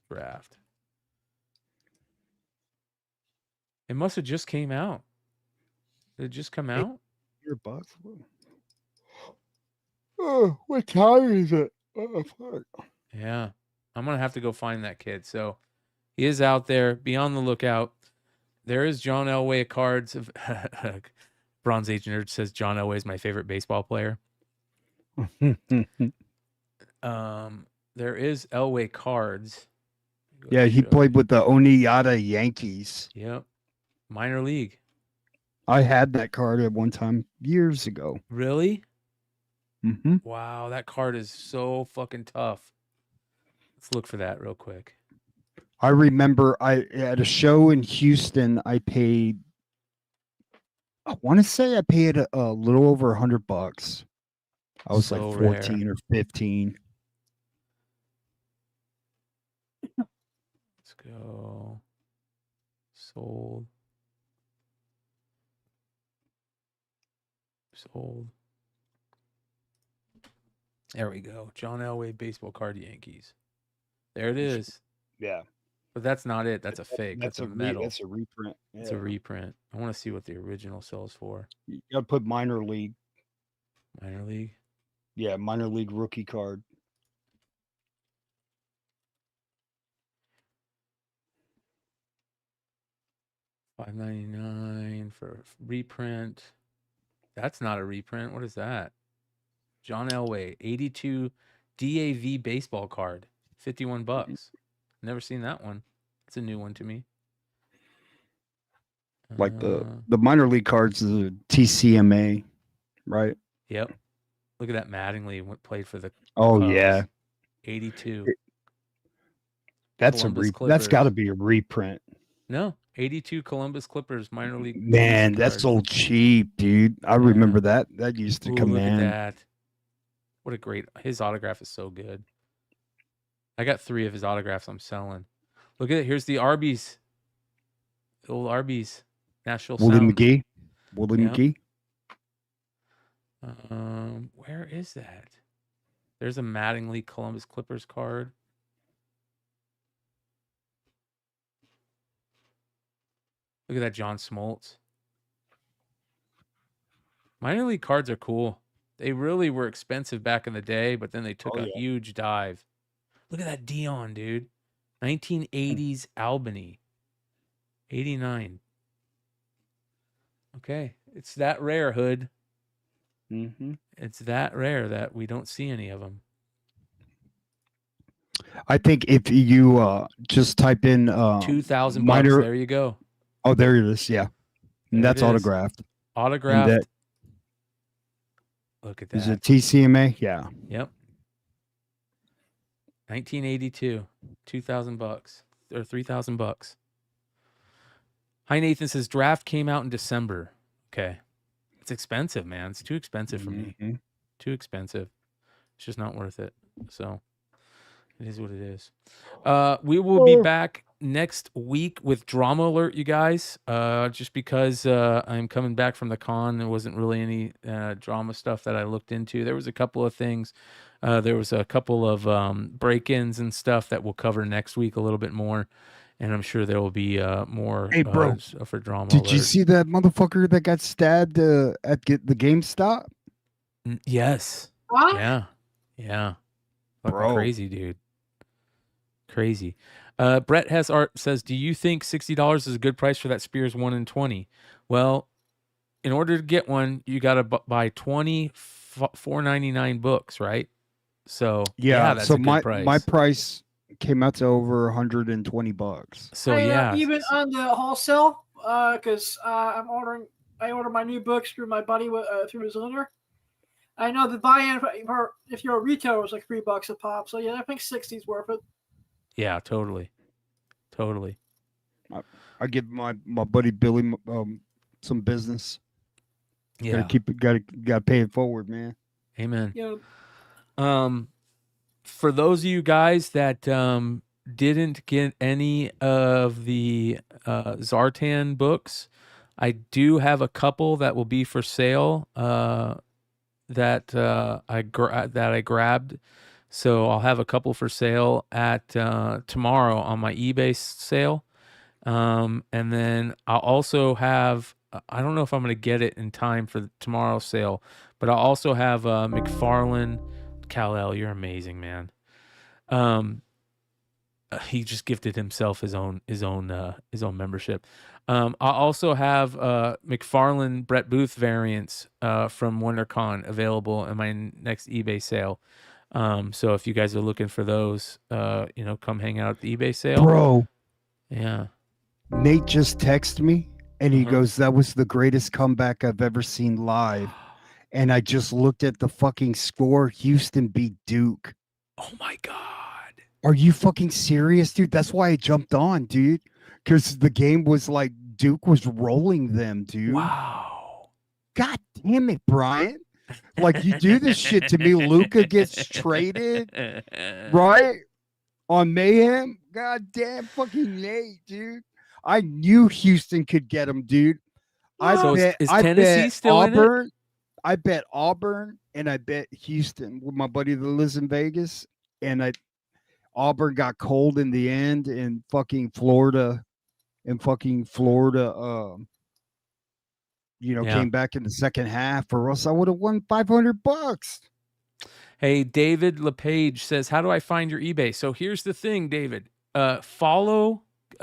draft. It must have just came out. Did it just come out?
$100. Oh, what time is it? Oh, fuck.
Yeah. I'm going to have to go find that kid. So he is out there. Be on the lookout. There is John Elway cards. Bronze Age Nerd says John Elway is my favorite baseball player. There is Elway cards.
Yeah, he played with the Oneonta Yankees.
Yep. Minor league.
I had that card at one time years ago.
Really?
Mm-hmm.
Wow, that card is so fucking tough. Let's look for that real quick.
I remember at a show in Houston, I want to say I paid a little over $100. I was
So
like 14
rare.
or 15.
Let's go. Sold. There we go. John Elway baseball card Yankees. There it is.
Yeah.
But that's not it. That's a fake. That's a metal.
That's a reprint.
It's a reprint. I want to see what the original sells for.
You gotta put minor league.
Minor league?
Yeah, minor league rookie card.
$5.99 for reprint. That's not a reprint. What is that? John Elway, 82 DAV baseball card, $51. Never seen that one. It's a new one to me.
Like the minor league cards is a TCMA, right?
Yep. Look at that Mattingly played for the
Oh
Cubs.
yeah.
82.
That's
Columbus
that's got to
Clippers.
be a reprint.
No, 82 Columbus Clippers minor league.
Man, that's so cheap, dude. I remember that. That used to
Ooh,
come
look
in.
at that. What a great, his autograph is so good. I got 3 of his autographs I'm selling. Look at it. Here's the Arby's. The old Arby's. Nashville
Willie
Sound.
McGee. Willie
Yep.
McGee.
Where is that? There's a Mattingly Columbus Clippers card. Look at that John Smoltz. Minor league cards are cool. They really were expensive back in the day, but then they took a huge dive. Look at that Dion, dude. 1980s Albany. 89. Okay. It's that rare, Hood.
Mm-hmm.
It's that rare that we don't see any of them.
I think if you just type in
$2,000. There you go.
Oh, there it is. Yeah, and
There
that's
it is.
autographed.
Autographed.
And that,
look at that.
is it TCMA? Yeah.
Yep. 1982. $2,000 or $3,000. Hi Nathan says draft came out in December. Okay. It's expensive, man. It's too expensive for me. Too expensive. It's just not worth it. So it is what it is. We will be back next week with Drama Alert, you guys. Just because I'm coming back from the con, there wasn't really any drama stuff that I looked into. There was a couple of things. There was a couple of break-ins and stuff that we'll cover next week a little bit more. And I'm sure there will be more
Hey, bro,
for Drama
did
Alert.
you see that motherfucker that got stabbed at the GameStop?
Yes.
What?
Yeah. Yeah. Fucking
Bro.
crazy, dude. Crazy. Brett Has Art says, do you think $60 is a good price for that Spears 1 in 20? Well, in order to get one, you got to buy 20 $4.99 books, right? So
Yeah.
that's
So
a good price.
my price came out to over $120.
So
even on the wholesale, because I order my new books through my buddy through his owner. I know the buy-in for if you're a retailer was like $3 a pop. So yeah, I think 60 is worth it.
Yeah, totally.
I give my buddy Billy some business.
Yeah.
Gotta pay it forward, man.
Amen.
Yeah.
For those of you guys that didn't get any of the Zartan books, I do have a couple that will be for sale that I grabbed. So I'll have a couple for sale at tomorrow on my eBay sale. And then I'll also have, I don't know if I'm going to get it in time for tomorrow's sale, but I'll also have McFarlane. Kal-El, you're amazing, man. He just gifted himself his own membership. I'll also have McFarlane Brett Booth variants from WonderCon available in my next eBay sale. So if you guys are looking for those, come hang out at the eBay sale.
Bro.
Yeah.
Nate just texted me and he goes, that was the greatest comeback I've ever seen live. And I just looked at the fucking score. Houston beat Duke.
Oh my God.
Are you fucking serious, dude? That's why I jumped on, dude. Because the game was like Duke was rolling them, dude.
Wow.
God damn it, Brian. Like you do this shit to me. Luka gets traded, right? On Mayhem. God damn fucking Nate, dude. I knew Houston could get him, dude.
Is Tennessee still
Auburn.
in it?
I bet Auburn and I bet Houston with my buddy that lives in Vegas. And Auburn got cold in the end and fucking Florida came back in the second half, or else I would have won $500.
Hey, David LePage says, how do I find your eBay? So here's the thing, David.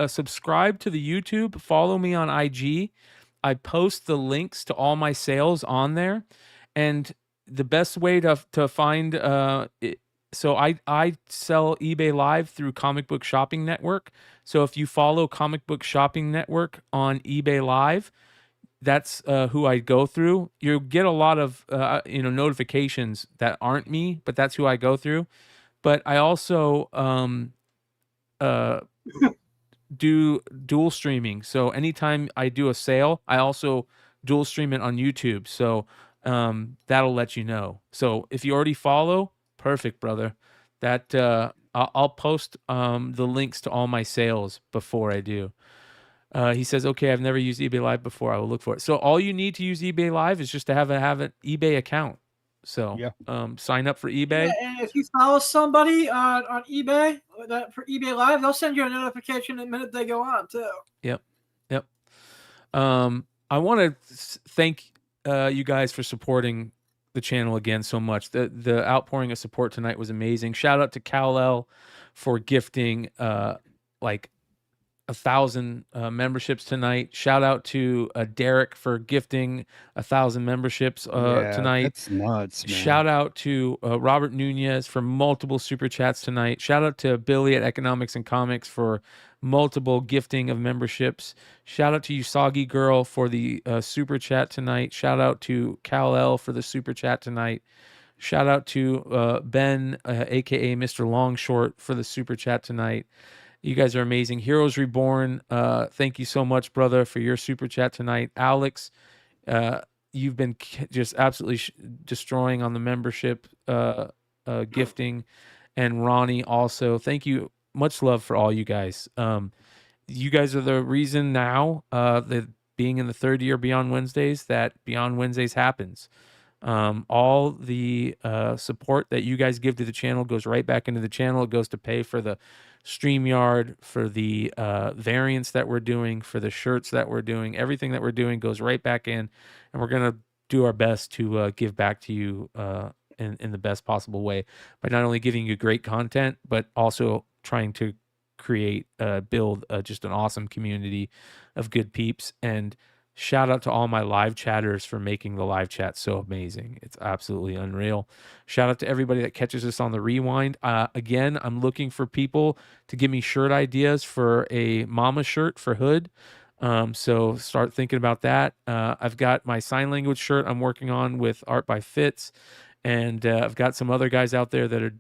Subscribe to the YouTube, follow me on IG. I post the links to all my sales on there, and the best way to find it. So I sell eBay Live through Comic Book Shopping Network. So if you follow Comic Book Shopping Network on eBay Live, that's who I go through. You'll get a lot of notifications that aren't me, but that's who I go through. But I also do dual streaming. So anytime I do a sale, I also dual stream it on YouTube. So that'll let you know. So if you already follow, perfect, brother. That I'll post the links to all my sales before I do. He says, okay, I've never used eBay Live before. I will look for it. So all you need to use eBay Live is just to have an eBay account. So sign up for eBay.
Yeah, and if you follow somebody on eBay for eBay Live, they'll send you a notification the minute they go on too.
Yep. I want to thank you guys for supporting the channel again so much. The outpouring of support tonight was amazing. Shout out to Kal-El for gifting like 1,000 memberships tonight. Shout out to Derek for gifting 1,000 memberships tonight.
That's nuts, man.
Shout out to Robert Nunez for multiple super chats tonight. Shout out to Billy at Economics and Comics for multiple gifting of memberships. Shout out to Usagi Girl for the super chat tonight. Shout out to Kal-El for the super chat tonight. Shout out to Ben, aka Mr. Longshort, for the super chat tonight. You guys are amazing. Heroes Reborn, thank you so much, brother, for your super chat tonight. Alex, you've been just absolutely destroying on the membership gifting. And Ronnie also, thank you. Much love for all you guys. You guys are the reason now, that being in the third year Beyond Wednesdays, that Beyond Wednesdays happens. All the support that you guys give to the channel goes right back into the channel. It goes to pay for the StreamYard, for the variants that we're doing, for the shirts that we're doing. Everything that we're doing goes right back in, and we're going to do our best to give back to you in the best possible way by not only giving you great content, but also trying to create, build just an awesome community of good peeps. And shout out to all my live chatters for making the live chat so amazing. It's absolutely unreal. Shout out to everybody that catches us on the rewind. Again, I'm looking for people to give me shirt ideas for a mama shirt for Hood. So start thinking about that. I've got my sign language shirt I'm working on with Art by Fitz. And I've got some other guys out there that are,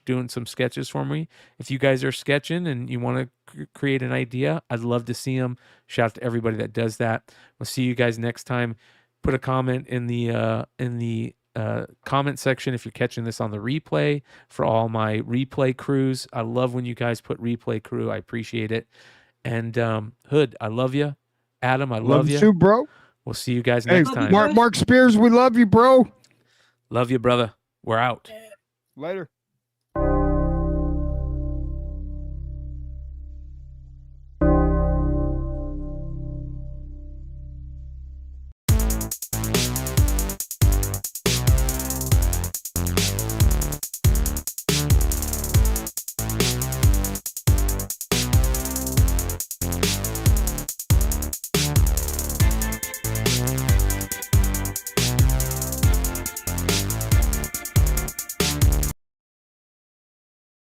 doing some sketches for me. If you guys are sketching and you want to create an idea, I'd love to see them. Shout out to everybody that does that. We'll see you guys next time. Put a comment in the comment section if you're catching this on the replay for all my replay crews. I love when you guys put replay crew. I appreciate it. And Hood, I love you. Adam, I love you
too, bro.
We'll see you guys next time.
Mark Spears, we love you, bro.
Love you, brother. We're out.
Later.